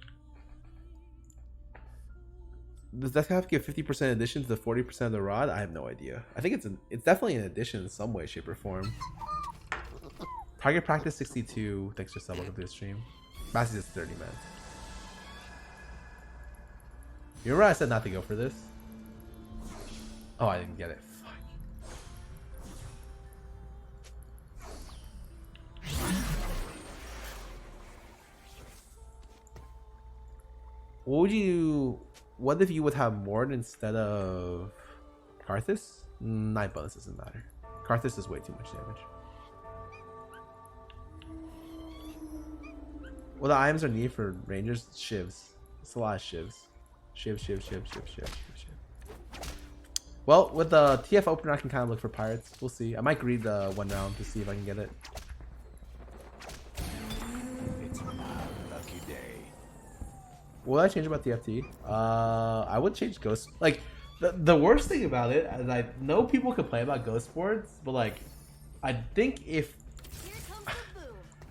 Does that have to give 50% addition to the 40% of the rod? I have no idea. I think it's definitely an addition in some way, shape, or form. Target practice 62. Thanks for subbing to the stream. Basti says 30 man. You remember I said not to go for this? Oh, I didn't get it. Fuck. What if you would have Mord instead of Karthus? 9 bonus doesn't matter. Karthus is way too much damage. Well, the items are needed for Rangers. Shivs. It's a lot of Shivs. Shiv. Well, with the TF opener, I can kind of look for pirates. We'll see. I might greed the 1 round to see if I can get it. It's my lucky day. What would I change about TFT? I would change Ghost. Like, the worst thing about it, and I know people complain about Ghost boards, but like, I think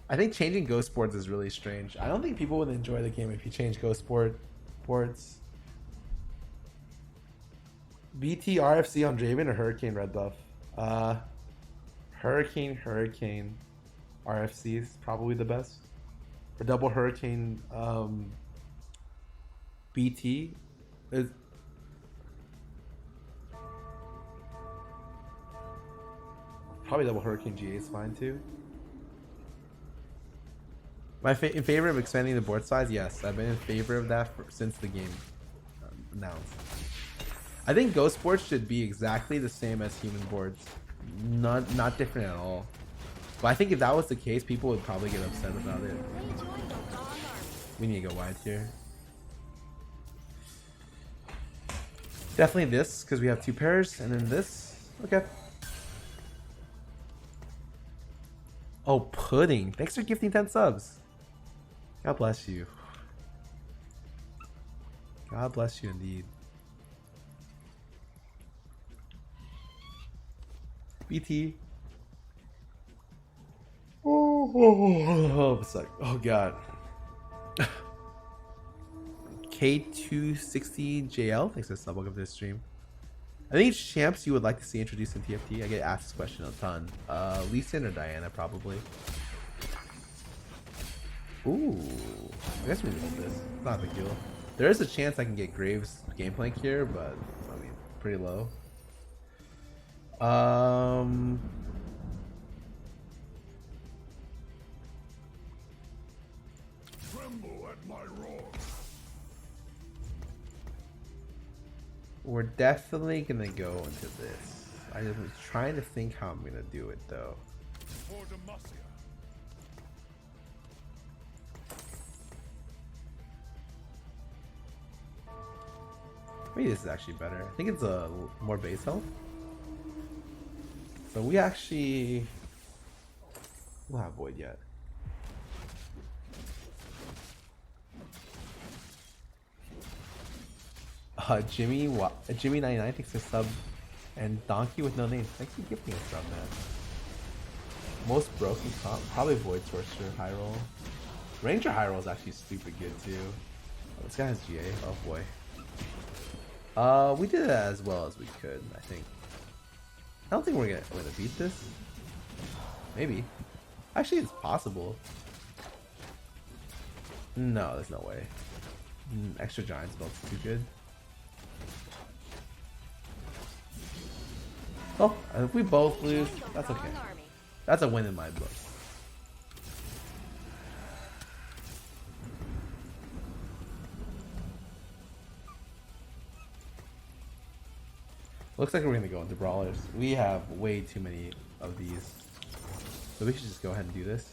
I think changing Ghost boards is really strange. I don't think people would enjoy the game if you change Ghost boards. BT RFC on Draven or Hurricane red buff? Hurricane RFC is probably the best. Or double Hurricane BT is probably double Hurricane GA is fine too. In favor of expanding the board size, yes, I've been in favor of that since the game announced. I think Ghost Sports should be exactly the same as human boards, not different at all. But I think if that was the case, people would probably get upset about it. We need to go wide here. Definitely this, because we have 2 pairs, and then this. Okay. Oh, Pudding. Thanks for gifting 10 subs. God bless you. God bless you indeed. BT. Oh, God. K260JL. Thanks for the sub. Welcome to the stream. I think champs you would like to see introduced in TFT. I get asked this question a ton. Lee Sin or Diana, probably. Ooh. I guess we can hold this. It's not a big deal. There is a chance I can get Graves game plank here, but I mean, pretty low. Tremble at my roar. We're definitely gonna go into this. I was trying to think how I'm gonna do it though. For Demacia. Maybe this is actually better. I think it's a more base health. So we actually we'll have Void yet. Jimmy99 thanks for sub, and Donkey with no name. Thanks for gifting us sub, man. Most broken comp, probably Void Sorcerer high roll. Ranger high roll is actually stupid good too. Oh, this guy has GA. Oh boy. We did it as well as we could, I think. I don't think we're gonna beat this. Maybe. Actually, it's possible. No, there's no way. Extra giant spell's too good. Oh, and if we both lose, that's okay. That's a win in my book. Looks like we're gonna go into brawlers. We have way too many of these, so we should just go ahead and do this.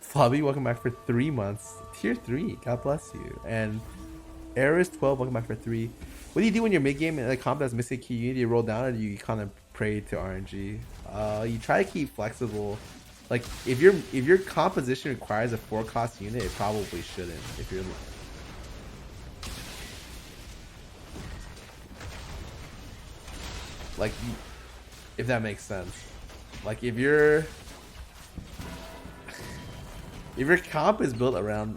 Flobby, welcome back for 3 months. Tier 3, God bless you. And Eris12, welcome back for 3. What do you do when you're mid game and a comp that's missing a key unit? You roll down, or do you kind of pray to RNG? You try to keep flexible. Like if your composition requires a 4-cost unit, it probably shouldn't. If you're like, if that makes sense. Like if your comp is built around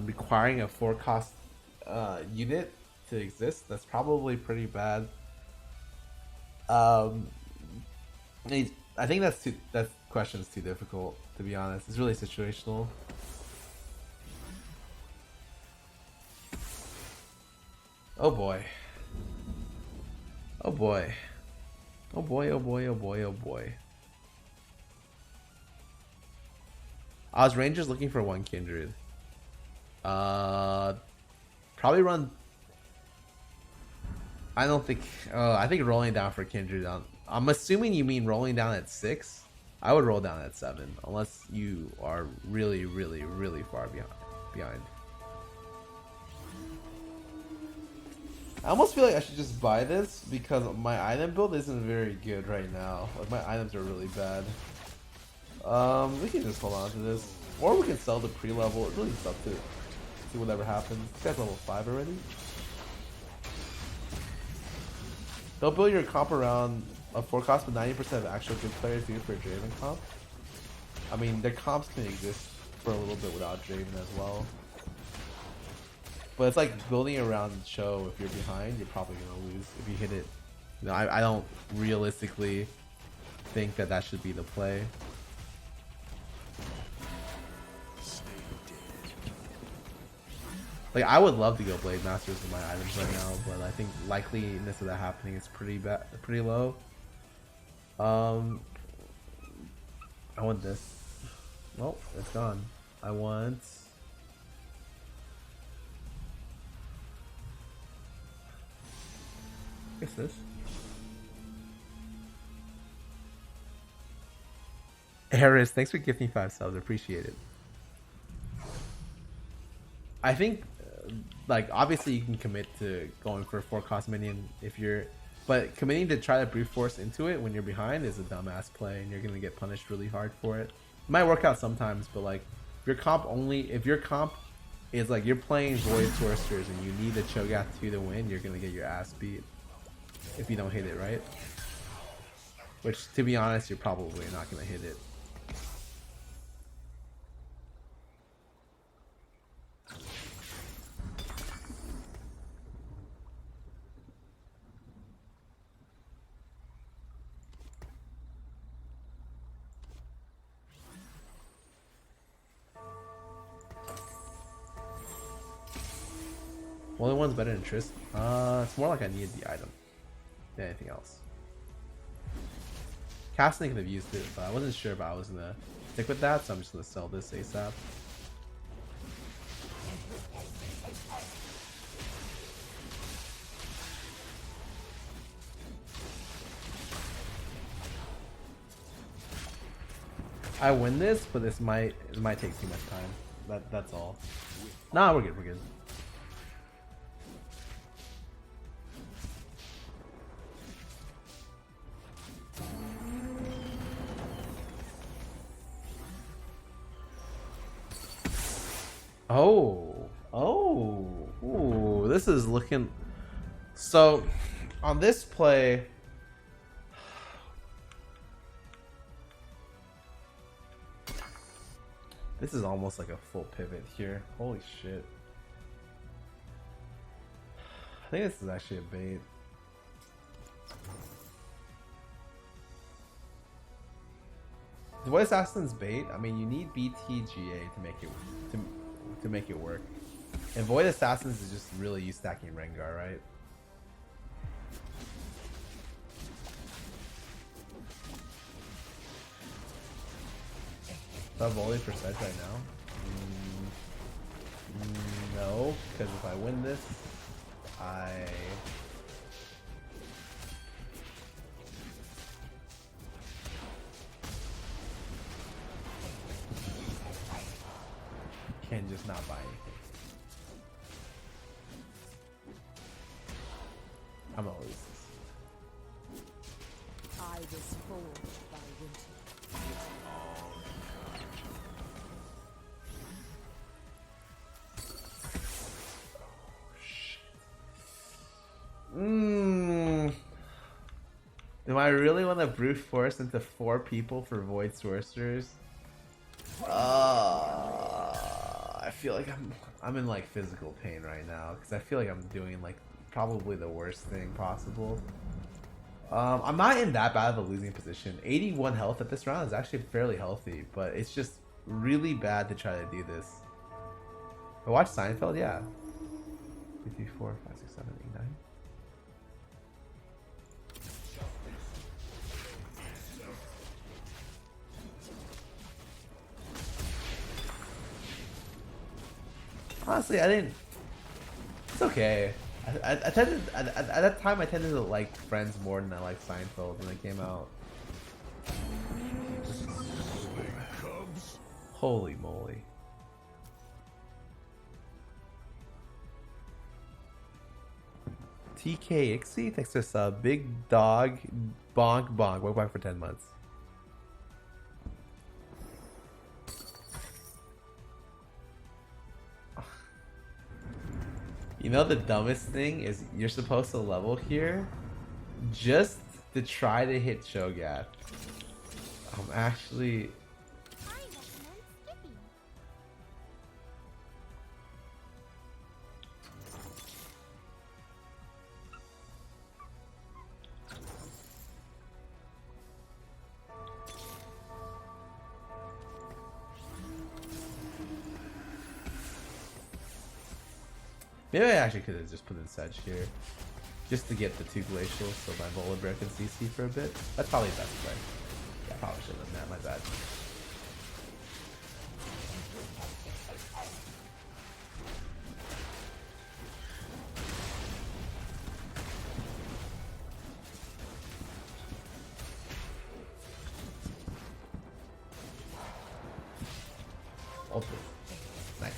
requiring a 4-cost unit to exist, that's probably pretty bad. I think that question's too difficult, to be honest. It's really situational. Oh boy. Oh boy. Oh boy, oh boy, oh boy, oh boy. I was Rangers looking for 1 Kindred. Probably run. I don't think. I think rolling down for Kindred. I'm assuming you mean rolling down at 6. I would roll down at 7, unless you are really, really, really far behind. I almost feel like I should just buy this because my item build isn't very good right now. Like my items are really bad. We can just hold on to this, or we can sell the pre-level. It really sucks to see whatever happens. This guy's level 5 already. Don't build your comp around a 4-cost, but 90% of actual good players do it for a Draven comp. I mean, their comps can exist for a little bit without Draven as well. But it's like building around Cho. If you're behind, you're probably gonna lose if you hit it. You know, I don't realistically think that that should be the play. Like, I would love to go Blade Masters with my items right now, but I think likeliness of that happening is pretty low. I want this. Well, it's gone. I want. What's this? Eris, thanks for gifting 5 subs. Appreciate it. I think, like, obviously you can commit to going for a 4-cost minion if you're, but committing to try to brute force into it when you're behind is a dumbass play, and you're gonna get punished really hard for it. It might work out sometimes, but like, if your comp is like you're playing Void Sorcerers and you need the Cho'Gath 2 to win, you're gonna get your ass beat if you don't hit it right. Which, to be honest, you're probably not gonna hit it. Only one's better than Triss. It's more like I needed the item than anything else. Casting could have used it, but I wasn't sure if I was gonna stick with that, so I'm just gonna sell this ASAP. I win this, but it might take too much time. That's all. Nah, we're good. We're good. Ooh, this is looking. So, on this play, this is almost like a full pivot here. Holy shit! I think this is actually a bait. The Void Assassin's bait. I mean, you need BTGA to make it work. And Void Assassins is just really you stacking Rengar, right? Is that volley for Sedge right now? No, because if I win this, I can just not buy anything. I'm gonna lose this. I was forged by winter. Do I really want to brute force into 4 people for Void Sorcerers? I feel like I'm in like physical pain right now because I feel like I'm doing like probably the worst thing possible. I'm not in that bad of a losing position. 81 health at this round is actually fairly healthy, but it's just really bad to try to do this. I watched Seinfeld, yeah. 2, 3, 4, 5, 6, 7, 8, 9. Honestly, I didn't. It's okay. I tended at that time I tended to like Friends more than I liked Seinfeld when it came out. Holy moly! TK Ixie, thanks for sub. Big dog, bonk bonk. Welcome back for 10 months. You know the dumbest thing is you're supposed to level here just to try to hit Cho'Gath. I'm actually Maybe I actually could have just put in Sedge here. Just to get the 2 glacials so my Volibear can CC for a bit. That's probably the best play. Yeah, I probably should have done that, my bad. Ultra. Nice.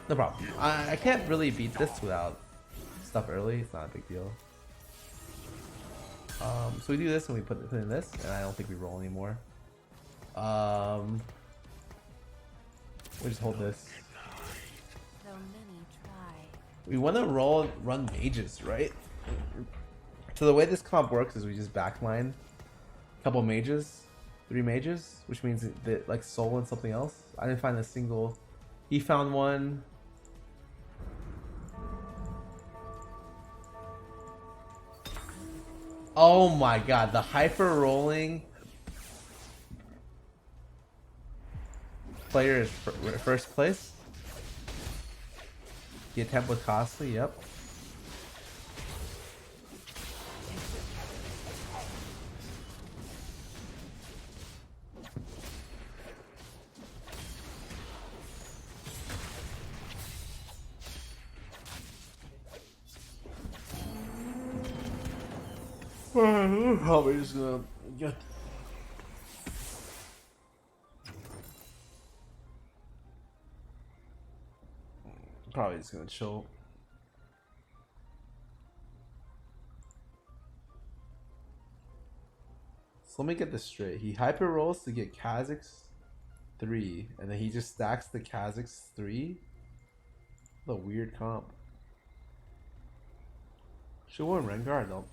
No problem. I can't really beat this without stuff early. It's not a big deal. So we do this and we put in this, and I don't think we roll anymore. We just hold this. Though many try. We want to run mages, right? So the way this comp works is we just backline a couple mages, 3 mages, which means that like soul and something else. I didn't find a single. He found one. Oh my god, the hyper rolling player is first place. The attempt was costly, yep. Probably just gonna get. Probably just gonna chill. So let me get this straight. He hyper rolls to get Kha'Zix 3, and then he just stacks the Kha'Zix 3. What a weird comp. Should we Rengar? No.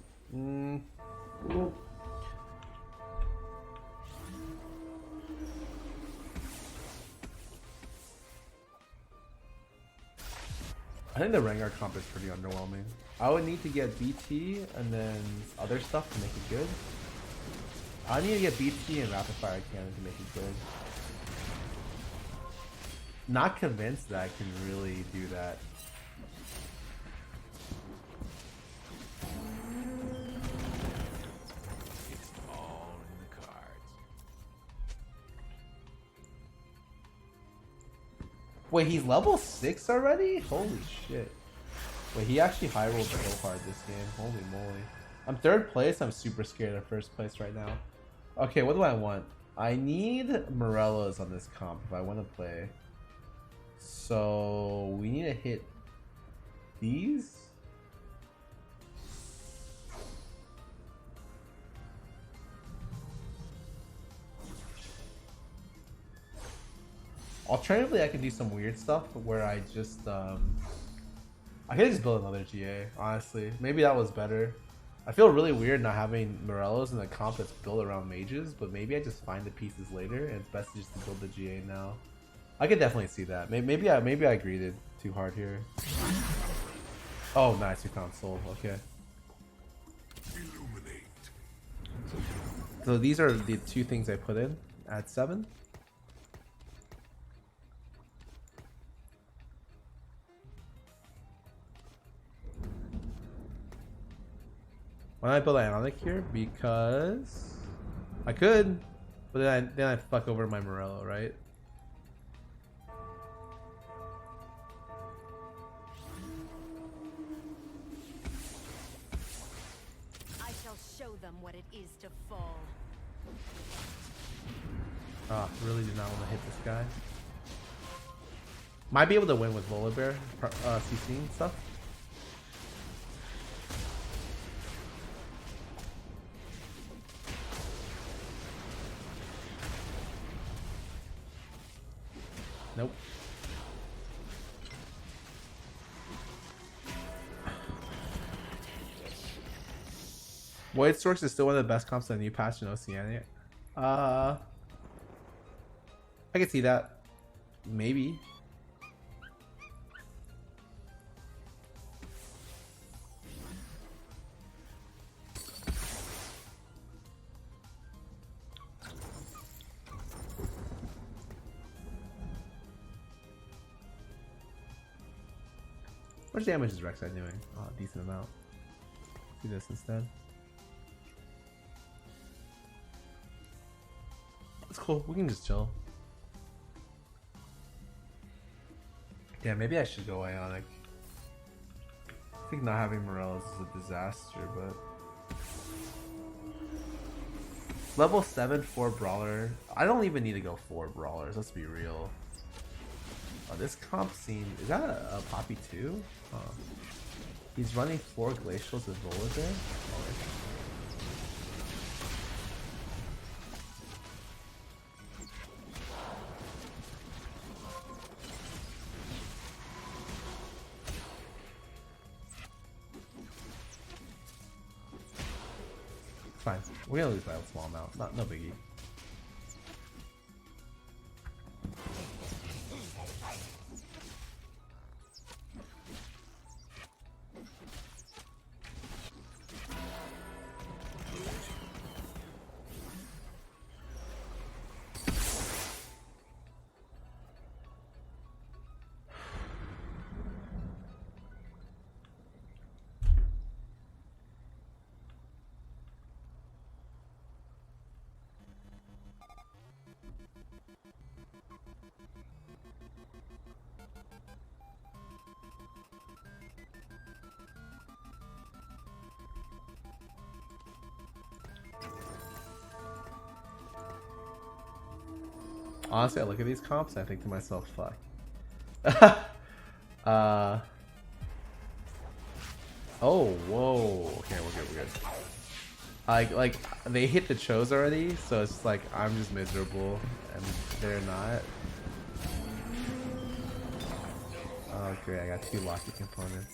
I think the Rengar comp is pretty underwhelming. I would need to get BT and then other stuff to make it good. I need to get BT and Rapid Fire Cannon to make it good. Not convinced that I can really do that. It's all in the cards. Wait, he's level 6 already? Holy shit. Wait, he actually high rolled so hard this game. Holy moly. I'm 3rd place. I'm super scared of 1st place right now. Okay, what do I want? I need Morellos on this comp if I want to play. So we need to hit these. Alternatively, I could do some weird stuff where I just I could just build another GA, honestly. Maybe that was better. I feel really weird not having Morellos in a comp that's built around mages, but maybe I just find the pieces later and it's best just to build the GA now. I could definitely see that. Maybe I greeted too hard here. Oh, nice, we found Soul. Okay. Illuminate. So these are the 2 things I put in at 7. Why don't I build Ionic here? Because I could, but then I fuck over my Morello, right? I shall show them what it is to fall. Ah, really do not want to hit this guy. Might be able to win with Volibear, CCing stuff. Nope. Void Storks is still one of the best comps on the new patch in Oceania. I can see that. Maybe. How much damage is Rek'Sai doing? Oh, a decent amount. Do this instead. It's cool. We can just chill. Yeah, maybe I should go Ionic. I think not having Morellos is a disaster, but level 7 4 brawler. I don't even need to go 4 brawlers. Let's be real. Oh, this comp scene is that a Poppy 2? Oh. He's running 4 glacials with Vola there. Oh, fine. We're gonna lose by a small amount. No biggie. Honestly, I look at these comps and I think to myself, fuck. Oh, whoa. Okay, we're good. Like, they hit the Chos already, so it's like, I'm just miserable, and they're not. Oh, great, I got 2 lucky components.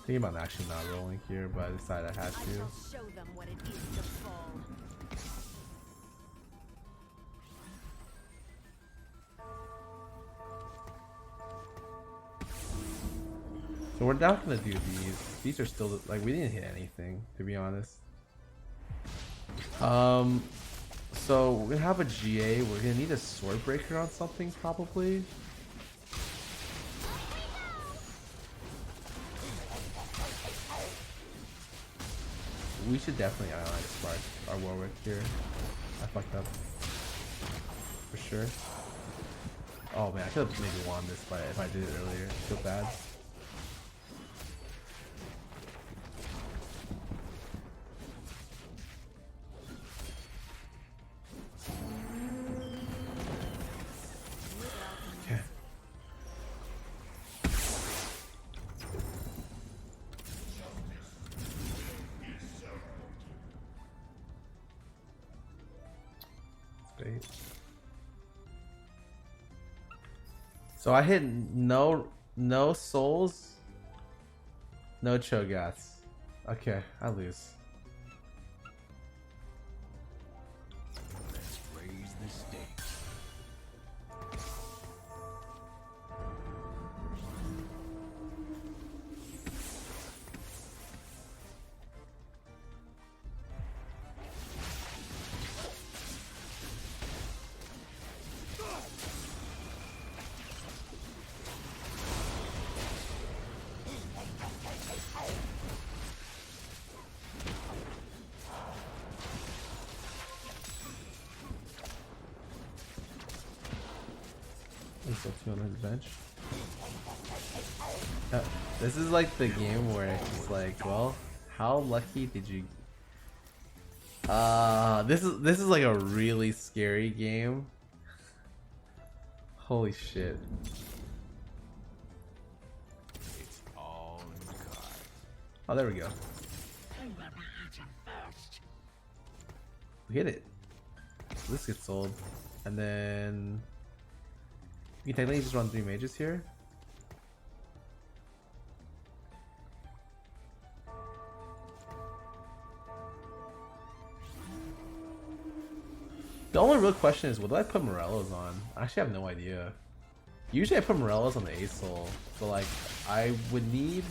Thinking about actually not rolling here, but I decided I had to. Show them what it is to fall. So we're not gonna do these. These are still like we didn't hit anything, to be honest. So we're gonna have a GA. We're gonna need a sword breaker on something probably. We should definitely Ionic Spark our Warwick here. I fucked up. For sure. Oh man, I could have maybe won this fight if I did it earlier. I feel bad. Okay. Bait. So I hit no souls, no Cho'Gaths. Okay, I lose. Let's raise the stakes. Still 2 on his bench. This is like the game where it's just like, well, how lucky did you? This is like a really scary game. Holy shit! It's all in the cards. Oh, there we go. We hit it. So this gets sold, and then you can technically just run 3 mages here. The only real question is, what do I put Morellos on? I actually have no idea. Usually I put Morellos on the Ace Soul, but like I would need.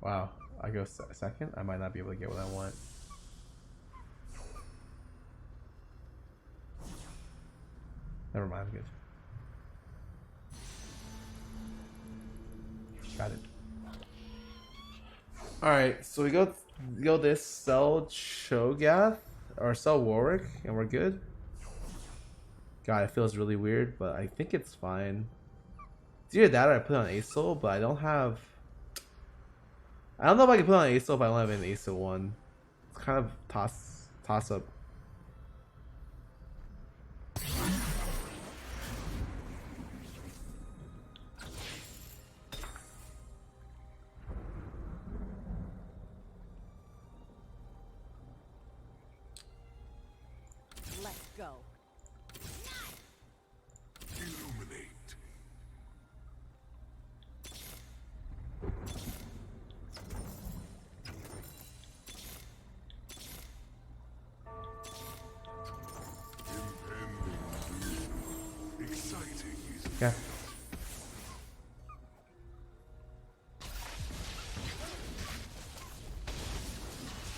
Wow, I go second. I might not be able to get what I want. Never mind, I'm good. Got it. Alright, so we go this, sell Cho'Gath, or sell Warwick, and we're good. God, it feels really weird, but I think it's fine. It's either that or I put on Ace-Soul, but I don't have... I don't know if I can put on Ace-Soul if I don't have an Ace-Soul 1. It's kind of toss up. Let's go. Illuminate. Exciting. Yeah.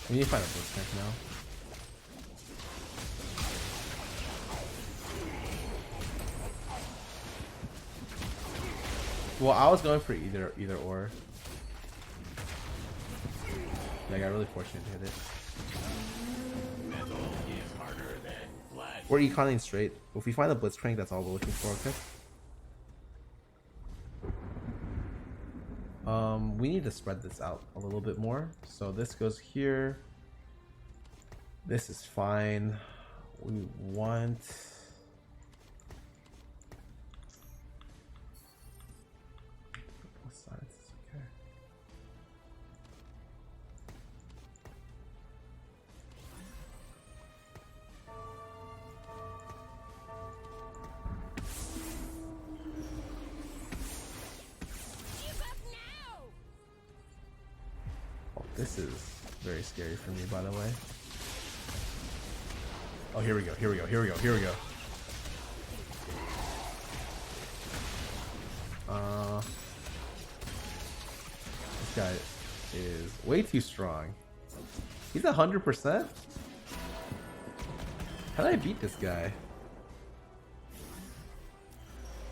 We need to find a Blitzcrank now. Well, I was going for either or. Yeah, I got really fortunate to hit it. We're econing straight. If we find a Blitzcrank, that's all we're looking for, okay? We need to spread this out a little bit more. So this goes here. This is fine. We want... both sides, okay. Oh, this is very scary for me, by the way. Oh, here we go, here we go, here we go, here we go. This guy is way too strong. He's 100%? How did I beat this guy?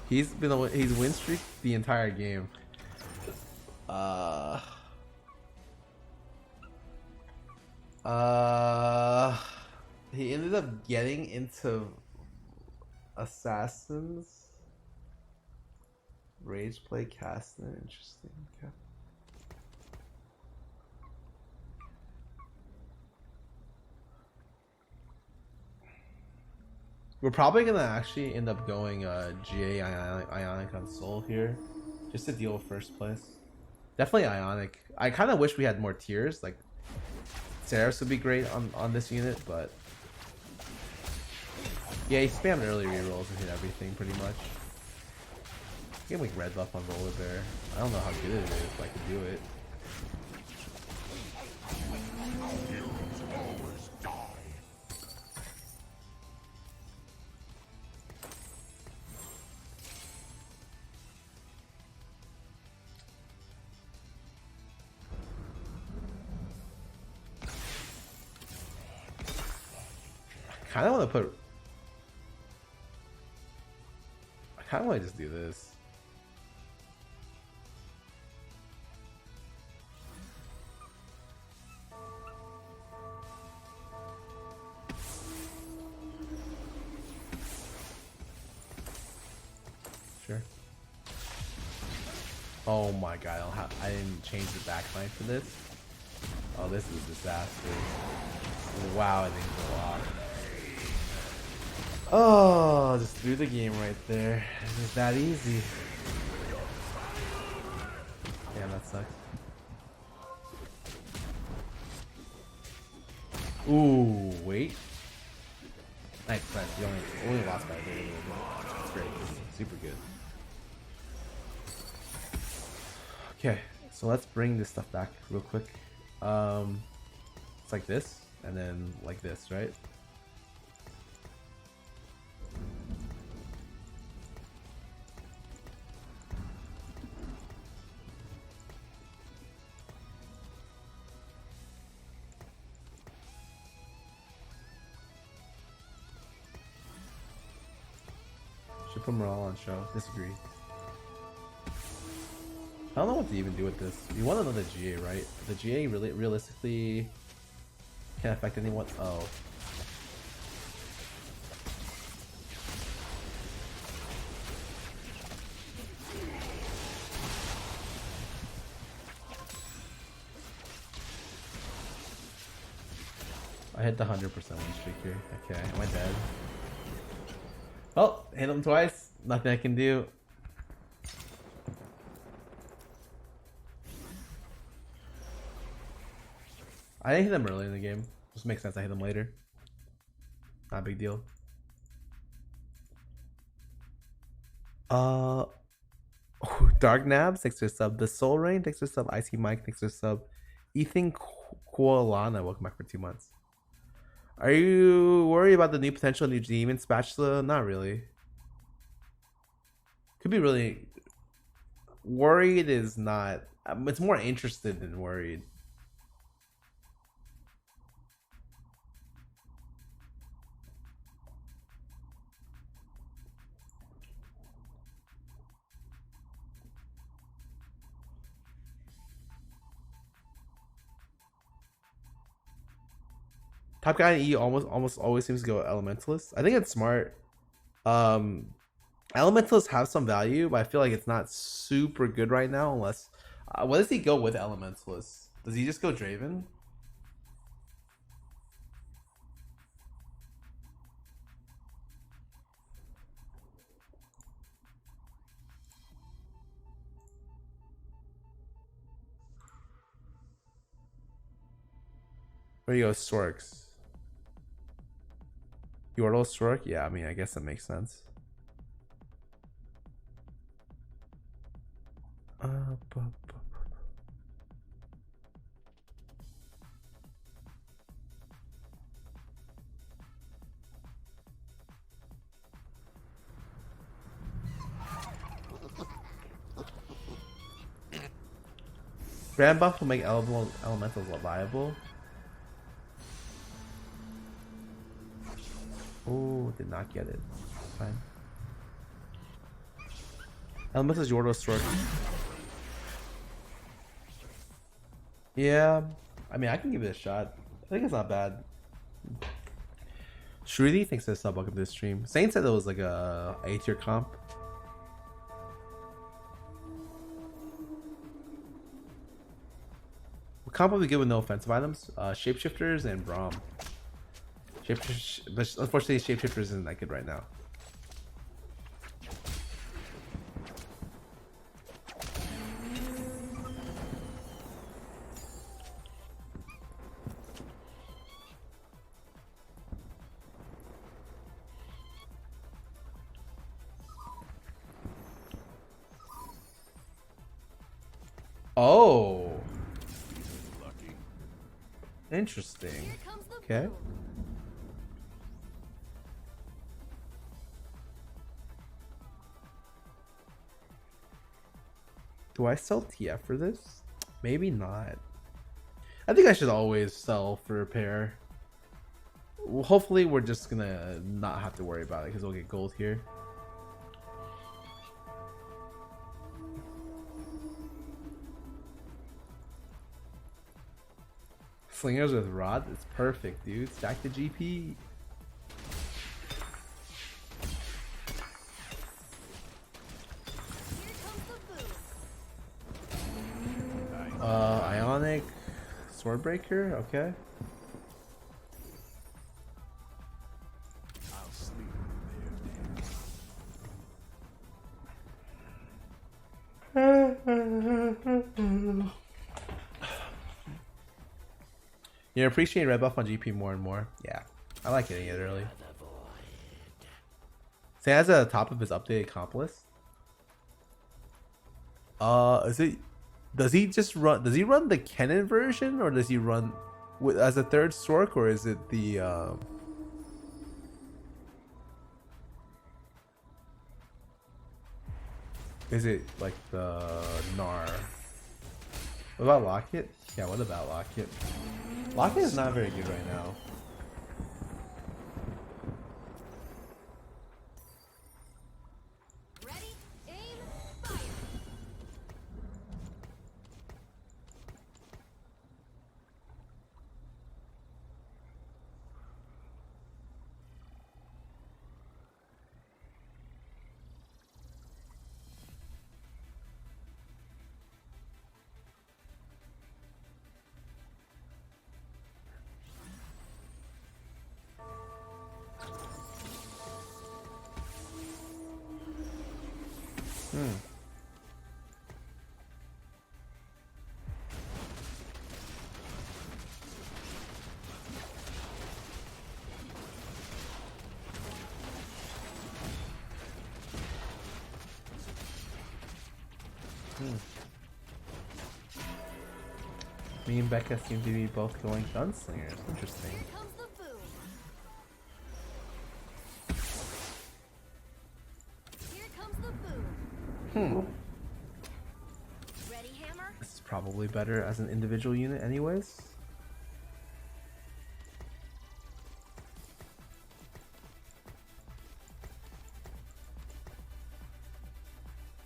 He's win streak the entire game. He ended up getting into Assassins. Rage play casting, interesting. Okay. We're probably gonna actually end up going GA Ionic on Soul here, just to deal with first place. Definitely Ionic. I kind of wish we had more tiers. Like Seraphs would be great on this unit, but yeah, he spammed early rerolls and hit everything pretty much. Give like red buff on Roller Bear. I don't know how good it is, but I could do it. I kind of want to put... I kind of want to just do this. Sure. Oh my god, I didn't change the backline for this. Oh, this is a disaster. Wow, I didn't go off. Oh, just threw the game right there. It's that easy. that sucks. Ooh, wait. Nice. You only lost by a little bit. That's great. Super good. Okay, so let's bring this stuff back real quick. It's like this, and then like this, right? Should put them all on show. Disagree. I don't know what to even do with this. You want to know the GA, right? The GA really, realistically can't affect anyone. Oh. I hit the 100% win streak here. Okay, am I dead? Oh, hit him twice. Nothing I can do. I didn't hit them early in the game. Just makes sense I hit them later. Not a big deal. Dark Nabs, thanks for sub. The Soul Rain, thanks for sub. Icy Mike, thanks for sub. Ethan Koalana, welcome back for 2 months. Are you worried about the new potential new demon spatula? Not really. Could be really worried is not. It's more interested than worried. Top guy in E almost always seems to go Elementalist. I think it's smart. Elementalists have some value, but I feel like it's not super good right now unless... what does he go with Elementalist? Does he just go Draven? Where do you go? Storks. Yordle Stork? Yeah, I mean, I guess that makes sense. Grand buff will make elementals viable. Oh, did not get it. Fine. Elemental's Yordle Stork. Yeah, I mean, I can give it a shot. I think it's not bad. Shruti thinks it's sub. Welcome to the stream. Saint said it was like a A-tier comp. What comp would be good with no offensive items? Shapeshifters and Braum. But unfortunately, Shapeshifters isn't that good right now. Oh, interesting. Okay. Do I sell TF for this? Maybe not. I think I should always sell for repair. Well, hopefully we're just gonna not have to worry about it because we'll get gold here. Slingers with Rod? It's perfect, dude. Stack the GP. Ionic Swordbreaker, okay. I'll sleep there. You're appreciating red buff on GP more and more. Yeah, I like getting it early. Say as a top of his updated comp list. Is it? Does he just run? Does he run the Kennen version, or does he run with as a third Stork, or is it the? Is it like the Gnar? What about Locket? Yeah, what about Locket? Locket is not very good right now. Ready, aim, fire. Me and Becca seem to be both going gunslingers. Interesting. Here comes the boom. Here comes the boom. Ready, hammer? This is probably better as an individual unit anyways.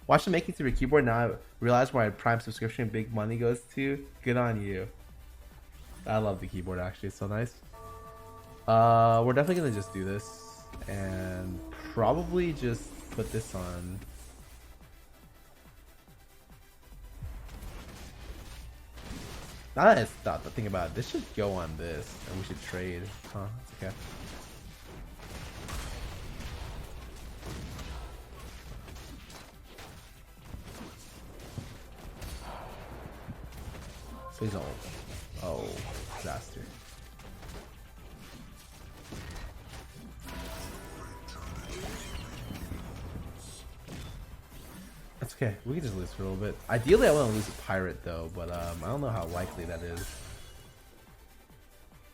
Watch the making through your keyboard. Now I realize why Prime subscription big money goes to. Good on you. I love the keyboard actually. It's so nice. We're definitely gonna just do this and probably just put this on. Now that I thought the thing about it, this should go on this and we should trade. Huh? It's okay. Please don't. Oh, disaster. That's okay. We can just lose for a little bit. Ideally, I want to lose a pirate though, but I don't know how likely that is.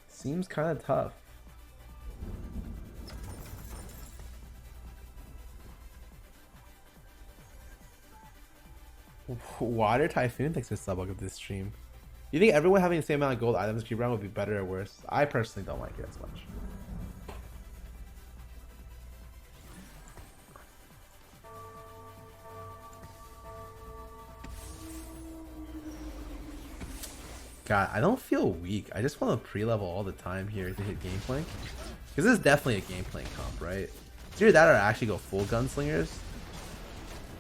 Seems kind of tough. Water Typhoon thanks for sub of this stream. You think everyone having the same amount of gold items keep around would be better or worse? I personally don't like it as much. God, I don't feel weak. I just want to pre-level all the time here to hit game plank. Because this is definitely a game plank comp, right? It's either that or actually go full gunslingers.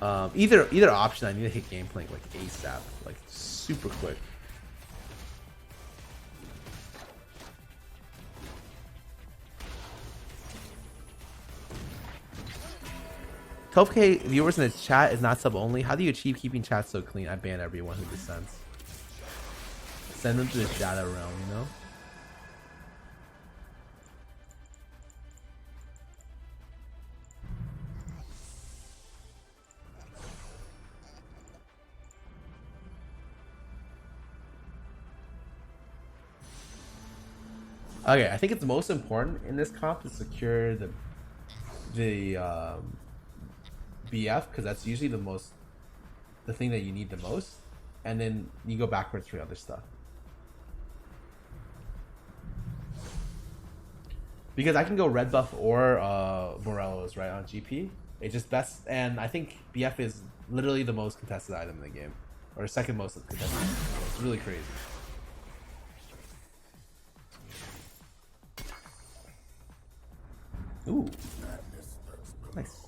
Either option, I need to hit game plank like ASAP, like super quick. 12K viewers in the chat is not sub only. How do you achieve keeping chat so clean? I ban everyone who dissents. Send them to the shadow realm, you know? Okay, I think it's most important in this comp to secure the BF, because that's usually the thing that you need the most, and then you go backwards for other stuff. Because I can go red buff or Morello's right on GP. It's just best, and I think BF is literally the most contested item in the game, or second most contested. It's really crazy. Ooh, nice.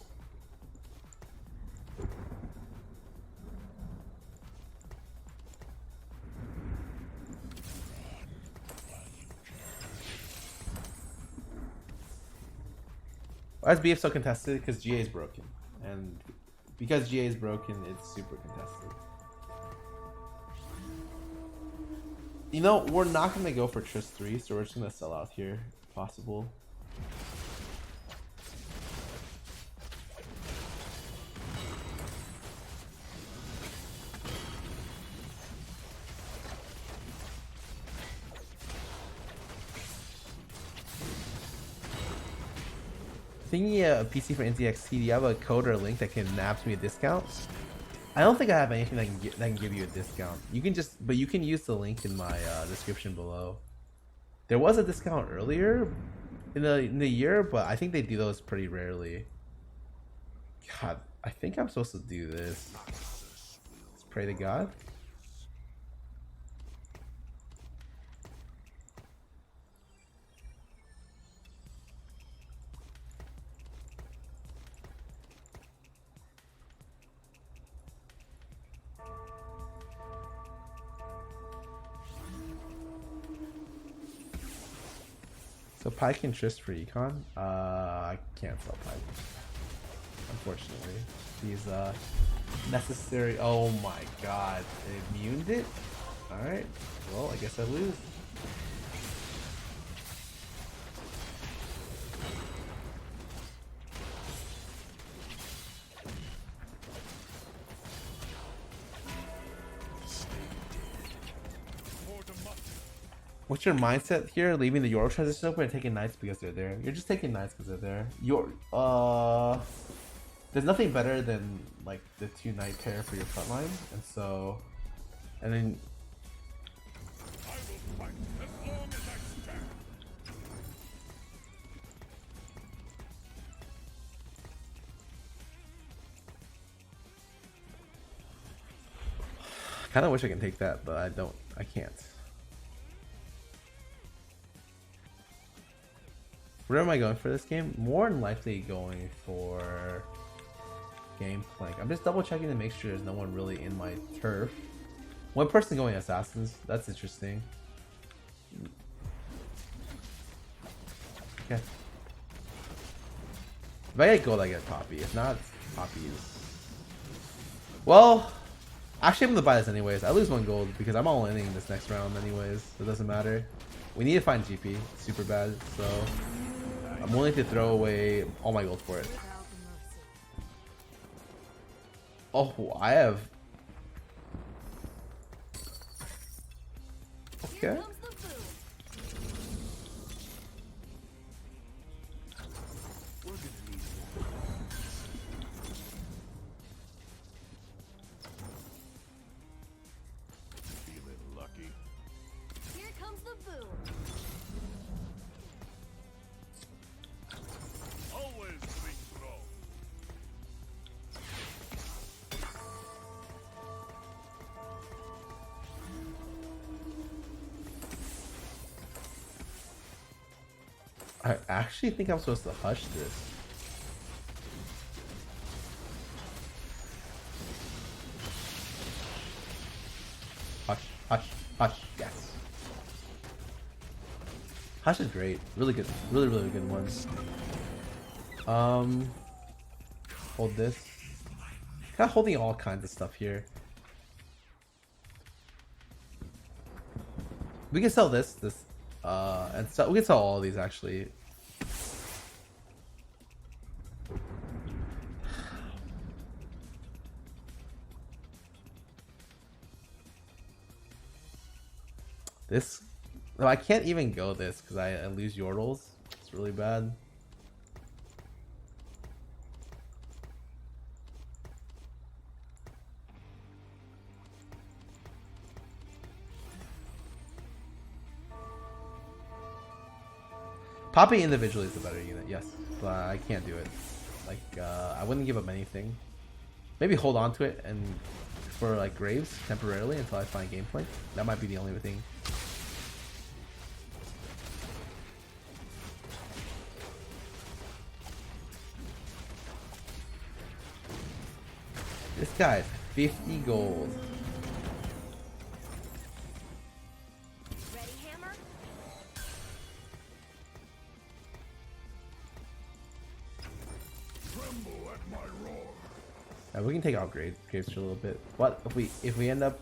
Why is BF so contested? Because GA is broken, and because GA is broken, it's super contested. You know, we're not gonna go for Trist 3, so we're just gonna sell out here, if possible. Thinking a PC for NZXT, do you have a code or a link that can nab me a discount? I don't think I have anything that can give you a discount. You can just, but you can use the link in my description below. There was a discount earlier in the year, but I think they do those pretty rarely. God, I think I'm supposed to do this. Let's pray to God. So Pike and Trist for Econ? I can't sell Pike. Unfortunately. He's necessary. Oh my god. They immuned it? Alright. Well, I guess I lose. What's your mindset here? Leaving the Euro transition open and taking knights because they're there. You're just taking knights because they're there. There's nothing better than like the 2 knight pair for your front line, and so, and then. I will fight as long as I stand. I kind of wish I can take that, but I don't. I can't. Where am I going for this game? More than likely going for game plank. I'm just double checking to make sure there's no one really in my turf. One person going assassins. That's interesting. Okay. If I get gold, I get Poppy. If not, Poppy is. Well, actually, I'm gonna buy this anyways. I lose 1 gold because I'm all inning this next round anyways. So it doesn't matter. We need to find GP. Super bad. So. I'm willing to throw away all my gold for it. Oh, I have. Okay. Feeling lucky. Here comes the boom. Always being thrown. I actually think I'm supposed to hush this. Hush, hush, hush, yes. Hush is great. Really good. Really, really good one. Hold this. Kind of holding all kinds of stuff here. We can sell this, and so we can sell all of these actually. This, no, I can't even go this because I lose Yordles. It's really bad. Poppy individually is the better unit, yes, but I can't do it. Like, I wouldn't give up anything. Maybe hold on to it and for like Graves temporarily until I find gameplay. That might be the only thing. This guy, 50 gold. Ready, hammer? Tremble at my roar. We can take out Graves for a little bit. What if we end up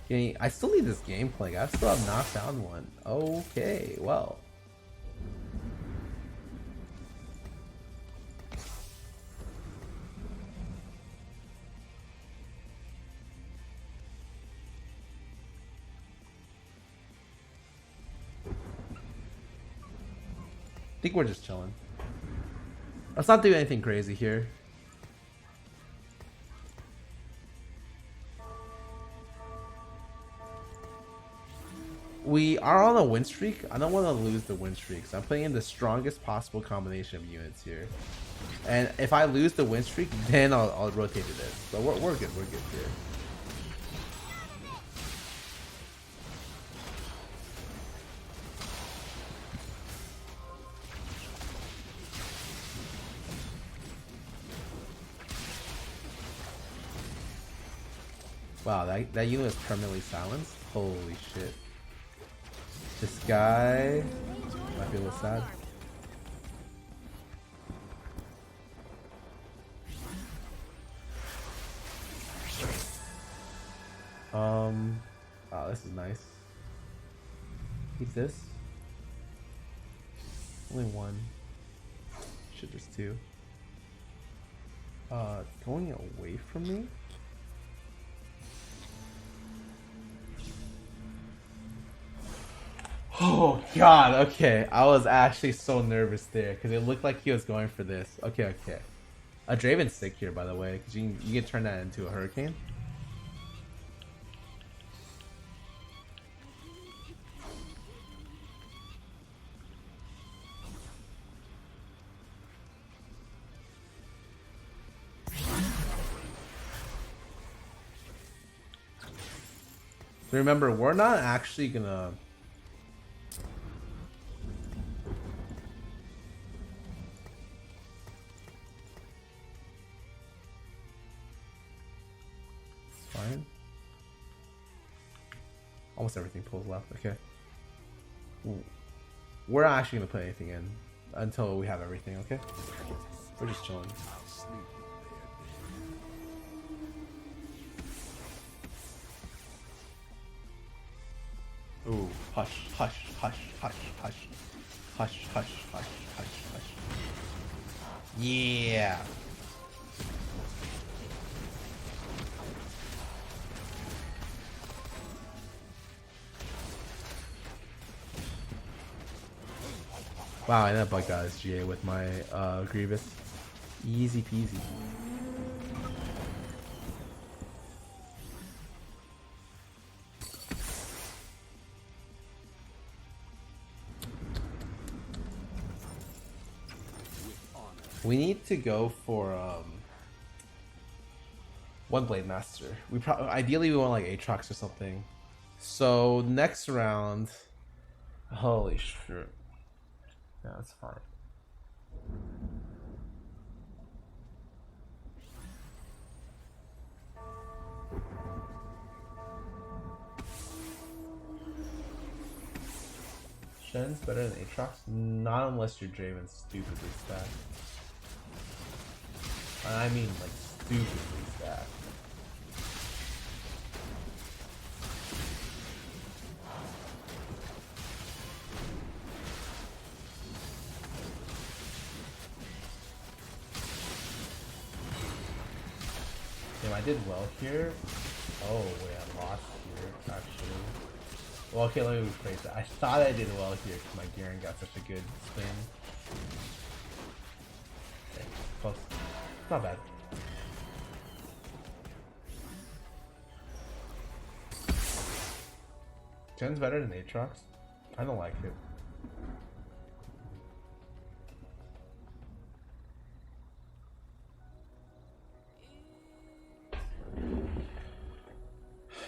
I still need this gameplay. I still have not found one. Okay, well. I think we're just chilling. Let's not do anything crazy here. We are on a win streak. I don't want to lose the win streak, so I'm putting in the strongest possible combination of units here. And if I lose the win streak, then I'll rotate to this. So we're good. We're good here. Wow, that unit is permanently silenced. Holy shit. This guy might be a little sad. Oh, this is nice. Keep this. Only one. Shit, there's two. Going away from me? Oh god, okay. I was actually so nervous there because it looked like he was going for this. Okay. A Draven's sick here, by the way, because you can turn that into a hurricane. Remember, we're not actually gonna... Fine. Almost everything pulls left. Okay. We're not actually gonna put anything in until we have everything. Okay. We're just chilling. Ooh, hush, hush, hush, hush, hush, hush, hush, hush, hush, hush. Yeah. Wow, I ended up like his GA with my Grievous. Easy peasy. We need to go for one Blade Master. We ideally we want like Aatrox or something. So next round, holy shit. Yeah, that's fine. Shen's better than Aatrox? Not unless your Draven's stupidly stacked. I mean, like, stupidly stacked. Damn, I did well here. Oh, wait, I lost here, actually. Well, okay, let me rephrase that. I thought I did well here because my Garen got such a good spin. Okay, close. Not bad. Gen's better than Aatrox? I don't like it.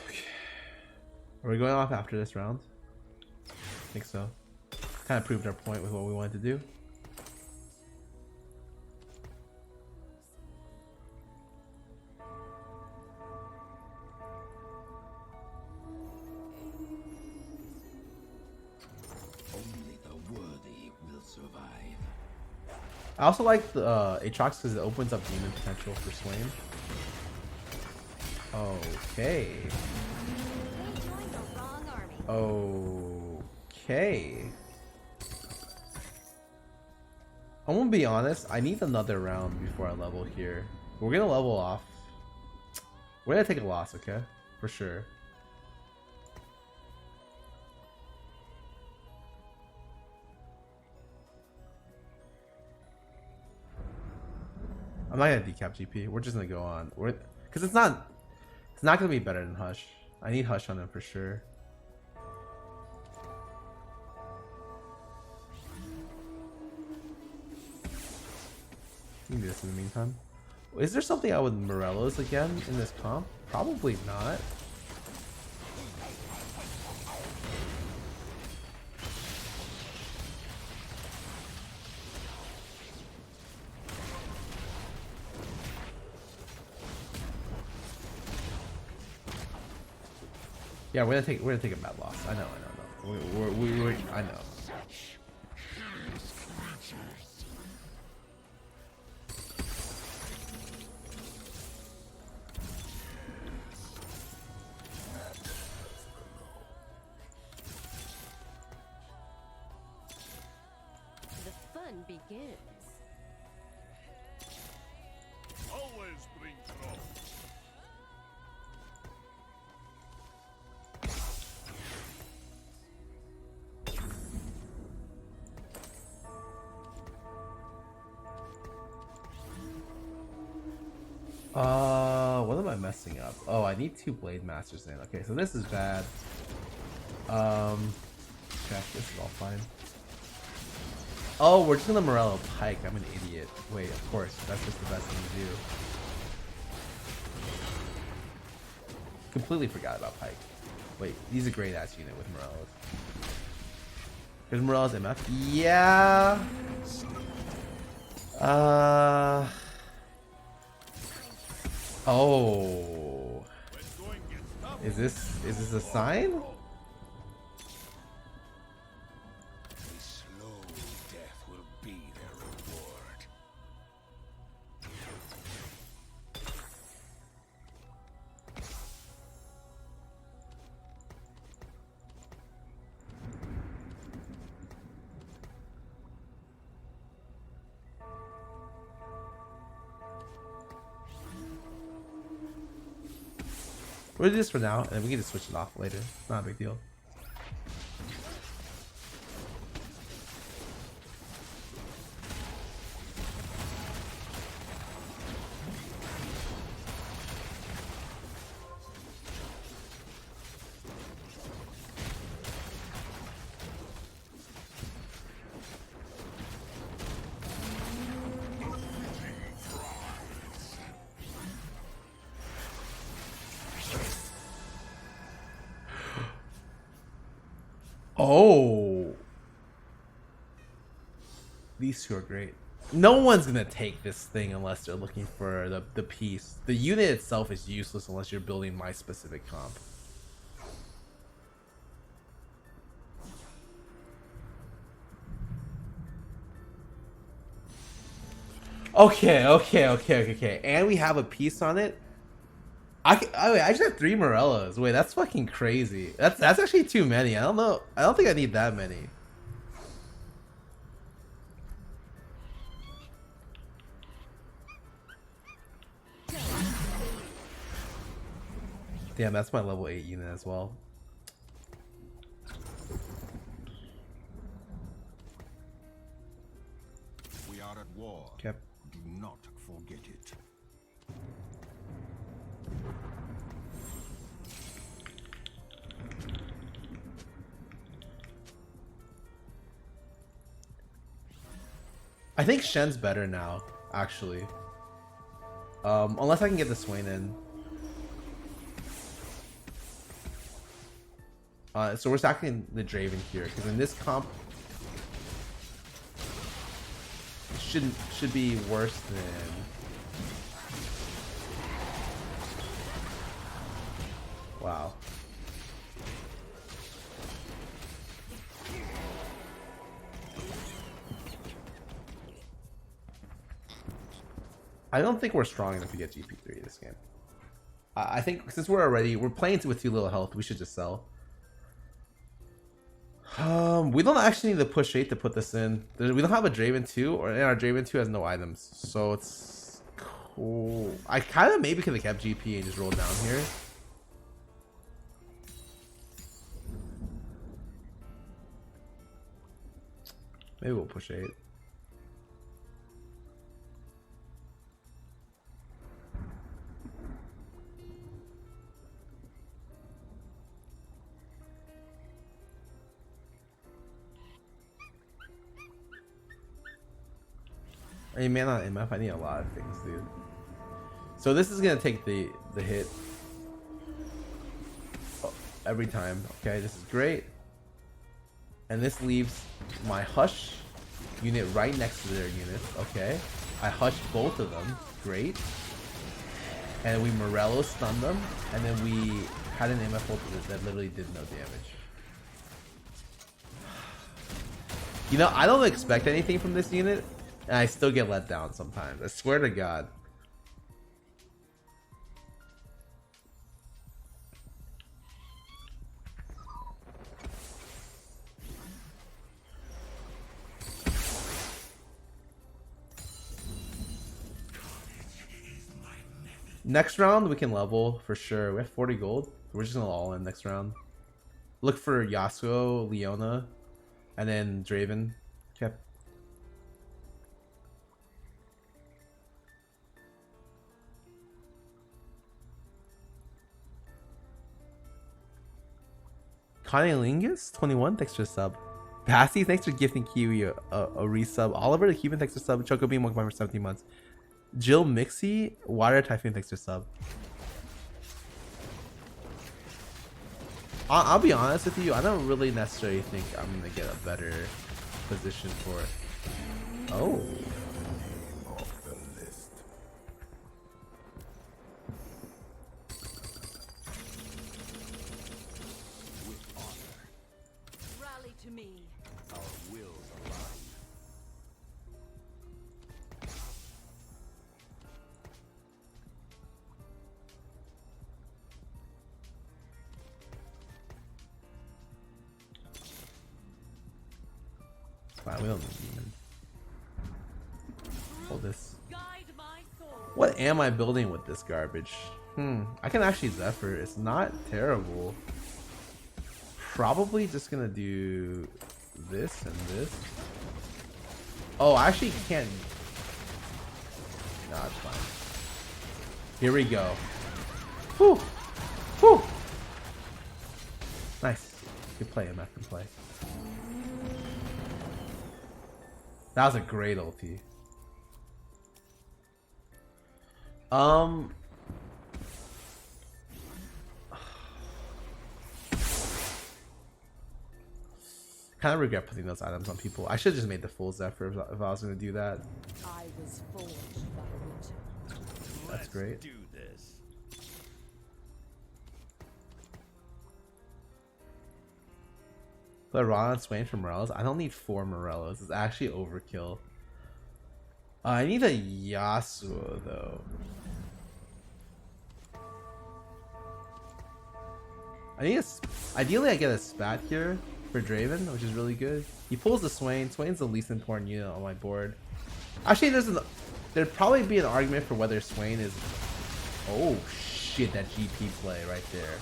Okay. Are we going off after this round? I think so. Kind of proved our point with what we wanted to do. I also like the Aatrox because it opens up demon potential for Swain. Okay. Okay. I'm gonna be honest, I need another round before I level here. We're gonna level off. We're gonna take a loss, okay? For sure. I'm not gonna decap GP. We're just gonna go on. Because it's not gonna be better than Hush. I need Hush on him for sure. You can do this in the meantime. Is there something out with Morello's again in this comp? Probably not. Yeah, we're gonna take a bad loss. I know. I know. The fun begins. Always bring trouble. What am I messing up? Oh, I need 2 Blade Masters in. Okay, so this is bad. Check, this is all fine. Oh, we're just gonna Morello Pike. I'm an idiot. Wait, of course, that's just the best thing to do. Completely forgot about Pike. Wait, he's a great ass unit with Morello's. Because Morello's MF? Yeah. Oh. Is this a sign? A slow death will be their reward. We'll do this for now, and we can just switch it off later. Not a big deal. Oh, these two are great. No one's gonna take this thing unless they're looking for the piece. The unit itself is useless unless you're building my specific comp. Okay. And we have a piece on it. I just have 3 Morellos. Wait, that's fucking crazy. That's actually too many. I don't know. I don't think I need that many. Damn, that's my level 8 unit as well. We are at war. Okay. Do not forget it. I think Shen's better now, actually. Unless I can get the Swain in. So we're stacking the Draven here, because in this comp, it should be worse than. Wow. I don't think we're strong enough to get GP3 this game. I think since we're playing with 2 little health, we should just sell. We don't actually need to push 8 to put this in. We don't have a Draven 2, and our Draven 2 has no items, so it's cool. I kind of maybe could have kept GP and just rolled down here. Maybe we'll push 8. I mean, man on MF, I need a lot of things, dude. So this is gonna take the hit every time. Okay, this is great. And this leaves my Hush unit right next to their unit. Okay, I hushed both of them. Great. And we Morello stunned them, and then we had an MF ult that literally did no damage. You know, I don't expect anything from this unit, and I still get let down sometimes. I swear to God. Next round we can level for sure. We have 40 gold. We're just gonna all in next round. Look for Yasuo, Leona, and then Draven. Okay. Connielingus 21, thanks for the sub. Passy, thanks for gifting Kiwi a resub. Oliver the Cuban, thanks for sub. Chocobeam, welcome for 17 months. Jill Mixie, Water Typhoon, thanks for sub. I'll be honest with you, I don't really necessarily think I'm gonna get a better position for it. Oh. Off the list. With honor, Rally to me. our wills align. Fine, we don't need demon. Hold this. Guide my soul. What am I building with this garbage? I can actually Zephyr. It's not terrible. Probably just gonna do this and this. Oh, I actually can't. Nah, it's fine. Here we go. Whew. Whew. Nice. Good play, MF. Good play. That was a great ulti. Kind of regret putting those items on people. I should have just made the full Zephyr if I was going to do that. I was forged by winter. That's great. Do this. But Ron and Swain for Morellos. I don't need 4 Morellos. It's actually overkill. I need a Yasuo though. Ideally I get a Spat here for Draven, which is really good. He pulls the Swain. Swain's the least important unit on my board. Actually, there'd probably be an argument for whether Swain is. Oh shit! That GP play right there.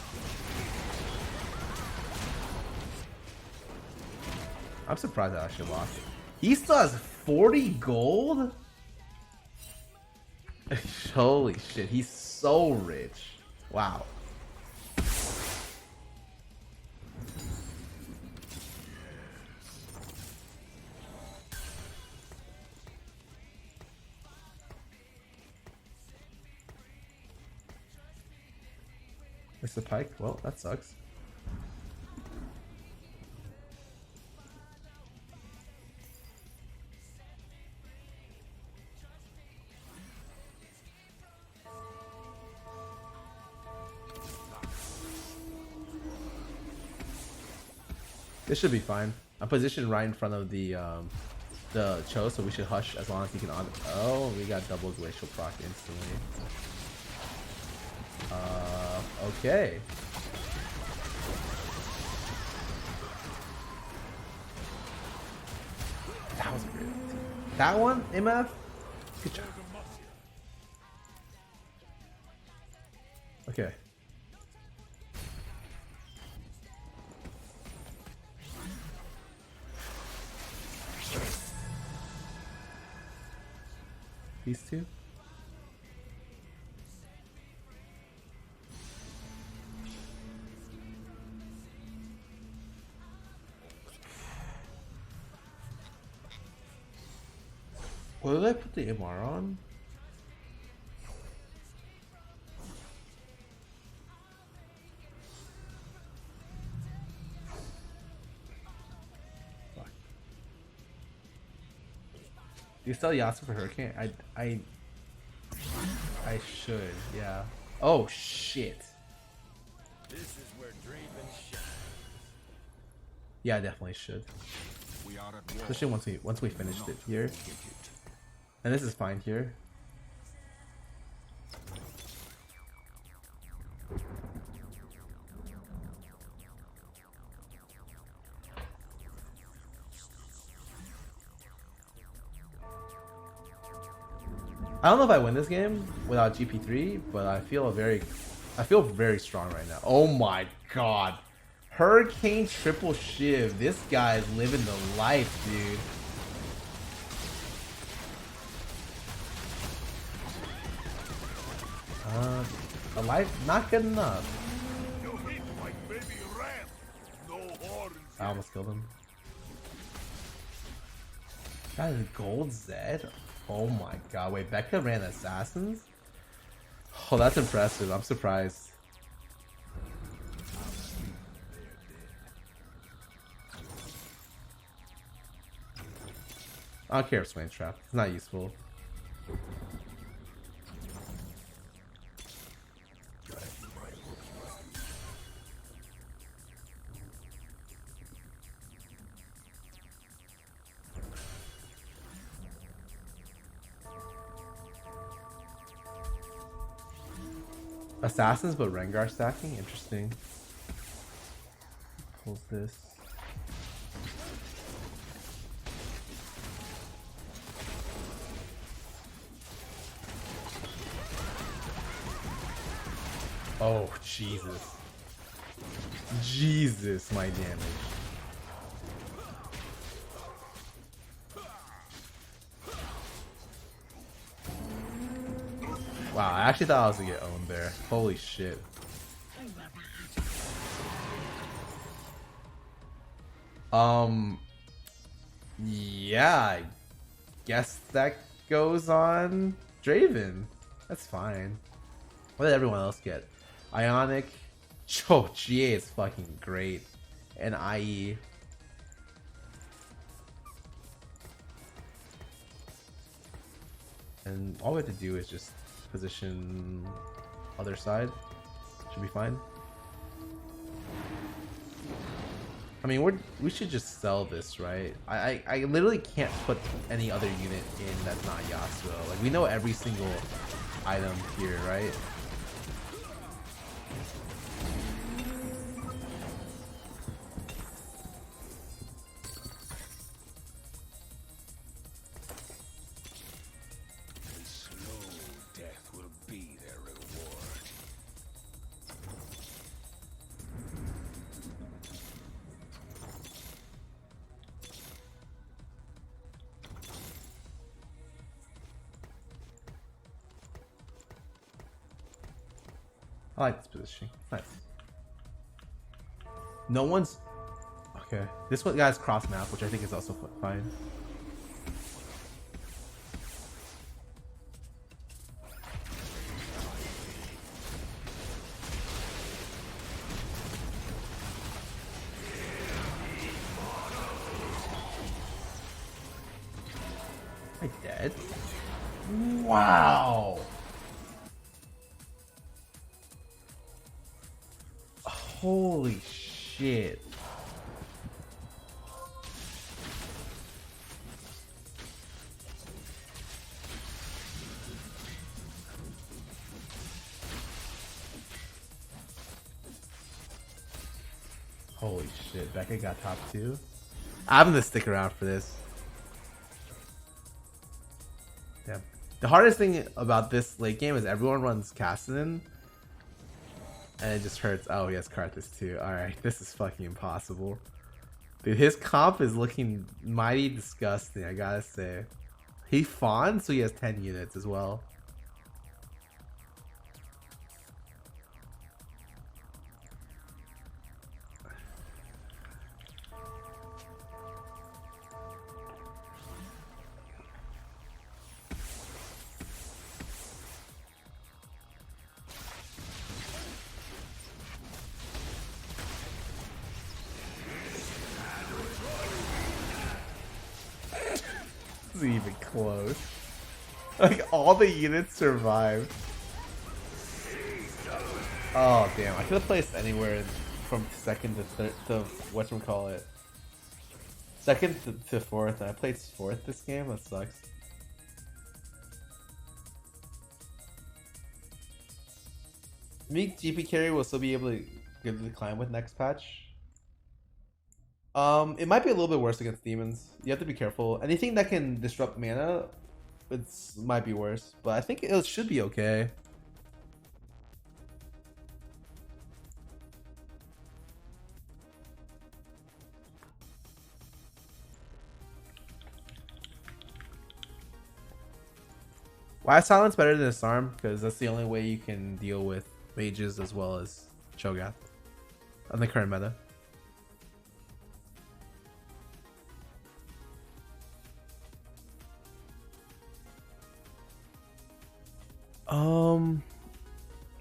I'm surprised I actually lost. He still has 40 gold. Holy shit! He's so rich. Wow. It's the Pike. Well, that sucks. This should be fine. I'm positioned right in front of the Cho, so we should hush as long as he can on. Oh, we got double glacial proc instantly. Okay. That one, MF? Good job. Okay. These two? What did I put the MR on? Fuck. Do you sell Yasuo for Hurricane? I should, yeah. Oh shit. This is where Draven shines. Yeah, I definitely should. We are at war. Especially once we finished it here. And this is fine here. I don't know if I win this game without GP3, but I feel very strong right now. Oh my god. Hurricane triple shiv. This guy is living the life, dude. A life not good enough. You hit my baby ram. No horns. I almost killed him. That is gold Zed. Oh my god. Wait, Becca ran assassins? Oh, that's impressive. I'm surprised. I don't care if Swain's trap. It's not useful. Assassins but Rengar stacking? Interesting. Pulls this. Oh, Jesus. Jesus, my damage. Wow, I actually thought I was gonna get owned there. Holy shit. Yeah, I guess that goes on Draven. That's fine. What did everyone else get? Ionic. Oh, GA is fucking great. And IE. And all we have to do is just position other side. Should be fine. I mean, we should just sell this, right? I literally can't put any other unit in that's not Yasuo. Like, we know every single item here, right? I like this positioning. Nice. No one's... Okay. This one guy's cross map, which I think is also fine. Am I dead? Wow! Holy shit. Holy shit, Becca got top 2. I'm gonna stick around for this. Damn. The hardest thing about this late game is everyone runs Cassidy, and it just hurts. Oh, he has Karthus too. Alright, this is fucking impossible. Dude, his comp is looking mighty disgusting, I gotta say. He fawned, so he has 10 units as well. Isn't even close. Like all the units survived. Oh damn! I could have placed anywhere from second to third to whatchamacallit. Second to fourth. I placed fourth this game. That sucks. Me GP carry will still be able to get the climb with next patch. It might be a little bit worse against demons. You have to be careful. Anything that can disrupt mana, might be worse. But I think it should be okay. Why is silence better than disarm? Because that's the only way you can deal with mages as well as Cho'Gath on the current meta.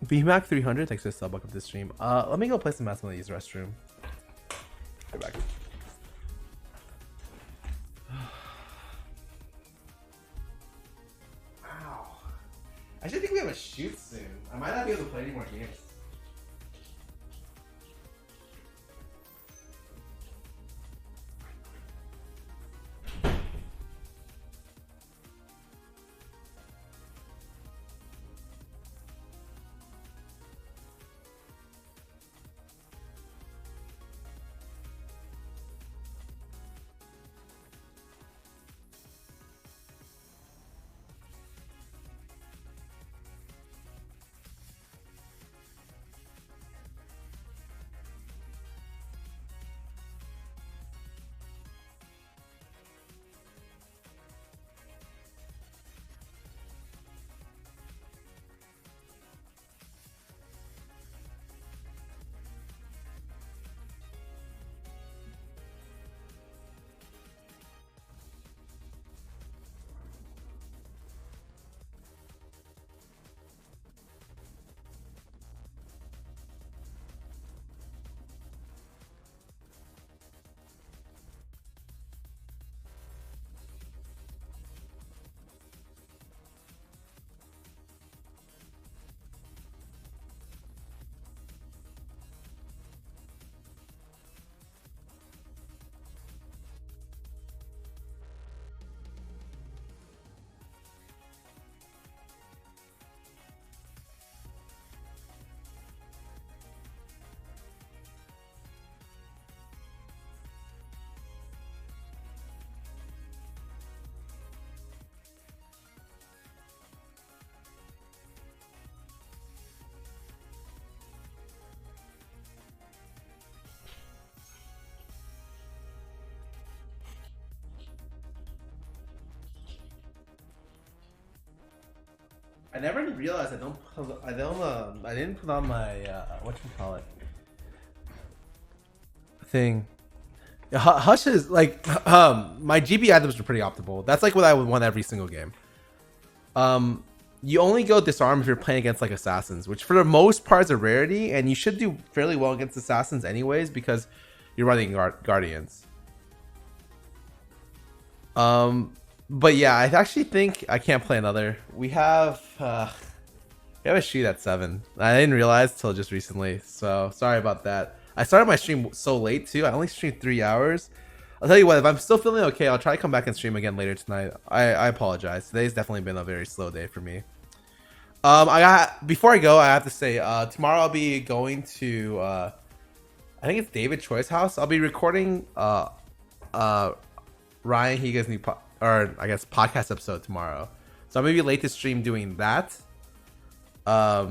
VMAC 300 thanks for the sub up this stream. Let me go play some Mass Melodies restroom. Get back. Wow. I should think we have a shoot soon. I might not be able to play any more games. I never realized I didn't put on my whatchamacallit thing. Hush is like my GB items are pretty optimal. That's like what I would want every single game. You only go disarm if you're playing against like assassins, which for the most part is a rarity, and you should do fairly well against assassins anyways because you're running guardians. But yeah, I actually think I can't play another. We have a shoot at 7. I didn't realize till just recently, so sorry about that. I started my stream so late too. I only streamed 3 hours. I'll tell you what, if I'm still feeling okay, I'll try to come back and stream again later tonight. I apologize. Today's definitely been a very slow day for me. Before I go, I have to say tomorrow I'll be going to I think it's David Choi's house. I'll be recording Ryan Higa's new podcast episode tomorrow. So I'm gonna be late to stream doing that. I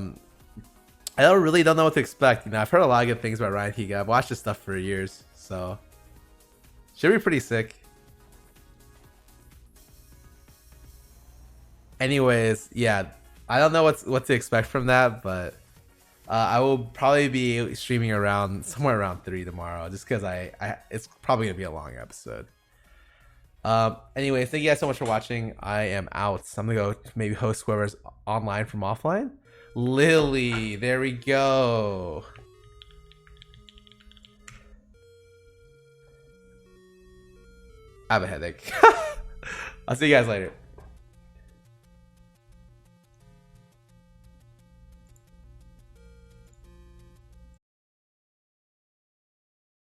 don't know what to expect. You know, I've heard a lot of good things about Ryan Higa. I've watched his stuff for years, so should be pretty sick. Anyways, yeah, I don't know what to expect from that, but I will probably be streaming around somewhere around 3 tomorrow, just because it's probably gonna be a long episode. Anyways, thank you guys so much for watching. I am out. I'm gonna go maybe host whoever's online from offline. Lily, there we go. I have a headache. I'll see you guys later.